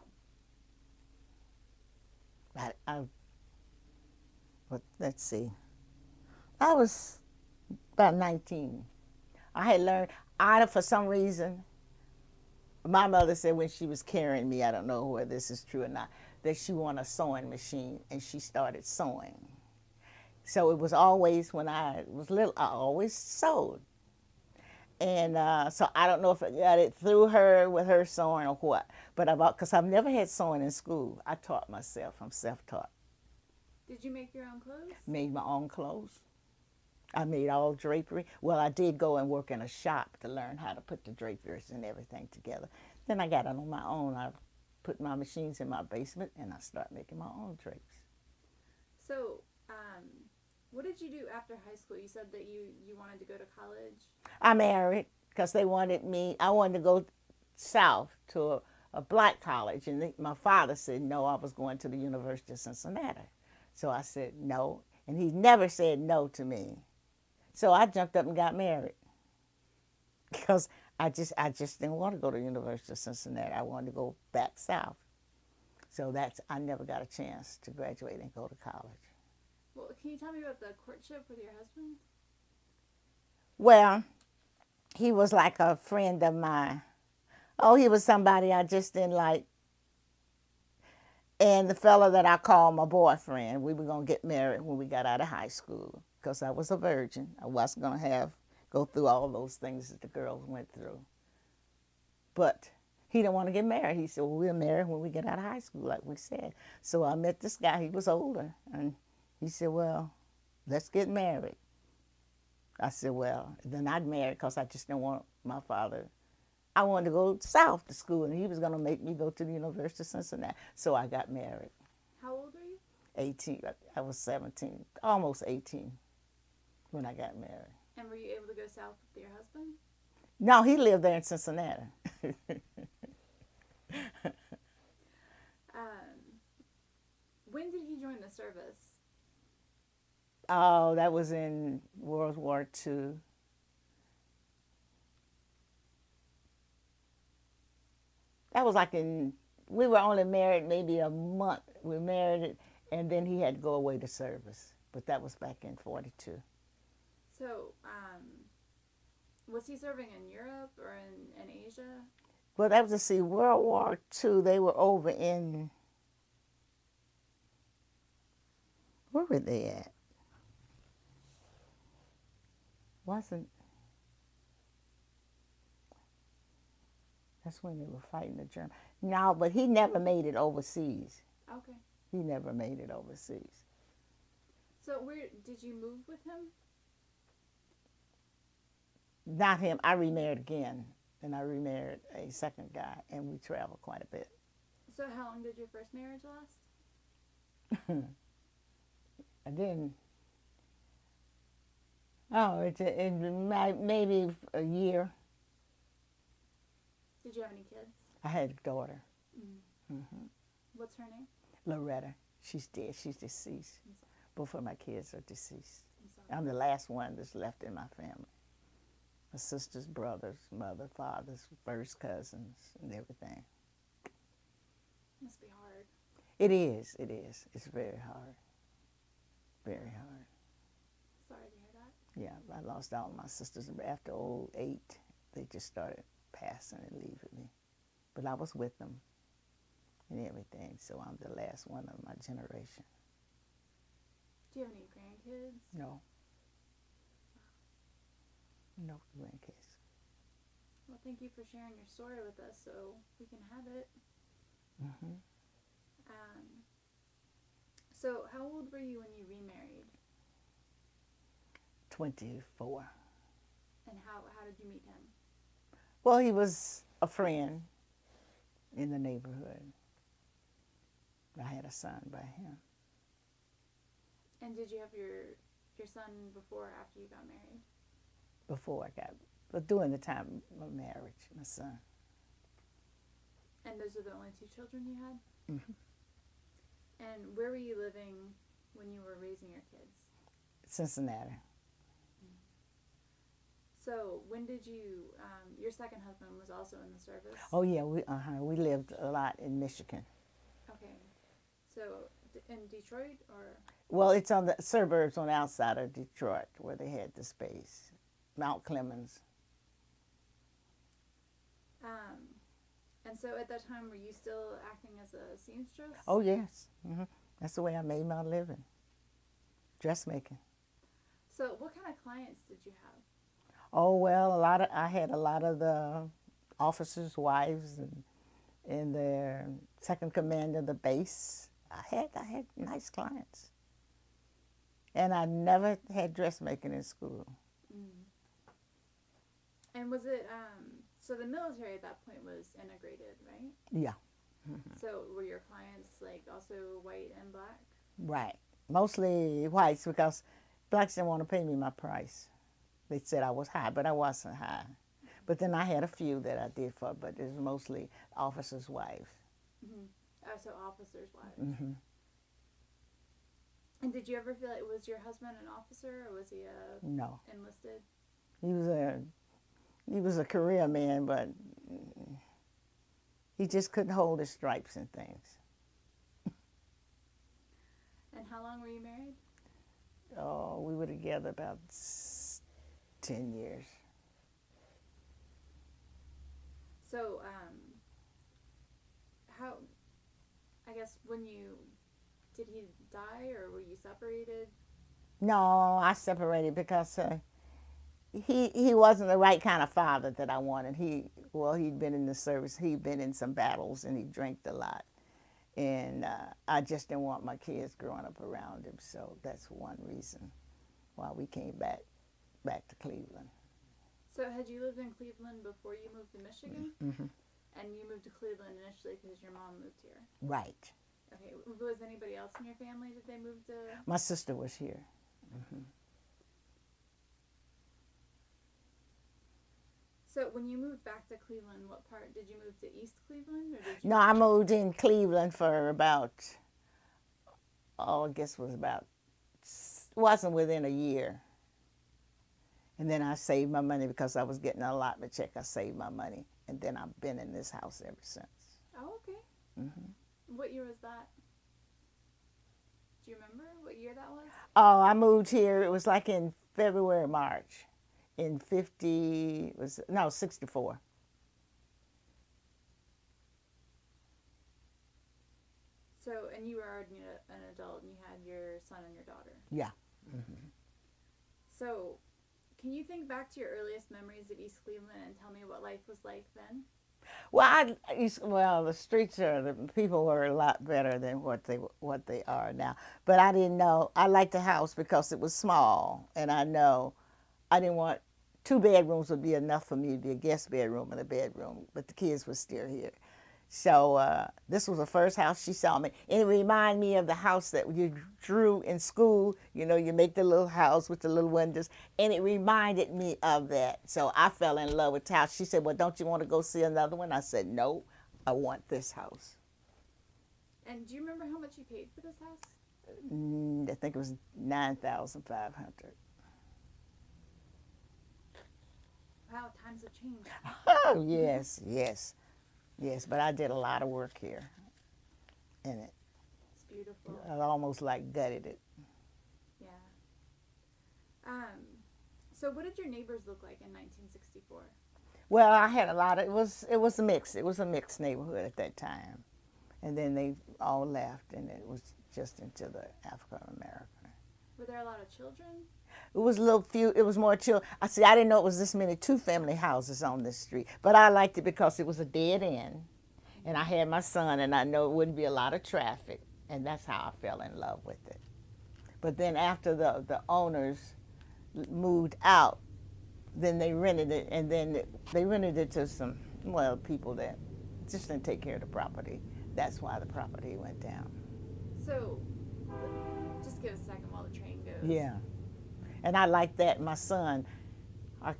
Let's see. I was about 19. I had learned, for some reason, my mother said when she was carrying me, I don't know whether this is true or not, that she wanted a sewing machine, and she started sewing. So it was always, when I was little, I always sewed. And so I don't know if I got it through her with her sewing or what, but because I've never had sewing in school. I taught myself. I'm self-taught. Did you make your own clothes? Made my own clothes. I made all drapery. Well, I did go and work in a shop to learn how to put the draperies and everything together. Then I got it on my own. I put my machines in my basement, and I started making my own drapes. So, what did you do after high school? You said that you wanted to go to college. I married because they wanted me. I wanted to go south to a black college, and my father said no. I was going to the University of Cincinnati, so I said no, and he never said no to me. So I jumped up and got married because I just didn't want to go to the University of Cincinnati. I wanted to go back south. So I never got a chance to graduate and go to college. Well, can you tell me about the courtship with your husband? Well, he was like a friend of mine. Oh, he was somebody I just didn't like. And the fella that I called my boyfriend, we were going to get married when we got out of high school because I was a virgin. I wasn't going to go through all those things that the girls went through. But He didn't want to get married. He said, well, we'll marry when we get out of high school, like we said. So I met this guy. He was older. And he said, well, let's get married. I said, well, then I'd marry because I just didn't want my father. I wanted to go south to school, and he was going to make me go to the University of Cincinnati. So I got married. How old were you? 18. I was 17, almost 18 when I got married. And were you able to go south with your husband? No, he lived there in Cincinnati. When did he join the service? Oh, that was in World War II. That was like we were only married maybe a month. We married, and then he had to go away to service. But that was back in 42. So, was he serving in Europe or in Asia? Well, that was World War II. They were over in, where were they at? That's when they were fighting the Germans. No, but he never made it overseas. Okay. He never made it overseas. So where did you move with him? Not him. I remarried again, and I remarried a second guy, and we traveled quite a bit. So how long did your first marriage last? I didn't. Oh, maybe a year. Did you have any kids? I had a daughter, What's her name? Loretta. She's dead. She's deceased. Both of my kids are deceased. I'm sorry. I'm the last one that's left in my family. My sisters, brothers, mother, fathers, first cousins, and everything. Must be hard. It is. It is. It's very hard. Very hard. Sorry to hear that. Yeah, I lost all my sisters after 08. They just started passing and leaving me. But I was with them and everything, so I'm the last one of my generation. Do you have any grandkids? No. No grandkids. Well, thank you for sharing your story with us so we can have it. Mm-hmm. So how old were you when you remarried? 24. And how did you meet him? Well, he was a friend in the neighborhood. I had a son by him. And did you have your son before or after you got married? Before I got, but during the time of marriage, my son. And those are the only two children you had? Mm-hmm. And where were you living when you were raising your kids? Cincinnati. So when did you, your second husband was also in the service? Oh yeah, we lived a lot in Michigan. Okay. So in Detroit or? Well, it's on the suburbs on the outside of Detroit where they had the space. Mount Clemens. And so at that time, were you still acting as a seamstress? Oh yes. Mm-hmm. That's the way I made my living. Dressmaking. So what kind of clients did you have? Oh well, I had a lot of the officers' wives and their second command of the base. I had nice clients, and I never had dressmaking in school. And was it so the military at that point was integrated, right? Yeah. Mm-hmm. So were your clients like also white and black? Right. Mostly whites because blacks didn't want to pay me my price. They said I was high, but I wasn't high. But then I had a few that I did for, but it was mostly officers' wives. Mm-hmm. Oh, so officers' wives. Mm-hmm. And did you ever feel like, was your husband an officer or was he No. enlisted? He was a career man, but he just couldn't hold his stripes and things. And how long were you married? Oh, we were together about 10 years. So, how, I guess did he die or were you separated? No, I separated because he wasn't the right kind of father that I wanted. He'd been in the service. He'd been in some battles, and he drank a lot. And I just didn't want my kids growing up around him. So that's one reason why we came back to Cleveland. So had you lived in Cleveland before you moved to Michigan? Mm-hmm. And you moved to Cleveland initially because your mom moved here? Right. Okay. Was anybody else in your family? Did they move to? My sister was here. Mm-hmm. So when you moved back to Cleveland, what part? Did you move to East Cleveland? Or did you No, I moved in Cleveland for about, I guess it was about, wasn't within a year. And then I saved my money because I was getting an allotment check. I saved my money. And then I've been in this house ever since. Oh, okay. Mm-hmm. What year was that? Do you remember what year that was? Oh, I moved here, it was like in February, March. In 64. So, and you were already an adult and you had your son and your daughter. Yeah. Mm-hmm. So, can you think back to your earliest memories of East Cleveland and tell me what life was like then? Well, the streets the people were a lot better than what they are now. But I didn't know. I liked the house because it was small, and I didn't want 2 bedrooms would be enough for me to be a guest bedroom and a bedroom. But the kids were still here. So this was the first house she saw me. And it reminded me of the house that you drew in school. You know, you make the little house with the little windows. And it reminded me of that. So I fell in love with the house. She said, well, don't you want to go see another one? I said, no, I want this house. And do you remember how much you paid for this house? I think it was $9,500. Wow, times have changed. Oh, yes, yes. Yes, but I did a lot of work here in it. It's beautiful. I almost like gutted it. Yeah. So what did your neighbors look like in 1964? Well, I had a lot of, it was a mix. It was a mixed neighborhood at that time. And then they all left, and it was just into the African American. Were there a lot of children? It was a little few, it was more children. I didn't know it was this many 2-family houses on this street. But I liked it because it was a dead end. And I had my son, and I know it wouldn't be a lot of traffic. And that's how I fell in love with it. But then after the owners moved out, then they rented it, and then they rented it to some, people that just didn't take care of the property. That's why the property went down. So, just give us a second while the train goes. Yeah. And I like that. My son, I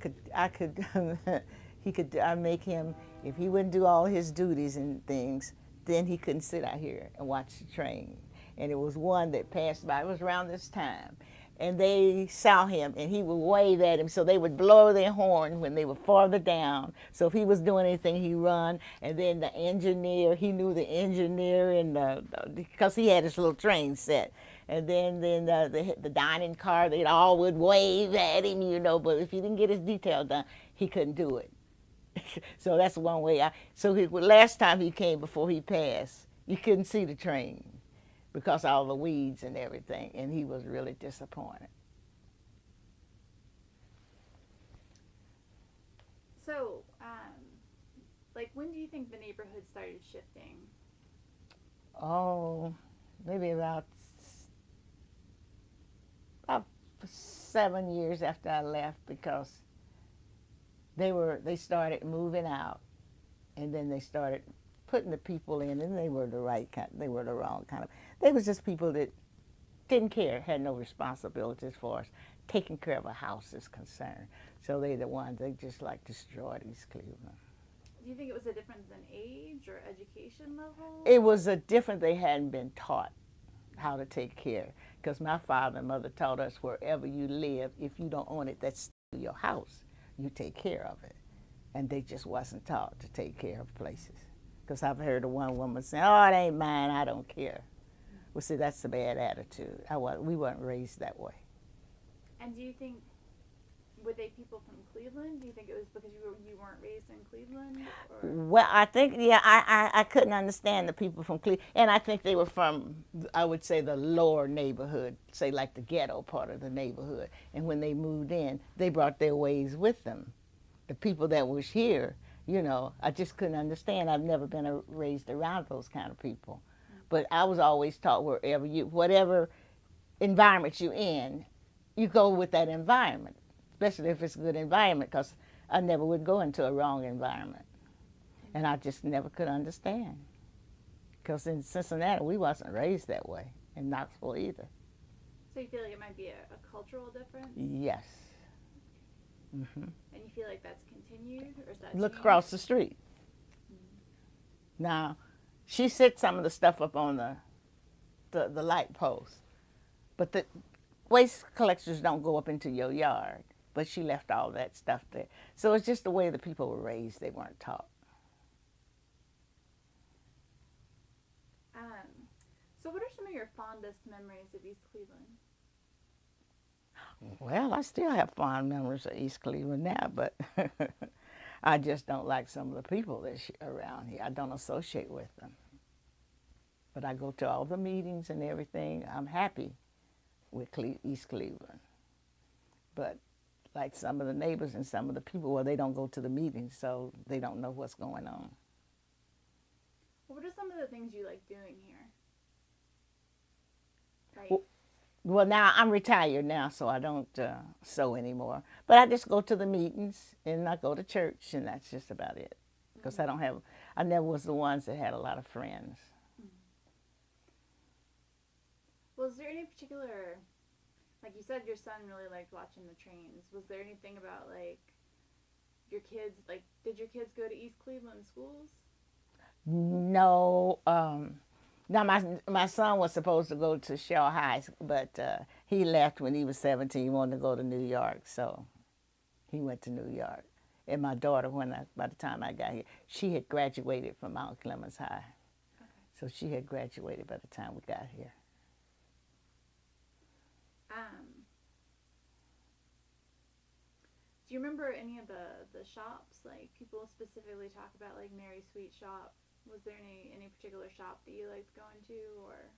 make him, if he wouldn't do all his duties and things, then he couldn't sit out here and watch the train. And it was one that passed by, it was around this time. And they saw him, and he would wave at him, so they would blow their horn when they were farther down. So if he was doing anything, he'd run. And then the engineer, he knew the engineer, and because he had his little train set. And then the dining car, they all would wave at him, but if he didn't get his detail done, he couldn't do it. So that's one way. Last time he came before he passed, you couldn't see the train because of all the weeds and everything, and he was really disappointed. So, when do you think the neighborhood started shifting? Oh, maybe about 7 years after I left, because they started moving out, and then they started putting the people in, and they were the right kind, they were the wrong kind of. They was just people that didn't care, had no responsibilities for us taking care of a house is concerned. So they the ones they just destroyed East Cleveland. Do you think it was a difference in age or education level? It was a different. They hadn't been taught how to take care, because my father and mother taught us wherever you live, if you don't own it, that's still your house. You take care of it, and they just wasn't taught to take care of places. Because I've heard of one woman saying, "Oh, it ain't mine. I don't care." Well, see, that's a bad attitude. We weren't raised that way. And do you think were they people from Cleveland? Do you think it was because you weren't raised in Cleveland? Or? Well, I think, yeah, I couldn't understand the people from Cleveland. And I think they were from, I would say, the lower neighborhood, say like the ghetto part of the neighborhood. And when they moved in, they brought their ways with them. The people that was here, you know, I just couldn't understand. I've never been raised around those kind of people. But I was always taught whatever environment you're in, you go with that environment, especially if it's a good environment, because I never would go into a wrong environment. And I just never could understand. Because in Cincinnati, we wasn't raised that way. In Knoxville either. So you feel like it might be a cultural difference? Yes. hmm And you feel like that's continued? Or is that Look changed? across the street. Now, she set some of the stuff up on the light post. But the waste collectors don't go up into your yard. But she left all that stuff there. So it's just the way the people were raised. They weren't taught. So what are some of your fondest memories of East Cleveland? Well, I still have fond memories of East Cleveland now, but I just don't like some of the people that's around here. I don't associate with them. But I go to all the meetings and everything. I'm happy with East Cleveland. But like some of the neighbors and some of the people, well, they don't go to the meetings, so they don't know what's going on. What are some of the things you like doing here? Like, Well, now I'm retired now, so I don't sew anymore. But I just go to the meetings and I go to church, and that's just about it. Because I never was the ones that had a lot of friends. well, is there any particular, like you said, your son really liked watching the trains. Was there anything about like your kids, like did your kids go to East Cleveland schools? No. Now, my son was supposed to go to Shaw High, but he left when he was 17. He wanted to go to New York, so he went to New York. And my daughter, by the time I got here, she had graduated from Mount Clemens High. Okay. So she had graduated by the time we got here. Do you remember any of the shops? Like people specifically talk about like Mary's Sweet Shop. Was there any particular shop that you liked going to, or?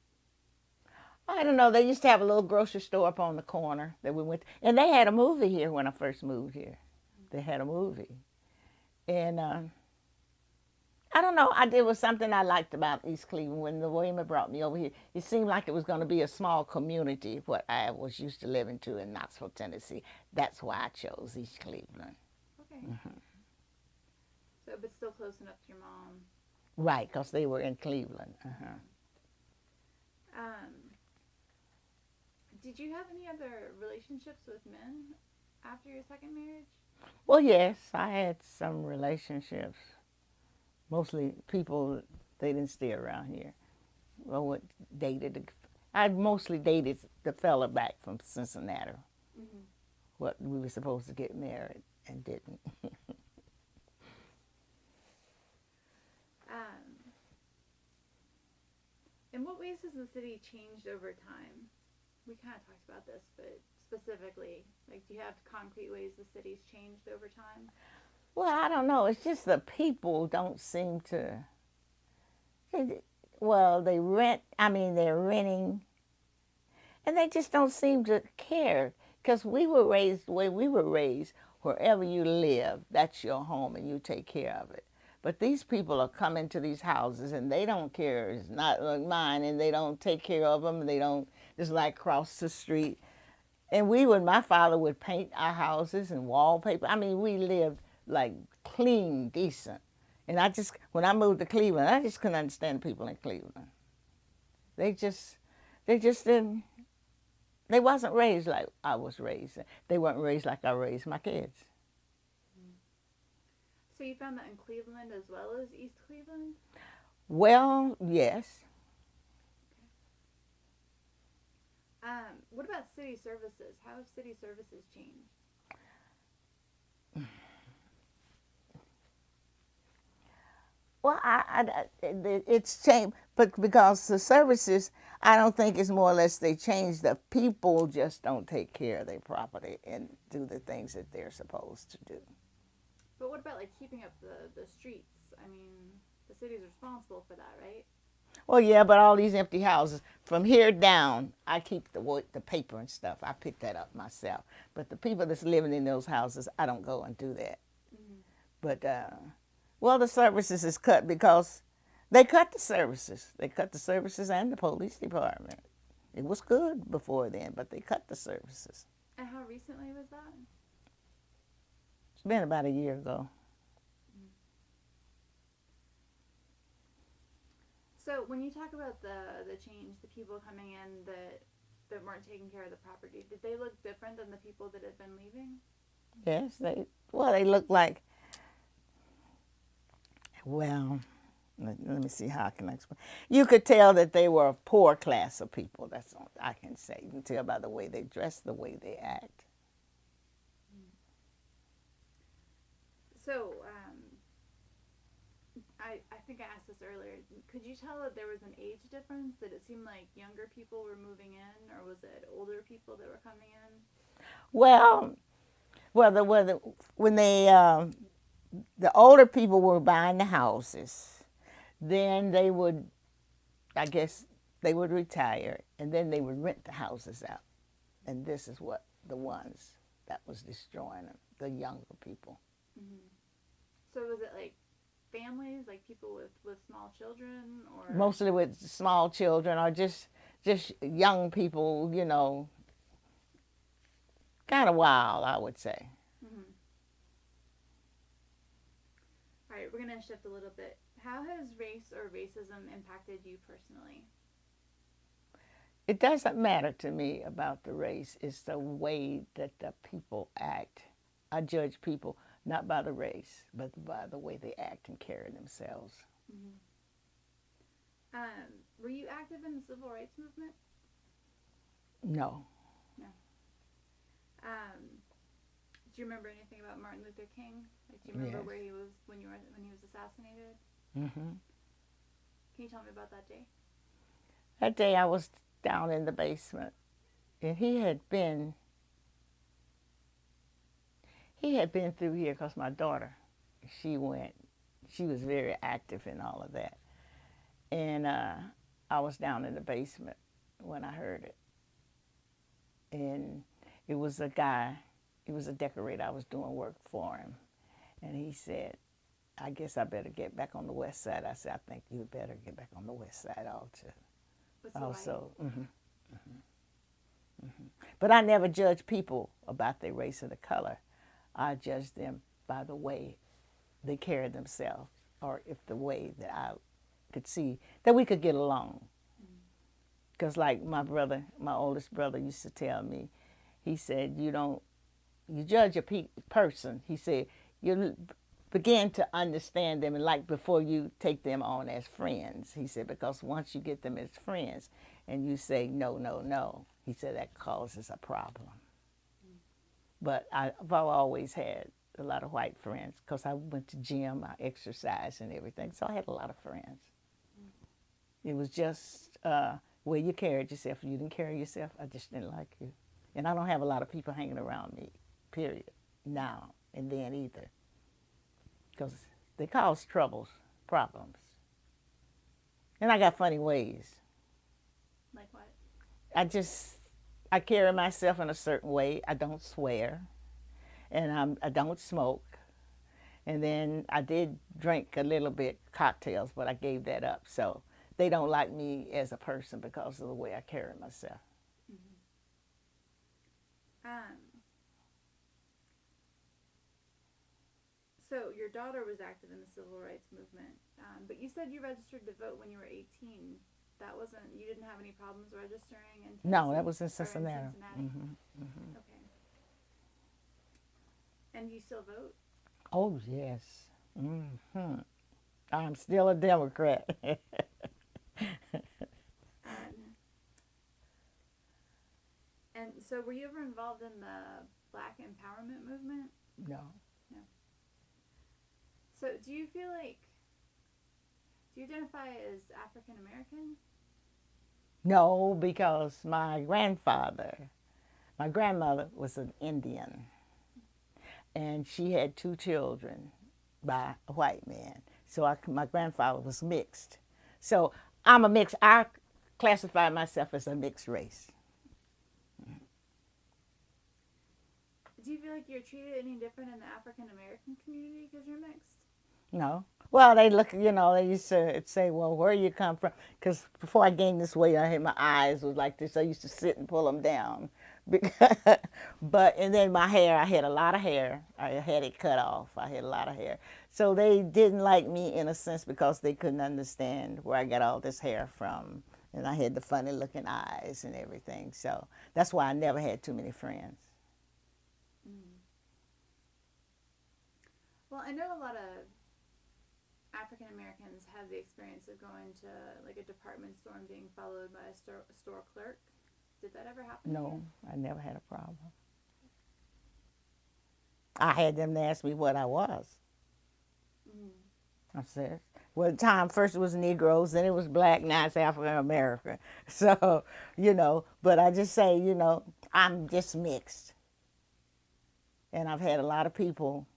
I don't know. They used to have a little grocery store up on the corner that we went to. And they had a movie here when I first moved here. They had a movie. And I don't know. It was something I liked about East Cleveland. When the William brought me over here, it seemed like it was going to be a small community, what I was used to living to in Knoxville, Tennessee. That's why I chose East Cleveland. Okay. So, but still close enough to your mom. Right, because they were in Cleveland. Did you have any other relationships with men after your second marriage? Well, yes, I had some relationships. Mostly people, they didn't stay around here. I mostly dated the fella back from Cincinnati. What we were supposed to get married and didn't. In what ways has the city changed over time? We kind of talked about this, but specifically, like, do you have concrete ways the city's changed over time? Well, I don't know. It's just the people don't seem to. They're renting, and they just don't seem to care. Because we were raised the way we were raised, wherever you live, that's your home, and you take care of it. But these people are coming to these houses, and they don't care. It's not like mine, and they don't take care of them. They don't just like cross the street. And my father would paint our houses and wallpaper. I mean, we lived like clean, decent. And when I moved to Cleveland, I just couldn't understand the people in Cleveland. They wasn't raised like I was raised. They weren't raised like I raised my kids. So you found that in Cleveland as well as East Cleveland? Well, yes. What about city services? How have city services changed? Well, it's changed. But because the services, I don't think it's more or less they change. The people just don't take care of their property and do the things that they're supposed to do. But what about like keeping up the streets? I mean, the city's responsible for that, right? Well, yeah, but all these empty houses, from here down, I keep the paper and stuff. I pick that up myself. But the people that's living in those houses, I don't go and do that. Mm-hmm. But, well, the services is cut because they cut the services. They cut the services and the police department. It was good before then, but they cut the services. And how recently was that? It's been about a year ago. So when you talk about the change, the people coming in that weren't taking care of the property, did they look different than the people that had been leaving? Yes, they look like, well, let me see how I can explain. You could tell that they were a poor class of people. That's all I can say. You can tell by the way they dress, the way they act. So, I think I asked this earlier. Could you tell that there was an age difference? Did it seem like younger people were moving in, or was it older people that were coming in? Well, when the older people were buying the houses, then they would, I guess, they would retire, and then they would rent the houses out. And this is what the ones that was destroying them, the younger people. Mm-hmm. So was it like families, like people with small children, or Mostly with small children, or just young people, you know, kind of wild, I would say. Mm-hmm. All right, we're gonna shift a little bit. How has race or racism impacted you personally? It doesn't matter to me about the race. It's the way that the people act. I judge people not by the race, but by the way they act and carry themselves. Mm-hmm. Were you active in the civil rights movement? No. No. Do you remember anything about Martin Luther King? Like, do you remember Yes. where he was when he was assassinated? Mm-hmm. Can you tell me about that day? That day I was down in the basement, and he had been through here because my daughter, she was very active in all of that. And I was down in the basement when I heard it. And it was a guy, he was a decorator, I was doing work for him. And he said, I guess I better get back on the west side. I said, I think you better get back on the west side also. Mm-hmm. Mm-hmm. Mm-hmm. But I never judge people about their race or the color. I judge them by the way they carry themselves, or if the way that I could see that we could get along. Because like my oldest brother used to tell me, he said, you judge a person, he said, you begin to understand them and like before you take them on as friends. He said, because once you get them as friends and you say no, no, no, he said that causes a problem. But I've always had a lot of white friends because I went to gym, I exercised and everything, so I had a lot of friends. It was just where you carried yourself. If you didn't carry yourself, I just didn't like you. And I don't have a lot of people hanging around me, period, now and then either. Because they cause problems. And I got funny ways. Like what? I carry myself in a certain way. I don't swear, and I don't smoke. And then I did drink a little bit cocktails, but I gave that up. So they don't like me as a person because of the way I carry myself. Mm-hmm. So your daughter was active in the civil rights movement, but you said you registered to vote when you were 18. That wasn't, you didn't have any problems registering in Tennessee? No, that was in Or Cincinnati. Mm-hmm. Mm-hmm. Okay. And you still vote? Oh, yes. Mm-hmm. I'm still a Democrat. And so were you ever involved in the Black empowerment movement? No. So do you feel Do you identify as African American? No, because my grandmother was an Indian, and she had 2 children by a white man. So my grandfather was mixed. So I'm a mix. I classify myself as a mixed race. Do you feel like you're treated any different in the African American community because you're mixed? No. Well, they look, they used to say, well, where you come from? Because before I gained this weight, I had my eyes was like this. I used to sit and pull them down. And then my hair, I had a lot of hair. I had it cut off. I had a lot of hair. So they didn't like me in a sense because they couldn't understand where I got all this hair from. And I had the funny looking eyes and everything. So that's why I never had too many friends. Well, I know a lot of African Americans have the experience of going to like a department store and being followed by a store clerk. Did that ever happen? No, I never had a problem. I had them to ask me what I was. I said, well, the time first it was Negroes, then it was black, now it's African American. So, but I just say, I'm just mixed. And I've had a lot of people,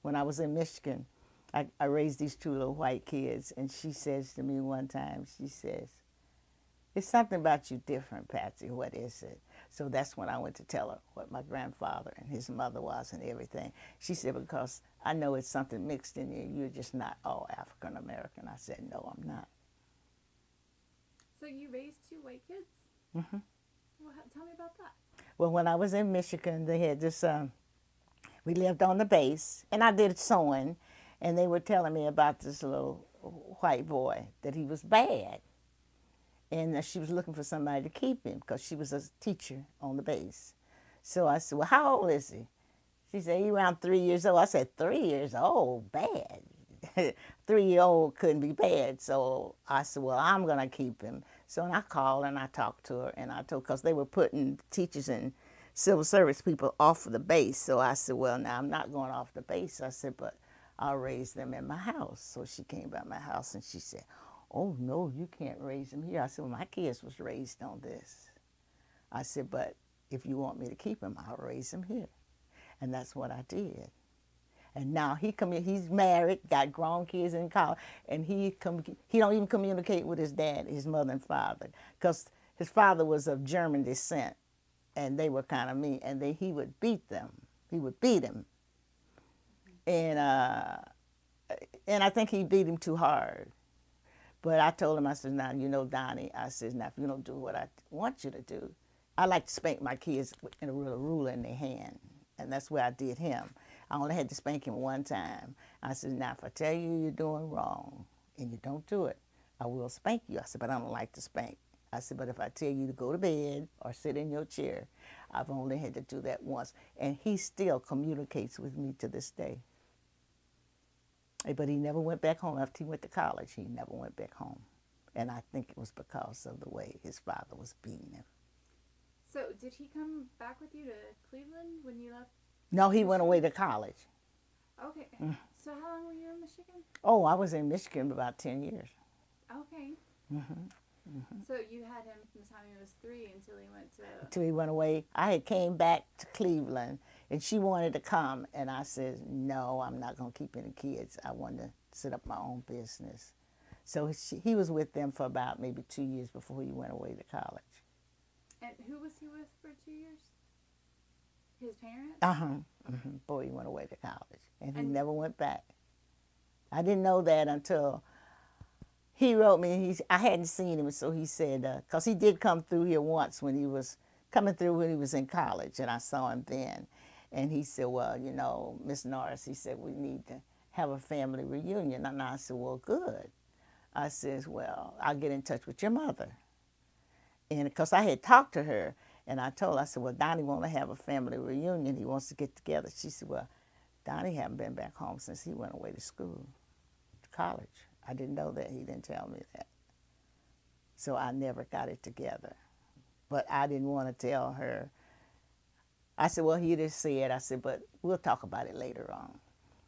when I was in Michigan, I raised these 2 little white kids, and she says to me one time, she says, it's something about you different, Patsy. What is it? So that's when I went to tell her what my grandfather and his mother was and everything. She said, because I know it's something mixed in you. You're just not all African American. I said, no, I'm not. So you raised 2 white kids? Mm-hmm. Well, tell me about that. Well, when I was in Michigan, they had this, we lived on the base, and I did sewing, and they were telling me about this little white boy, that he was bad. And she was looking for somebody to keep him because she was a teacher on the base. So I said, well, how old is he? She said, he's around 3 years old. I said, 3 years old? Bad. 3-year-old couldn't be bad. So I said, well, I'm going to keep him. So I called and I talked to her, and I told, because they were putting teachers and civil service people off of the base. So I said, well, now I'm not going off the base. I said, but I'll raise them in my house. So she came by my house and she said, oh, no, you can't raise them here. I said, well, my kids was raised on this. I said, but if you want me to keep him, I'll raise him here. And that's what I did. And now he's married, got grown kids in college, and he don't even communicate with his dad, his mother and father, because his father was of German descent, and they were kind of mean, and he would beat them. He would beat him. And I think he beat him too hard. But I told him, I said, now, Donnie, I said, now, if you don't do what I want you to do, I like to spank my kids with a ruler in their hand. And that's where I did him. I only had to spank him one time. I said, now, if I tell you you're doing wrong and you don't do it, I will spank you. I said, but I don't like to spank. I said, but if I tell you to go to bed or sit in your chair, I've only had to do that once. And he still communicates with me to this day. But he never went back home. After he went to college, he never went back home. And I think it was because of the way his father was beating him. So did he come back with you to Cleveland when you left? No, he went away to college. Okay. So how long were you in Michigan? Oh, I was in Michigan about 10 years. Okay. So you had him from the time he was 3 until he went to... Until he went away. I had came back to Cleveland, and she wanted to come, and I said, no, I'm not going to keep any kids. I wanted to set up my own business. So he was with them for about maybe 2 years before he went away to college. And who was he with for 2 years? His parents? Before he went away to college. And he never went back. I didn't know that until he wrote me. I hadn't seen him, so he said, because he did come through here once when he was coming through when he was in college, and I saw him then. And he said, well, Miss Norris, he said, we need to have a family reunion. And I said, well, good. I says, well, I'll get in touch with your mother. And because I had talked to her, and I told her, I said, well, Donnie wants to have a family reunion. He wants to get together. She said, well, Donnie hasn't been back home since he went away to school, to college. I didn't know that. He didn't tell me that. So I never got it together. But I didn't want to tell her. I said, well, he just said, I said, but we'll talk about it later on.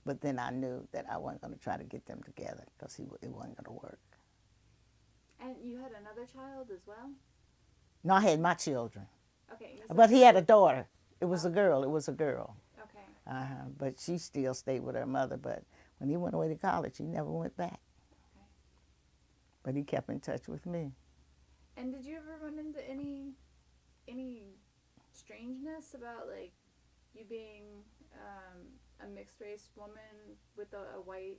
But then I knew that I wasn't going to try to get them together because it wasn't going to work. And you had another child as well? No, I had my children. Okay. But he had a daughter. It was a girl. It was a girl. Okay. But she still stayed with her mother. But when he went away to college, he never went back. Okay. But he kept in touch with me. And did you ever run into any strangeness about like you being a mixed race woman with a white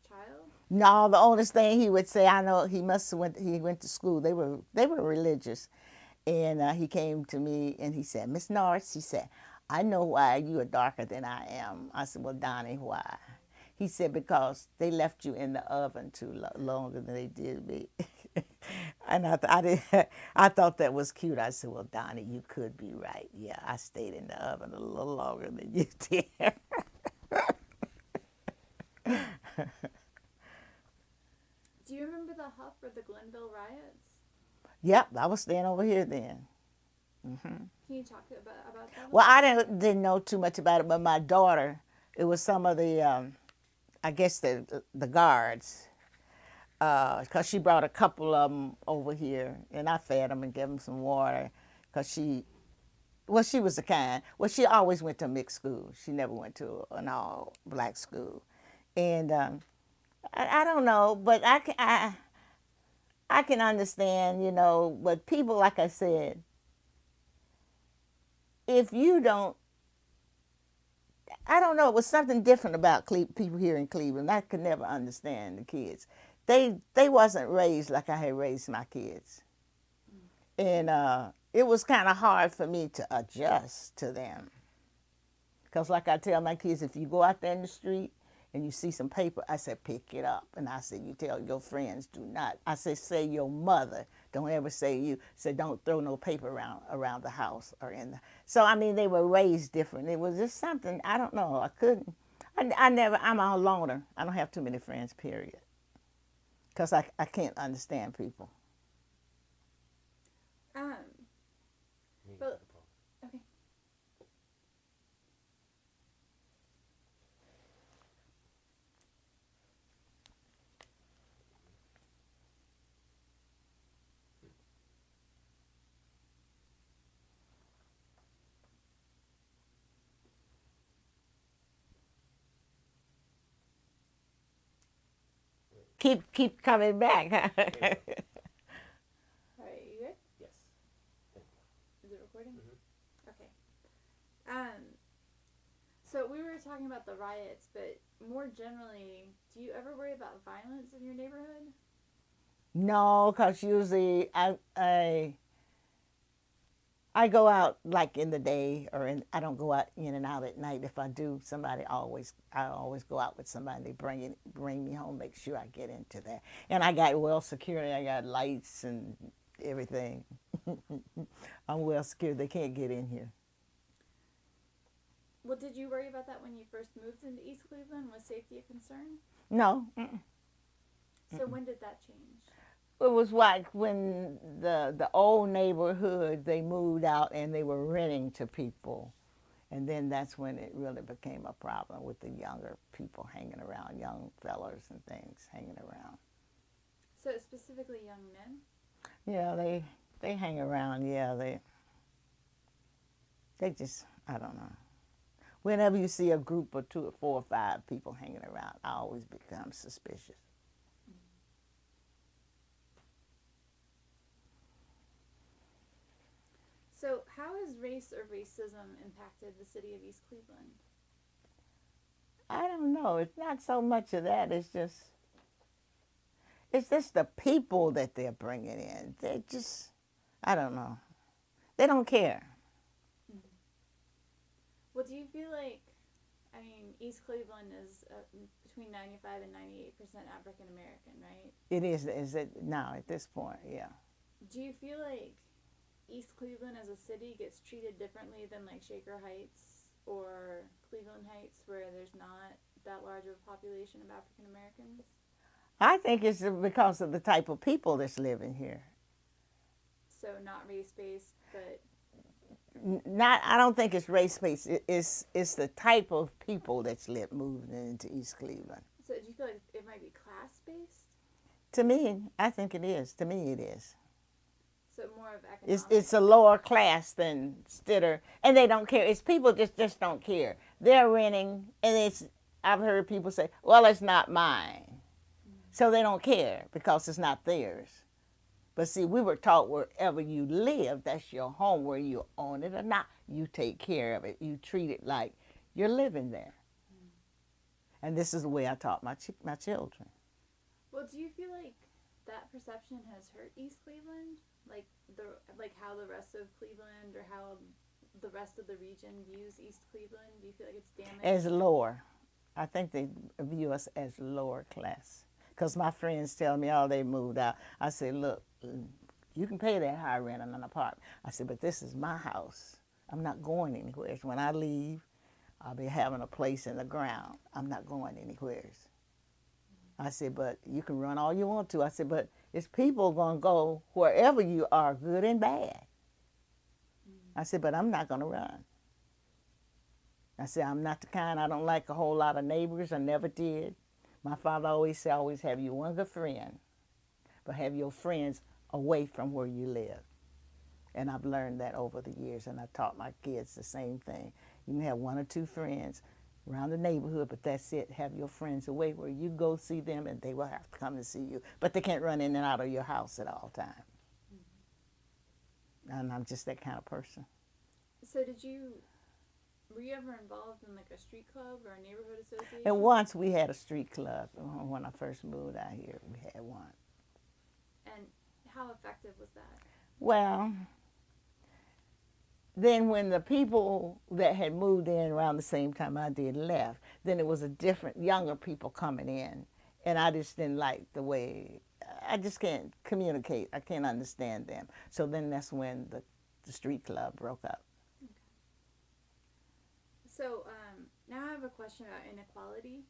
child? No, the oldest thing he would say, I know he went to school. They were religious. And he came to me and he said, Miss Norris, he said, I know why you are darker than I am. I said, well, Donnie, why? He said, because they left you in the oven too longer than they did me. And I thought that was cute. I said, well, Donnie, you could be right. Yeah, I stayed in the oven a little longer than you did. Do you remember the Huff or the Glenville riots? Yep, I was staying over here then. Mm-hmm. Can you talk about that? Well, I didn't know too much about it, but my daughter, it was some of the, I guess the guards, because she brought a couple of them over here, and I fed them and gave them some water, because she was the kind. Well, she always went to mixed school. She never went to an all-black school, and I don't know, but I can understand, you know, but people, like I said, if you don't, I don't know, it was something different about people here in Cleveland. I could never understand the kids. They wasn't raised like I had raised my kids. And it was kind of hard for me to adjust to them. Because like I tell my kids, if you go out there in the street and you see some paper, I said, pick it up. And I said, you tell your friends, do not. I said, say your mother. Don't ever say you. Say, don't throw no paper around the house or in the. So, I mean, they were raised different. It was just something, I don't know. I couldn't. I'm a loner. I don't have too many friends, period. Because I can't understand people. But, okay. Keep coming back. All right, you good? Yes. Is it recording? Mm-hmm. Okay. So we were talking about the riots, but more generally, do you ever worry about violence in your neighborhood? No, because usually I go out like in the day, I don't go out in and out at night. If I do, I always go out with somebody. They bring me home, make sure I get into that. And I got well security. I got lights and everything. I'm well secured. They can't get in here. Well, did you worry about that when you first moved into East Cleveland? Was safety a concern? No. So when did that change? It was like when the old neighborhood, they moved out and they were renting to people. And then that's when it really became a problem with the younger people hanging around, young fellas and things hanging around. So specifically young men? Yeah, they hang around, yeah. They just, I don't know. Whenever you see a group of 2 or 4 or 5 people hanging around, I always become suspicious. So how has race or racism impacted the city of East Cleveland? I don't know. It's not so much of that. It's just the people that they're bringing in. They just, I don't know. They don't care. Mm-hmm. Well, do you feel like, I mean, East Cleveland is between 95 and 98% African American, right? It is it now at this point, yeah. Do you feel like East Cleveland as a city gets treated differently than like Shaker Heights or Cleveland Heights, where there's not that large of a population of African Americans? I think it's because of the type of people that's living here. So not race-based, but not. I don't think it's race based. It's the type of people that's moving into East Cleveland. So do you feel like it might be class based? To me, I think it is. To me, it is. So more of economic. It's a lower class than Stitter, and they don't care. It's people just don't care. They're renting, and it's. I've heard people say, "Well, it's not mine," so they don't care because it's not theirs. But see, we were taught wherever you live, that's your home, whether you own it or not. You take care of it. You treat it like you're living there. And this is the way I taught my children. Well, do you feel like that perception has hurt East Cleveland? Like how the rest of Cleveland or how the rest of the region views East Cleveland? Do you feel like it's damaged? As lower. I think they view us as lower class. Because my friends tell me, oh, they moved out. I say, look, you can pay that high rent on an apartment. I said, but this is my house. I'm not going anywhere. When I leave, I'll be having a place in the ground. I'm not going anywhere. I said, but you can run all you want to. I said, but it's people going to go wherever you are, good and bad. I said, but I'm not going to run. I said, I'm not the kind, I don't like a whole lot of neighbors. I never did. My father always said, always have you one good friend, but have your friends away from where you live. And I've learned that over the years, and I taught my kids the same thing. You can have one or two friends around the neighborhood, but that's it. Have your friends away where you go see them, and they will have to come to see you. But they can't run in and out of your house at all times. And I'm just that kind of person. So were you ever involved in like a street club or a neighborhood association? And once we had a street club. When I first moved out here, we had one. And how effective was that? Well, then when the people that had moved in around the same time I did left, then it was a different, younger people coming in. And I just didn't like the way, I just can't communicate. I can't understand them. So then that's when the street club broke up. Okay. So now I have a question about inequality,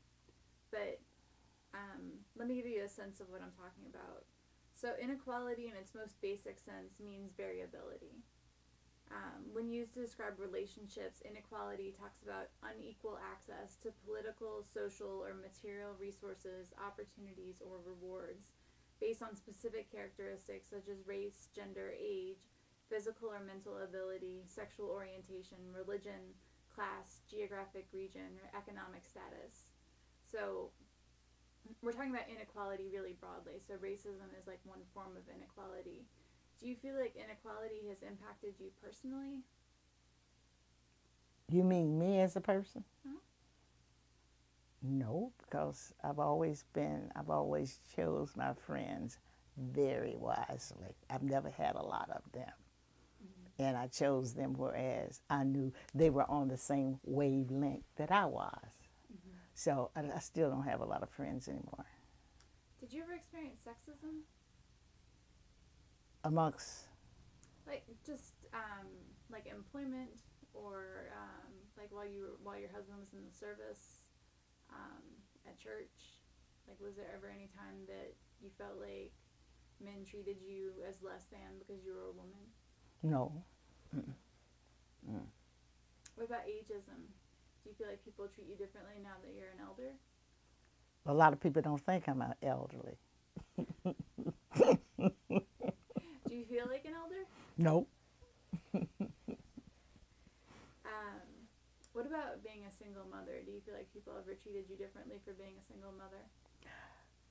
but let me give you a sense of what I'm talking about. So inequality in its most basic sense means variability. When used to describe relationships, inequality talks about unequal access to political, social, or material resources, opportunities, or rewards based on specific characteristics such as race, gender, age, physical or mental ability, sexual orientation, religion, class, geographic region, or economic status. So we're talking about inequality really broadly. So racism is like one form of inequality. Do you feel like inequality has impacted you personally? You mean me as a person? Huh? No, because I've always chose my friends very wisely. I've never had a lot of them. Mm-hmm. And I chose them whereas I knew they were on the same wavelength that I was. Mm-hmm. So I still don't have a lot of friends anymore. Did you ever experience sexism? Amongst? Like just like employment or like while your husband was in the service at church? Like was there ever any time that you felt like men treated you as less than because you were a woman? No. What about ageism? Do you feel like people treat you differently now that you're an elder? A lot of people don't think I'm elderly. Do you feel like an elder? Nope. What about being a single mother? Do you feel like people ever treated you differently for being a single mother?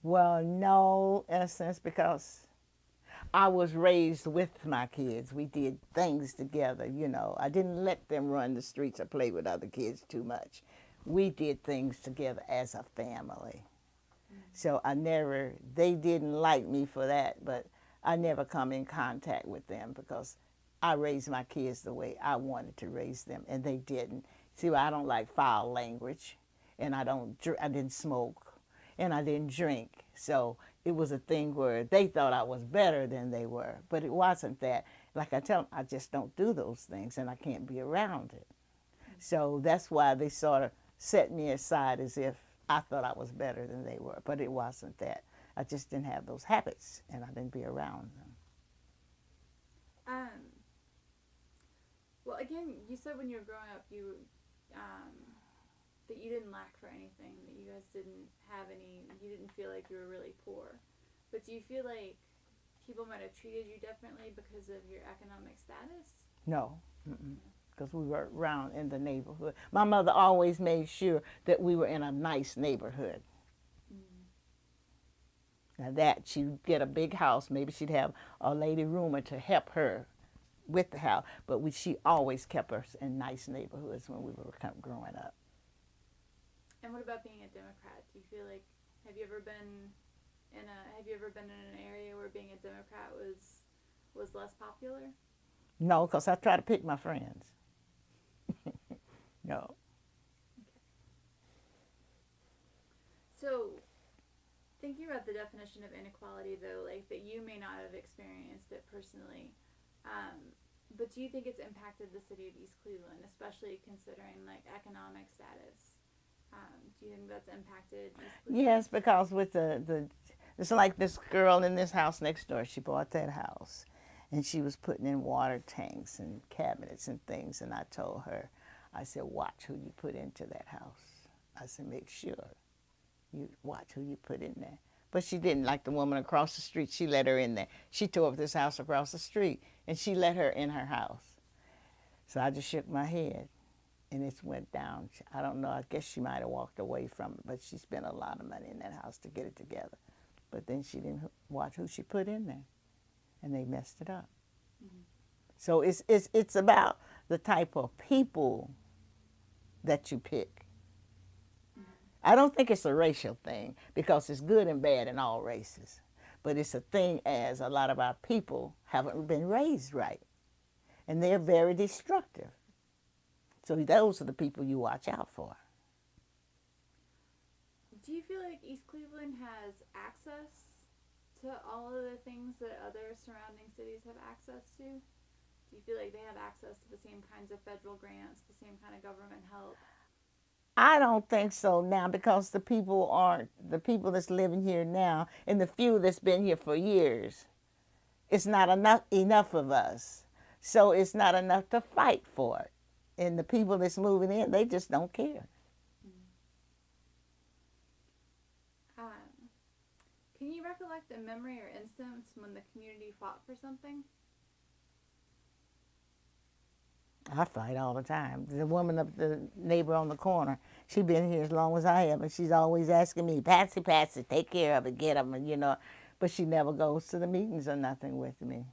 Well, no, in a sense, because I was raised with my kids. We did things together, you know. I didn't let them run the streets or play with other kids too much. We did things together as a family. So they didn't like me for that, but I never come in contact with them because I raised my kids the way I wanted to raise them, and they didn't. See, I don't like foul language, and I didn't smoke, and I didn't drink. So it was a thing where they thought I was better than they were, but it wasn't that. Like I tell them, I just don't do those things, and I can't be around it. So that's why they sort of set me aside as if I thought I was better than they were, but it wasn't that. I just didn't have those habits, and I didn't be around them. Well, again, you said when you were growing up, that you didn't lack for anything, that you guys didn't have any, you didn't feel like you were really poor. But do you feel like people might have treated you differently because of your economic status? No, because we were around in the neighborhood. My mother always made sure that we were in a nice neighborhood. Now that she'd get a big house, maybe she'd have a lady roomer to help her with the house, but she always kept us in nice neighborhoods when we were growing up. And what about being a Democrat? Do you feel like, have you ever been in an area where being a Democrat was less popular? No, because I try to pick my friends. No. Okay. So, thinking about the definition of inequality, though, like that you may not have experienced it personally, but do you think it's impacted the city of East Cleveland, especially considering like economic status? Do you think that's impacted East Cleveland? Yes, because with it's like this girl in this house next door. She bought that house, and she was putting in water tanks and cabinets and things. And I told her, I said, watch who you put into that house. I said, make sure you watch who you put in there. But she didn't, like the woman across the street. She let her in there. She tore up this house across the street, and she let her in her house. So I just shook my head, and it went down. I don't know. I guess she might have walked away from it, but she spent a lot of money in that house to get it together. But then she didn't watch who she put in there, and they messed it up. So it's about the type of people that you pick. I don't think it's a racial thing, because it's good and bad in all races. But it's a thing as a lot of our people haven't been raised right, and they're very destructive. So those are the people you watch out for. Do you feel like East Cleveland has access to all of the things that other surrounding cities have access to? Do you feel like they have access to the same kinds of federal grants, the same kind of government help? I don't think so now, because the people that's living here now, and the few that's been here for years, it's not enough of us. So it's not enough to fight for it. And the people that's moving in, they just don't care. Can you recollect a memory or instance when the community fought for something? I fight all the time. The woman up the neighbor on the corner, she's been here as long as I have, and she's always asking me, Patsy, Patsy, take care of it, get them, and, you know. But she never goes to the meetings or nothing with me.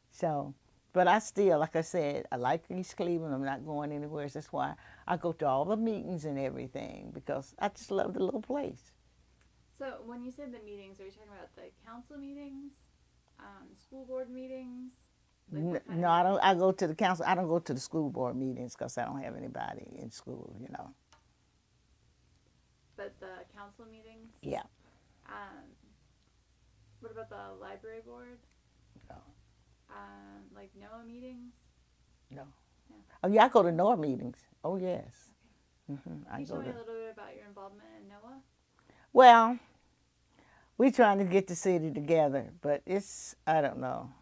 So, but I still, like I said, I like East Cleveland. I'm not going anywhere. That's why I go to all the meetings and everything, because I just love the little place. So when you said the meetings, are you talking about the council meetings, school board meetings? Like No, I don't. I go to the council. I don't go to the school board meetings because I don't have anybody in school, you know. But the council meetings? Yeah. What about the library board? No. Like NOAA meetings? No. Yeah. Oh yeah, I go to NOAA meetings. Oh yes. Okay. Mm-hmm. Can you tell me a little bit about your involvement in NOAA? Well, we're trying to get the city together, but I don't know.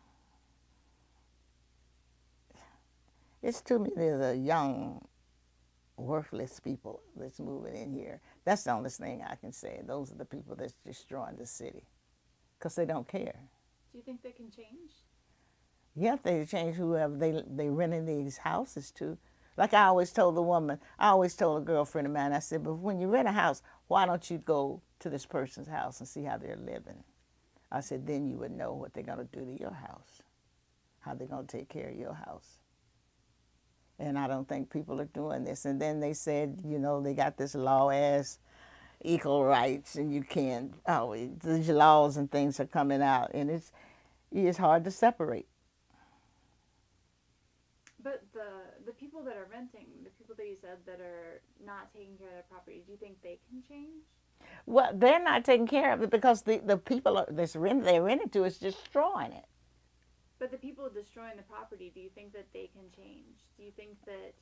It's too many of the young, worthless people that's moving in here. That's the only thing I can say. Those are the people that's destroying the city, because they don't care. Do you think they can change? Yeah, they change whoever they renting these houses to. Like I always told a girlfriend of mine, I said, but when you rent a house, why don't you go to this person's house and see how they're living? I said, then you would know what they're going to do to your house, how they're going to take care of your house. And I don't think people are doing this. And then they said, you know, they got this law as equal rights, and you can't, these laws and things are coming out, and it's hard to separate. But the people that are renting, the people that you said that are not taking care of their property, do you think they can change? Well, they're not taking care of it because the people they're renting to is destroying it. But the people destroying the property, do you think that they can change? Do you think that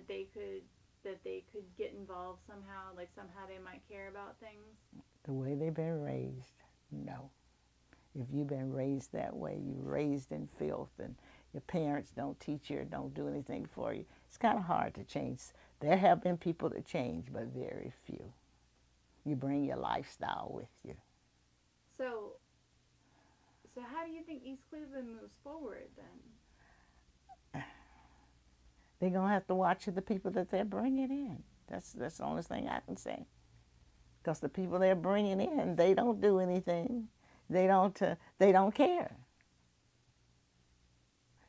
they could get involved somehow, like somehow they might care about things? The way they've been raised, no. If you've been raised that way, you're raised in filth and Your parents don't teach you or don't do anything for you. It's kind of hard to change. There have been people that change, but very few. You bring your lifestyle with you. So how do you think East Cleveland moves forward then? They're going to have to watch the people that they're bringing in. That's the only thing I can say. Because the people they're bringing in, they don't do anything. They don't care.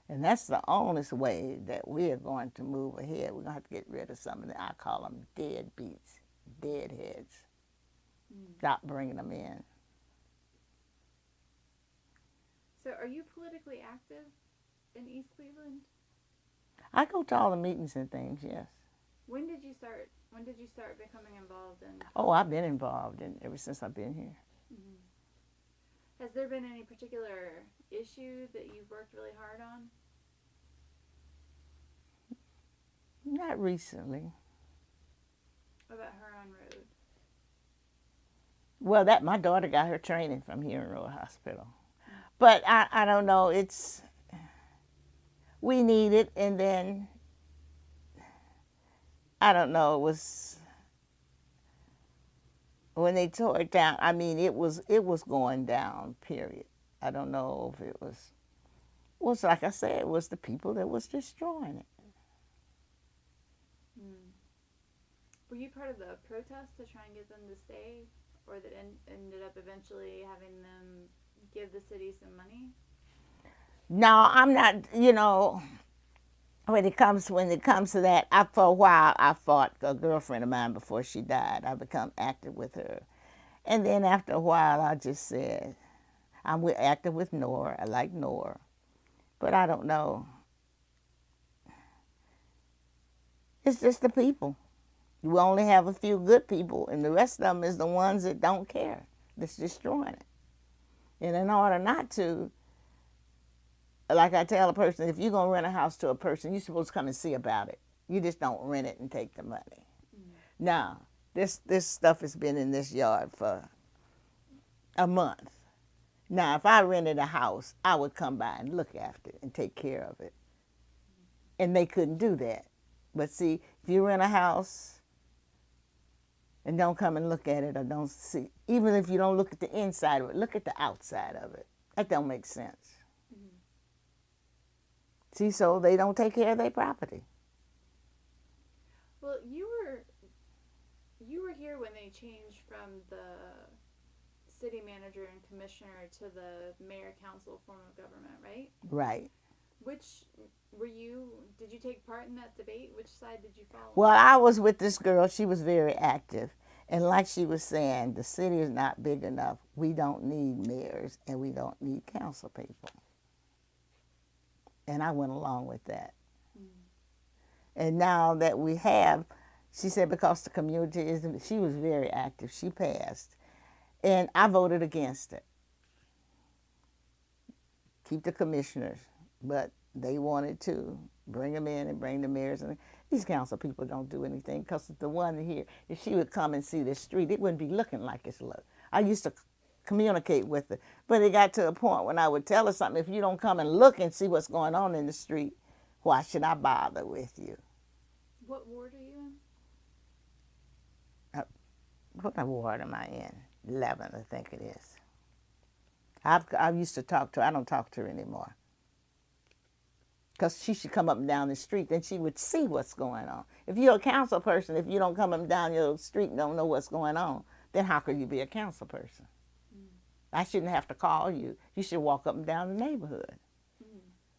And that's the honest way that we're going to move ahead. We're going to have to get rid of some of them. I call them deadbeats, deadheads. Stop bringing them in. So are you politically active in East Cleveland? I go to all the meetings and things, yes. When did you start becoming involved in? Oh, I've been involved ever since I've been here. Mm-hmm. Has there been any particular issue that you've worked really hard on? Not recently. What about Huron Road? Well, my daughter got her training from here in Road Hospital. But I don't know, we need it, and then, I don't know, it was, when they tore it down, I mean, it was going down, period. I don't know if it was like I said, it was the people that was destroying it. Were you part of the protest to try and get them to stay, or that ended up eventually having them give the city some money? No, I'm not, when it comes to that, for a while I fought a girlfriend of mine before she died. I become active with her. And then after a while I just said, I'm active with Norris. I like Norris. But I don't know. It's just the people. You only have a few good people, and the rest of them is the ones that don't care, that's destroying it. And in order not to, like I tell a person, if you're going to rent a house to a person, you're supposed to come and see about it. You just don't rent it and take the money. Now, this stuff has been in this yard for a month. Now, if I rented a house, I would come by and look after it and take care of it. And they couldn't do that. But see, if you rent a house and don't come and look at it, or don't see, even if you don't look at the inside of it, look at the outside of it. That don't make sense. See, so they don't take care of their property. Well, you were here when they changed from the city manager and commissioner to the mayor council form of government, right? Right. Did you take part in that debate? Which side did you follow? Well, I was with this girl. She was very active. And like she was saying, the city is not big enough. We don't need mayors, and we don't need council people. And I went along with that. And now that we have, she said, because the community isn't, she was very active. She passed. And I voted against it. Keep the commissioners. But they wanted to bring them in and bring the mayors. And these council people don't do anything, because the one here, if she would come and see the street, it wouldn't be looking like it's looked. I used to communicate with her, but it got to a point when I would tell her something, if you don't come and look and see what's going on in the street, why should I bother with you? What ward are you in? What ward am I in? 11, I think it is. I used to talk to her. I don't talk to her anymore. Because she should come up and down the street, then she would see what's going on. If you're a council person, if you don't come up and down your street and don't know what's going on, then how could you be a council person? I shouldn't have to call you. You should walk up and down the neighborhood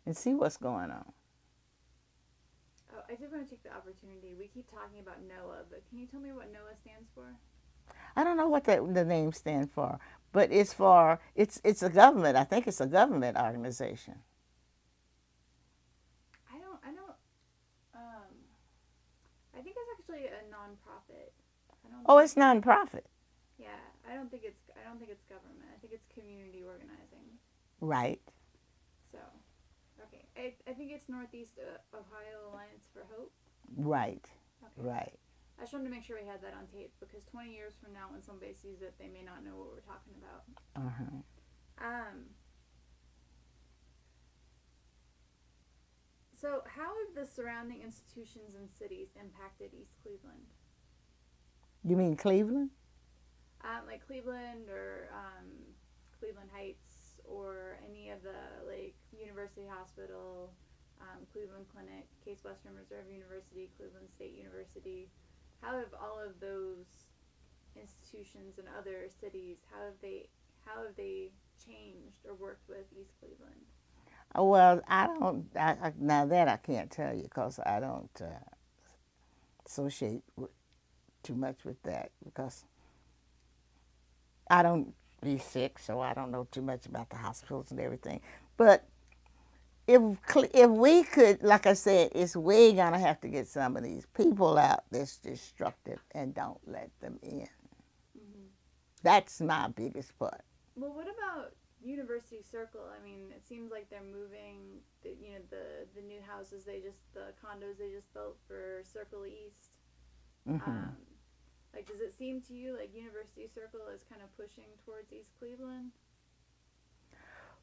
and see what's going on. Oh, I did want to take the opportunity. We keep talking about NOAA, but can you tell me what NOAA stands for? I don't know what the name stands for, but it's a government. I think it's a government organization. I think it's actually a nonprofit. It's nonprofit. Yeah, I don't think it's government. I think it's community organizing. Right. So, okay. I think it's Northeast Ohio Alliance for Hope. Right. Okay. Right. I just wanted to make sure we had that on tape, because 20 years from now, when somebody sees it, they may not know what we're talking about. So, how have the surrounding institutions and cities impacted East Cleveland? You mean Cleveland? Like Cleveland or Cleveland Heights or any of the like University Hospital, Cleveland Clinic, Case Western Reserve University, Cleveland State University. How have all of those institutions and other cities, how have they changed or worked with East Cleveland? Well, I don't. Now that I can't tell you because I don't associate too much with that because I don't be sick, so I don't know too much about the hospitals and everything. But if we could, like I said, it's we gonna have to get some of these people out that's destructive and don't let them in. Mm-hmm. That's my biggest part. Well, what about University Circle? I mean, it seems like they're moving the new houses the condos they just built for Circle East. Mm-hmm. Like, does it seem to you like University Circle is kind of pushing towards East Cleveland?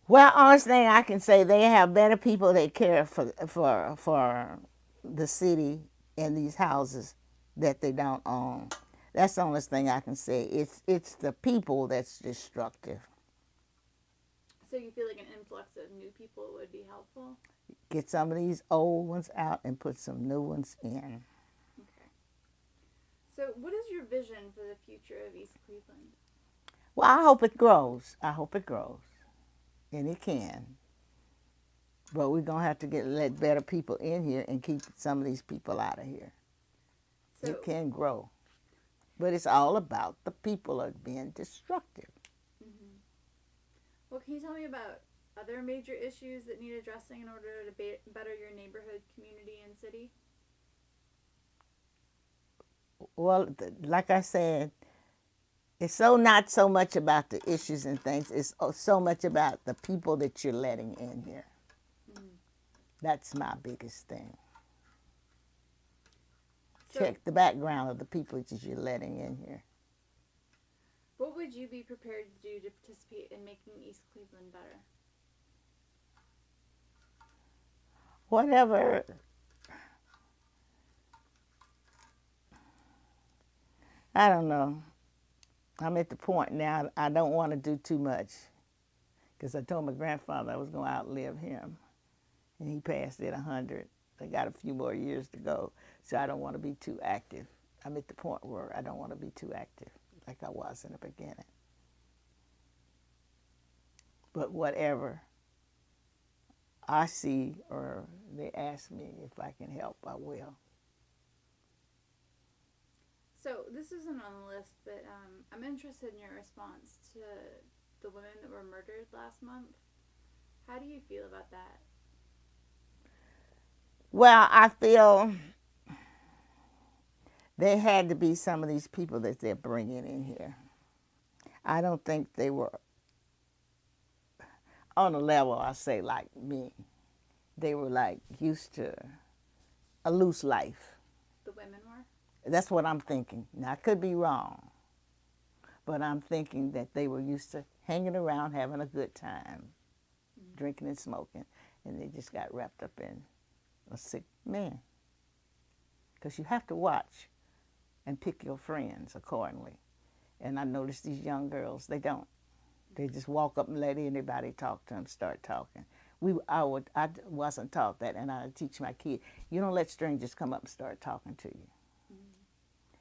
Well, honest thing I can say, they have better people that care for the city and these houses that they don't own. That's the honest thing I can say. It's the people that's destructive. So you feel like an influx of new people would be helpful? Get some of these old ones out and put some new ones in. Okay. So what is your vision for the future of East Cleveland? Well, I hope it grows. I hope it grows. And it can. But we're going to have to let better people in here and keep some of these people out of here. So, it can grow. But it's all about the people are being destructive. Mm-hmm. Well, can you tell me about other major issues that need addressing in order to better your neighborhood, community, and city? Well, like I said, it's not so much about the issues and things. It's so much about the people that you're letting in here. Mm-hmm. That's my biggest thing. So, check the background of the people that you're letting in here. What would you be prepared to do to participate in making East Cleveland better? Whatever. I don't know. I'm at the point now I don't want to do too much because I told my grandfather I was going to outlive him, and he passed at 100. I got a few more years to go, so I don't want to be too active. I'm at the point where I don't want to be too active like I was in the beginning. But whatever I see or they ask me if I can help, I will. So this isn't on the list, but I'm interested in your response to the women that were murdered last month. How do you feel about that? Well, I feel there had to be some of these people that they're bringing in here. I don't think they were on a level, I say, like me. They were like used to a loose life. The women were? That's what I'm thinking. Now, I could be wrong, but I'm thinking that they were used to hanging around, having a good time, drinking and smoking, and they just got wrapped up in a sick man. Because you have to watch and pick your friends accordingly. And I noticed these young girls, they don't. They just walk up and let anybody talk to them, start talking. I wasn't taught that, and I teach my kids, you don't let strangers come up and start talking to you.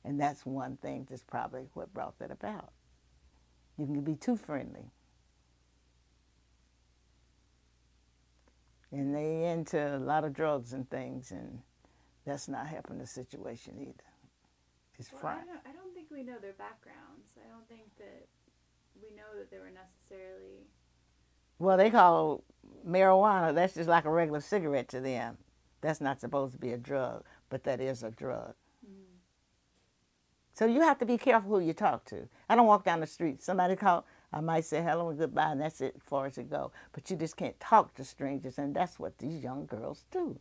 And that's one thing that's probably what brought that about. You can be too friendly. And they into a lot of drugs and things, and that's not helping the situation either. It's frightening. I don't think we know their backgrounds. I don't think that we know that they were necessarily... Well, they call marijuana, that's just like a regular cigarette to them. That's not supposed to be a drug, but that is a drug. So you have to be careful who you talk to. I don't walk down the street. Somebody call, I might say hello and goodbye, and that's it as far as it goes. But you just can't talk to strangers, and that's what these young girls do.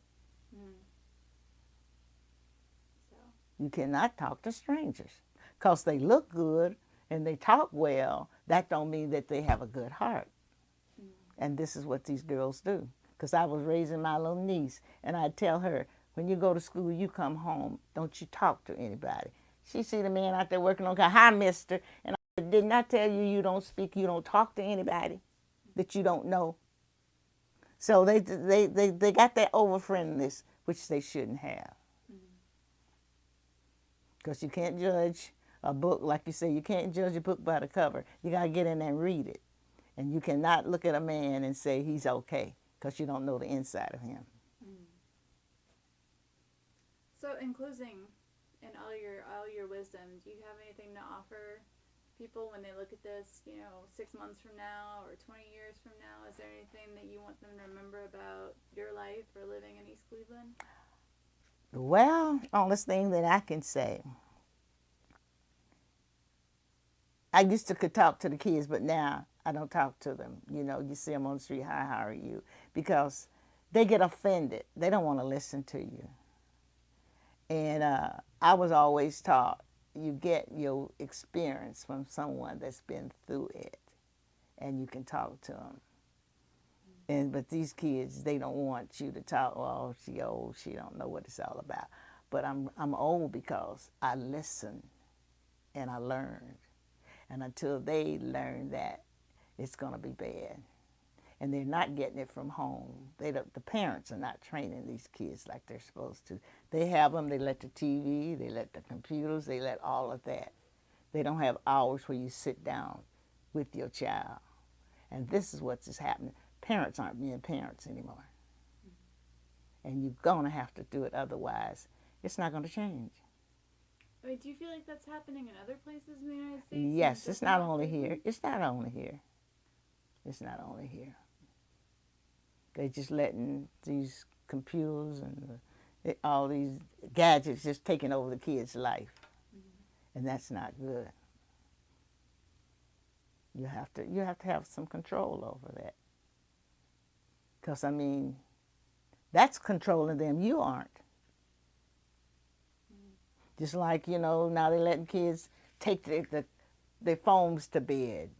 So. You cannot talk to strangers because they look good and they talk well. That don't mean that they have a good heart. And this is what these girls do. because I was raising my little niece, and I'd tell her, when you go to school, you come home, don't you talk to anybody. She see the man out there working on car, hi, mister, and I said, didn't I tell you you don't speak, you don't talk to anybody that you don't know? So they got that over-friendliness, which they shouldn't have. Because you can't judge a book, like you say, you can't judge a book by the cover. You got to get in there and read it. And you cannot look at a man and say he's okay, because you don't know the inside of him. So in closing, in all your wisdom, do you have anything to offer people when they look at this, 6 months from now or 20 years from now? Is there anything that you want them to remember about your life or living in East Cleveland? Well, honest thing that I can say, I used to could talk to the kids, but now I don't talk to them. You see them on the street, hi, how are you? Because they get offended. They don't want to listen to you. And I was always taught, you get your experience from someone that's been through it, and you can talk to them. But these kids, they don't want you to talk, oh, she old, she don't know what it's all about. But I'm old because I listened and I learned. And until they learn that, it's going to be bad. And they're not getting it from home. The parents are not training these kids like they're supposed to. They have them, they let the TV, they let the computers, they let all of that. They don't have hours where you sit down with your child. And this is what's happening. Parents aren't being parents anymore. And you're going to have to do it, otherwise it's not going to change. Wait, do you feel like that's happening in other places in the United States? Yes, it's not only here. It's not only here. It's not only here. They're just letting these computers and all these gadgets just taking over the kid's life. And that's not good. You have to have some control over that. Because, that's controlling them. You aren't. Just like, now they're letting kids take their phones to bed.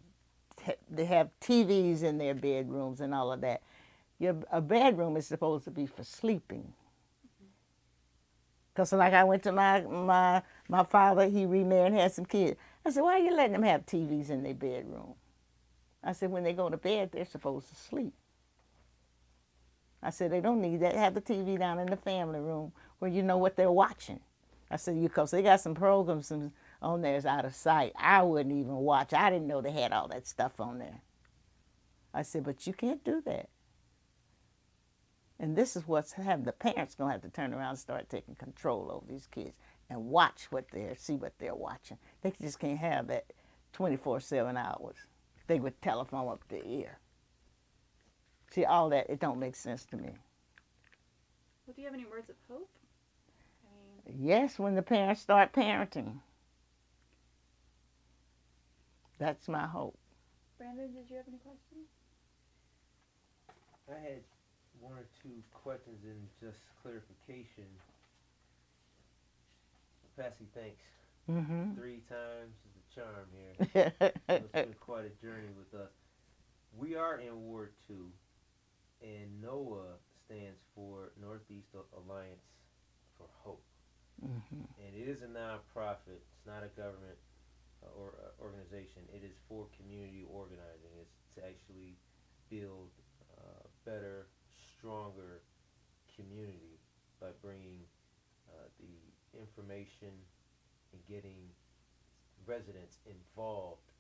They have TVs in their bedrooms and all of that. A bedroom is supposed to be for sleeping. Because like I went to my father, he remarried and had some kids. I said, why are you letting them have TVs in their bedroom? I said, when they go to bed, they're supposed to sleep. I said, they don't need that. Have the TV down in the family room where you know what they're watching. I said, because they got some programs on there that's out of sight. I wouldn't even watch. I didn't know they had all that stuff on there. I said, but you can't do that. And this is what's happening. The parents going to have to turn around and start taking control over these kids and watch see what they're watching. They just can't have that 24/7 hours. They would telephone up their ear. See, all that, it don't make sense to me. Well, do you have any words of hope? Yes, when the parents start parenting. That's my hope. Brandon, did you have any questions? I had one or two questions and just clarification. Patsy, thanks. 3 times is a charm here. It's been quite a journey with us. We are in Ward 2, and NOAA stands for Northeast Alliance for Hope. And it is a nonprofit. It's not a government or organization. It is for community organizing. It's to actually build better, stronger community by bringing the information and getting residents involved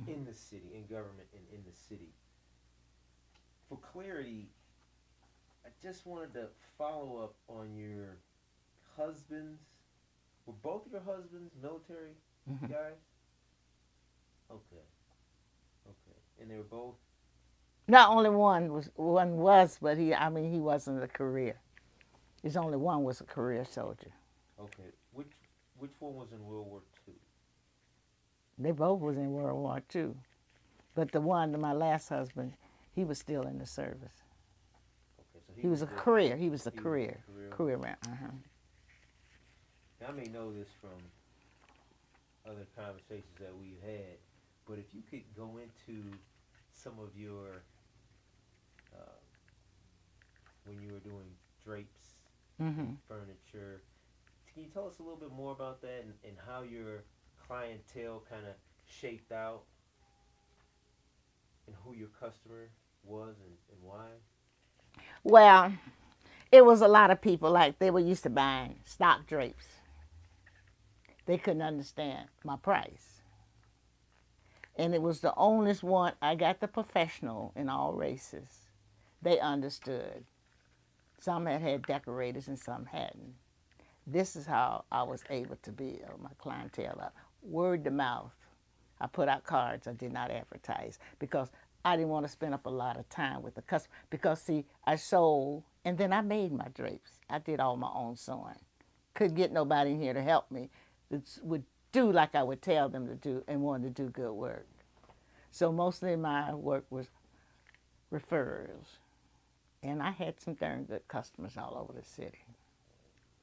in the city, in government, and in the city. For clarity, I just wanted to follow up on your husbands. Were both your husbands military guys? Okay. And they were both? Not only one was, but he wasn't a career. There's only one was a career soldier. Okay. Which one was in World War II? They both was in World War II. But the one, my last husband, he was still in the service. Okay, so he was a career. He was a career man. I may know this from other conversations that we've had, but if you could go into some of your when you were doing drapes Mm-hmm. and furniture. Can you tell us a little bit more about that and how your clientele kind of shaped out and who your customer was and why? Well, it was a lot of people, like they were used to buying stock drapes. They couldn't understand my price. And it was the only one, I got the professional in all races. They understood. Some had decorators and some hadn't. This is how I was able to build my clientele up. Word to mouth. I put out cards. I did not advertise because I didn't want to spend up a lot of time with the customer. Because, see, I sold and then I made my drapes. I did all my own sewing. Couldn't get nobody in here to help me that would do like I would tell them to do and wanted to do good work. So mostly my work was referrals. And I had some darn good customers all over the city.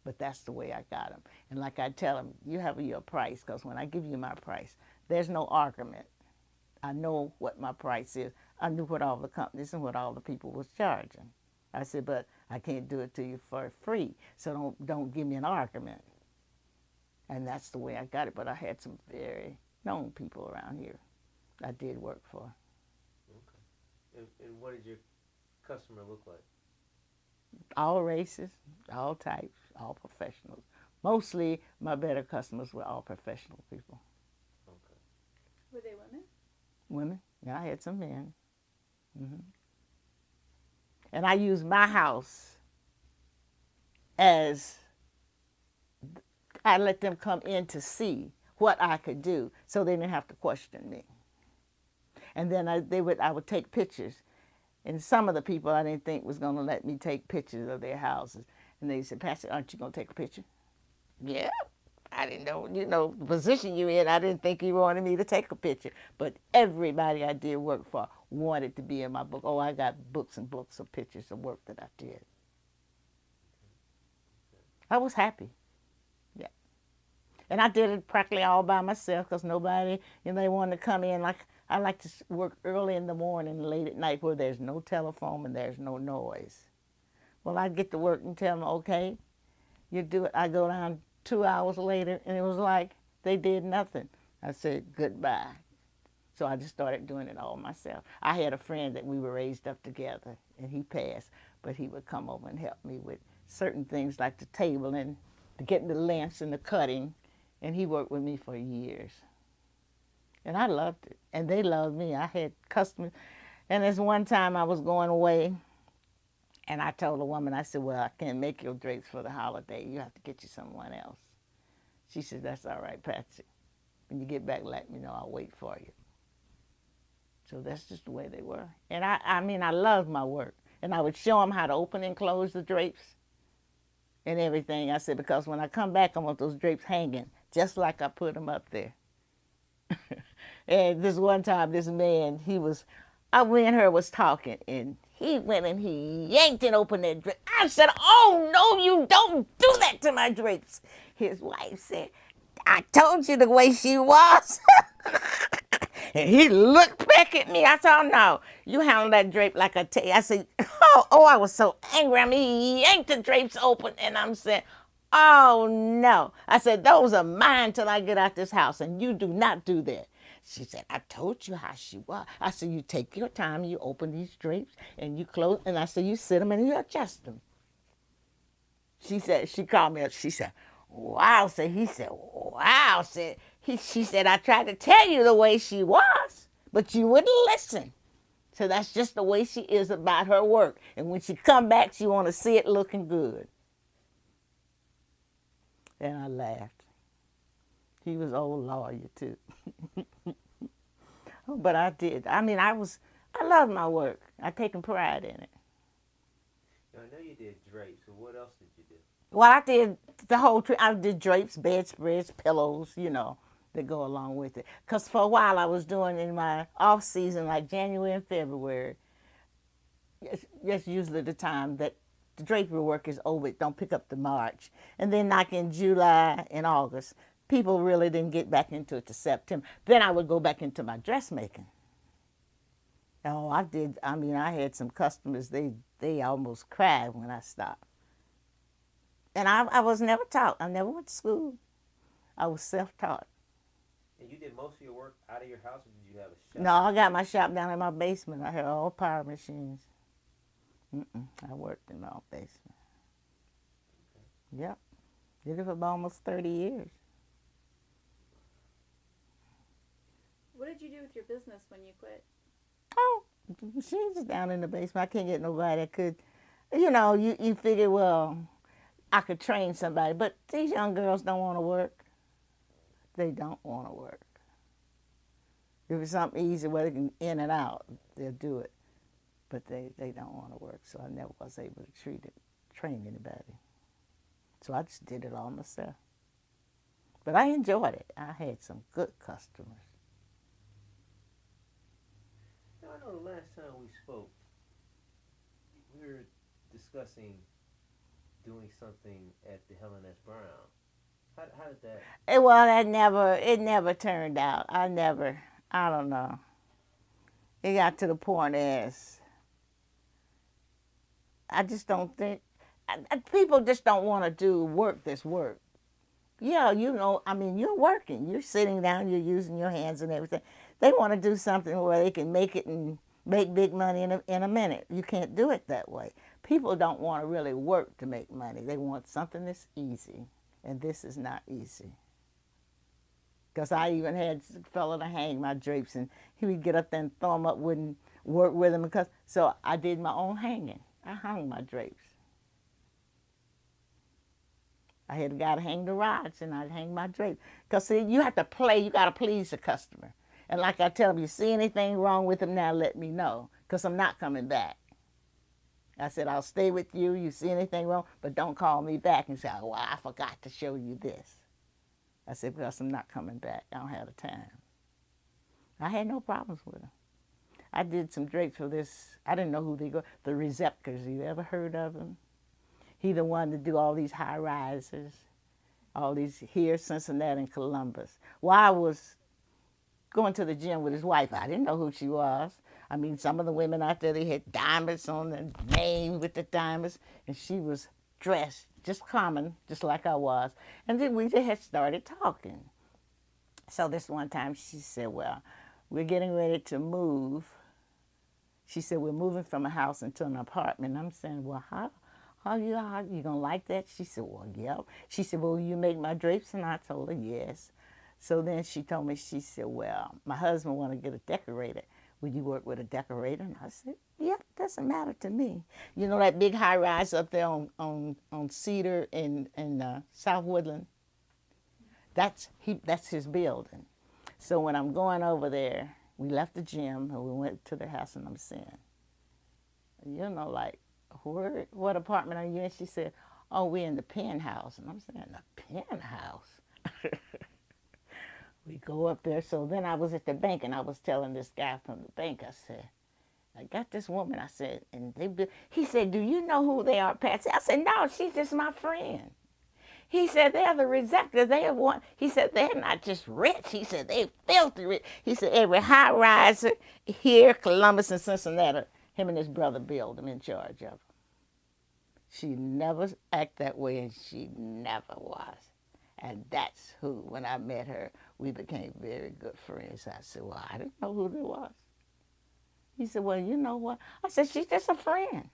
But that's the way I got them. And like I tell them, you have your price, because when I give you my price, there's no argument. I know what my price is. I knew what all the companies and what all the people was charging. I said, but I can't do it to you for free, so don't give me an argument. And that's the way I got it. But I had some very known people around here I did work for. Okay. And what did your customer look like? All races, all types, all professionals. Mostly my better customers were all professional people. Okay. Were they women? Women, and I had some men. Mm-hmm. And I used my house as, I let them come in to see what I could do so they didn't have to question me. And then I would take pictures. And some of the people I didn't think was going to let me take pictures of their houses. And they said, Patsy, aren't you going to take a picture? Yeah. I didn't know, the position you're in, I didn't think you wanted me to take a picture. But everybody I did work for wanted to be in my book. Oh, I got books and books of pictures of work that I did. I was happy. Yeah. And I did it practically all by myself because nobody, they wanted to come in. Like, I like to work early in the morning and late at night where there's no telephone and there's no noise. Well, I'd get to work and tell them, okay, you do it. I go down 2 hours later, and it was like they did nothing. I said, goodbye. So I just started doing it all myself. I had a friend that we were raised up together, and he passed, but he would come over and help me with certain things like the table and getting the lengths and the cutting, and he worked with me for years. And I loved it, and they loved me. I had customers, and there's one time I was going away, and I told a woman, I said, well, I can't make your drapes for the holiday. You have to get you someone else. She said, that's all right, Patsy. When you get back, let me know. I'll wait for you. So that's just the way they were. And I loved my work. And I would show them how to open and close the drapes and everything. I said, because when I come back, I want those drapes hanging, just like I put them up there. And this one time, this man, me and her was talking, and he went and he yanked and opened that drape. I said, oh, no, you don't do that to my drapes. His wife said, I told you the way she was. And he looked back at me. I said, oh, no, you handle that drape like I tell you. I said, oh, I was so angry. He yanked the drapes open, and I'm saying, oh, no. I said, those are mine till I get out this house, and you do not do that. She said, I told you how she was. I said, you take your time, you open these drapes, and you close, and I said, you sit them and you adjust them. She said, she called me up, she said, wow, he said, wow, she said, I tried to tell you the way she was, but you wouldn't listen. So that's just the way she is about her work. And when she come back, she want to see it looking good. And I laughed. He was an old lawyer, too. But I did. I loved my work. I taken pride in it. Now, I know you did drapes, but what else did you do? Well, I did the whole I did drapes, bedspreads, pillows, that go along with it. Because for a while I was doing in my off season, like January and February, that's usually the time that the drapery work is over. It don't pick up to March. And then like in July and August, people really didn't get back into it to September. Then I would go back into my dressmaking. Oh, I did. I mean, I had some customers, they almost cried when I stopped. And I was never taught. I never went to school. I was self-taught. And you did most of your work out of your house, or did you have a shop? No, I got my shop down in my basement. I had all power machines. I worked in my own basement. Yep. Did it for about almost 30 years. What did you do with your business when you quit? Oh, machines down in the basement. I can't get nobody that could, you figure, well, I could train somebody. But these young girls don't want to work. They don't want to work. If it's something easy where they can in and out, they'll do it. But they don't want to work, so I never was able to train anybody. So I just did it all myself. But I enjoyed it. I had some good customers. Now, I know the last time we spoke, we were discussing doing something at the Helen S. Brown. How did that? Well, it never turned out. I don't know. It got to the point as I just don't think, people just don't want to do work that's work. Yeah, you're working. You're sitting down, you're using your hands and everything. They want to do something where they can make it and make big money in a minute. You can't do it that way. People don't want to really work to make money. They want something that's easy, and this is not easy. Because I even had a fellow to hang my drapes, and he would get up there and throw them up, wouldn't work with them. So I did my own hanging. I hung my drapes. I had a guy to hang the rods, and I'd hang my drape. Because, see, you have to play. You got to please the customer. And like I tell them, you see anything wrong with them now, let me know, because I'm not coming back. I said, I'll stay with you. You see anything wrong, but don't call me back and say, oh, well, I forgot to show you this. I said, because I'm not coming back. I don't have the time. I had no problems with them. I did some drapes for this. I didn't know who they were. The Receptors. You ever heard of them? He the one to do all these high rises, all these here, Cincinnati, and Columbus. While I was going to the gym with his wife, I didn't know who she was. I mean, some of the women out there, they had diamonds on their name with the diamonds, and she was dressed just common, just like I was. And then we just had started talking. So this one time she said, well, we're getting ready to move. She said, we're moving from a house into an apartment. I'm saying, well, how you going to like that? She said, well, yeah. She said, well, will you make my drapes? And I told her, yes. So then she told me, she said, well, my husband want to get a decorator. Would you work with a decorator? And I said, yeah, doesn't matter to me. You know that big high rise up there on Cedar in South Woodland? That's his building. So when I'm going over there, we left the gym and we went to the house, and I'm saying, like, what apartment are you in? She said, oh, we're in the penthouse. And I'm saying, the penthouse? We go up there. So then I was at the bank, and I was telling this guy from the bank, I said, I got this woman, I said, and he said, do you know who they are, Patsy? I said, no, she's just my friend. He said, they're the Receptors. He said, they're not just rich. He said, they're filthy rich. He said, every high riser here, Columbus and Cincinnati, him and his brother Bill, them in charge of them. She never act that way, and she never was. And that's who, when I met her, we became very good friends. I said, well, I didn't know who they was. He said, well, you know what? I said, she's just a friend.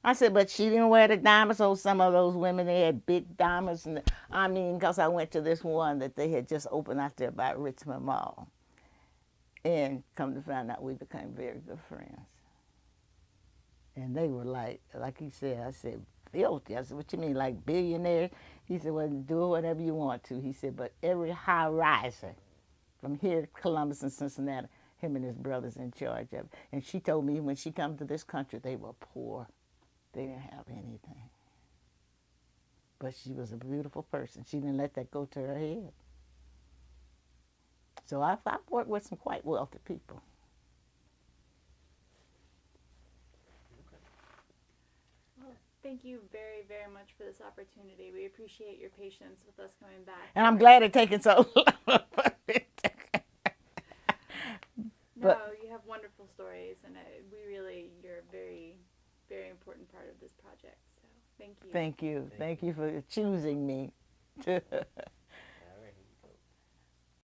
I said, but she didn't wear the diamonds. Oh, some of those women, they had big diamonds. And because I went to this one that they had just opened out there by Richmond Mall. And come to find out, we became very good friends. And they were like he said, I said, filthy. I said, what you mean, like billionaires? He said, well, do whatever you want to. He said, but every high riser from here to Columbus and Cincinnati, him and his brothers in charge of it. And she told me when she come to this country, they were poor. They didn't have anything. But she was a beautiful person. She didn't let that go to her head. So I've worked with some quite wealthy people. Well, thank you very, very much for this opportunity. We appreciate your patience with us coming back. And I'm glad it's taken so long. No, you have wonderful impactful stories, and you're a very, very important part of this project. So thank you. Thank you. Thank you for choosing me.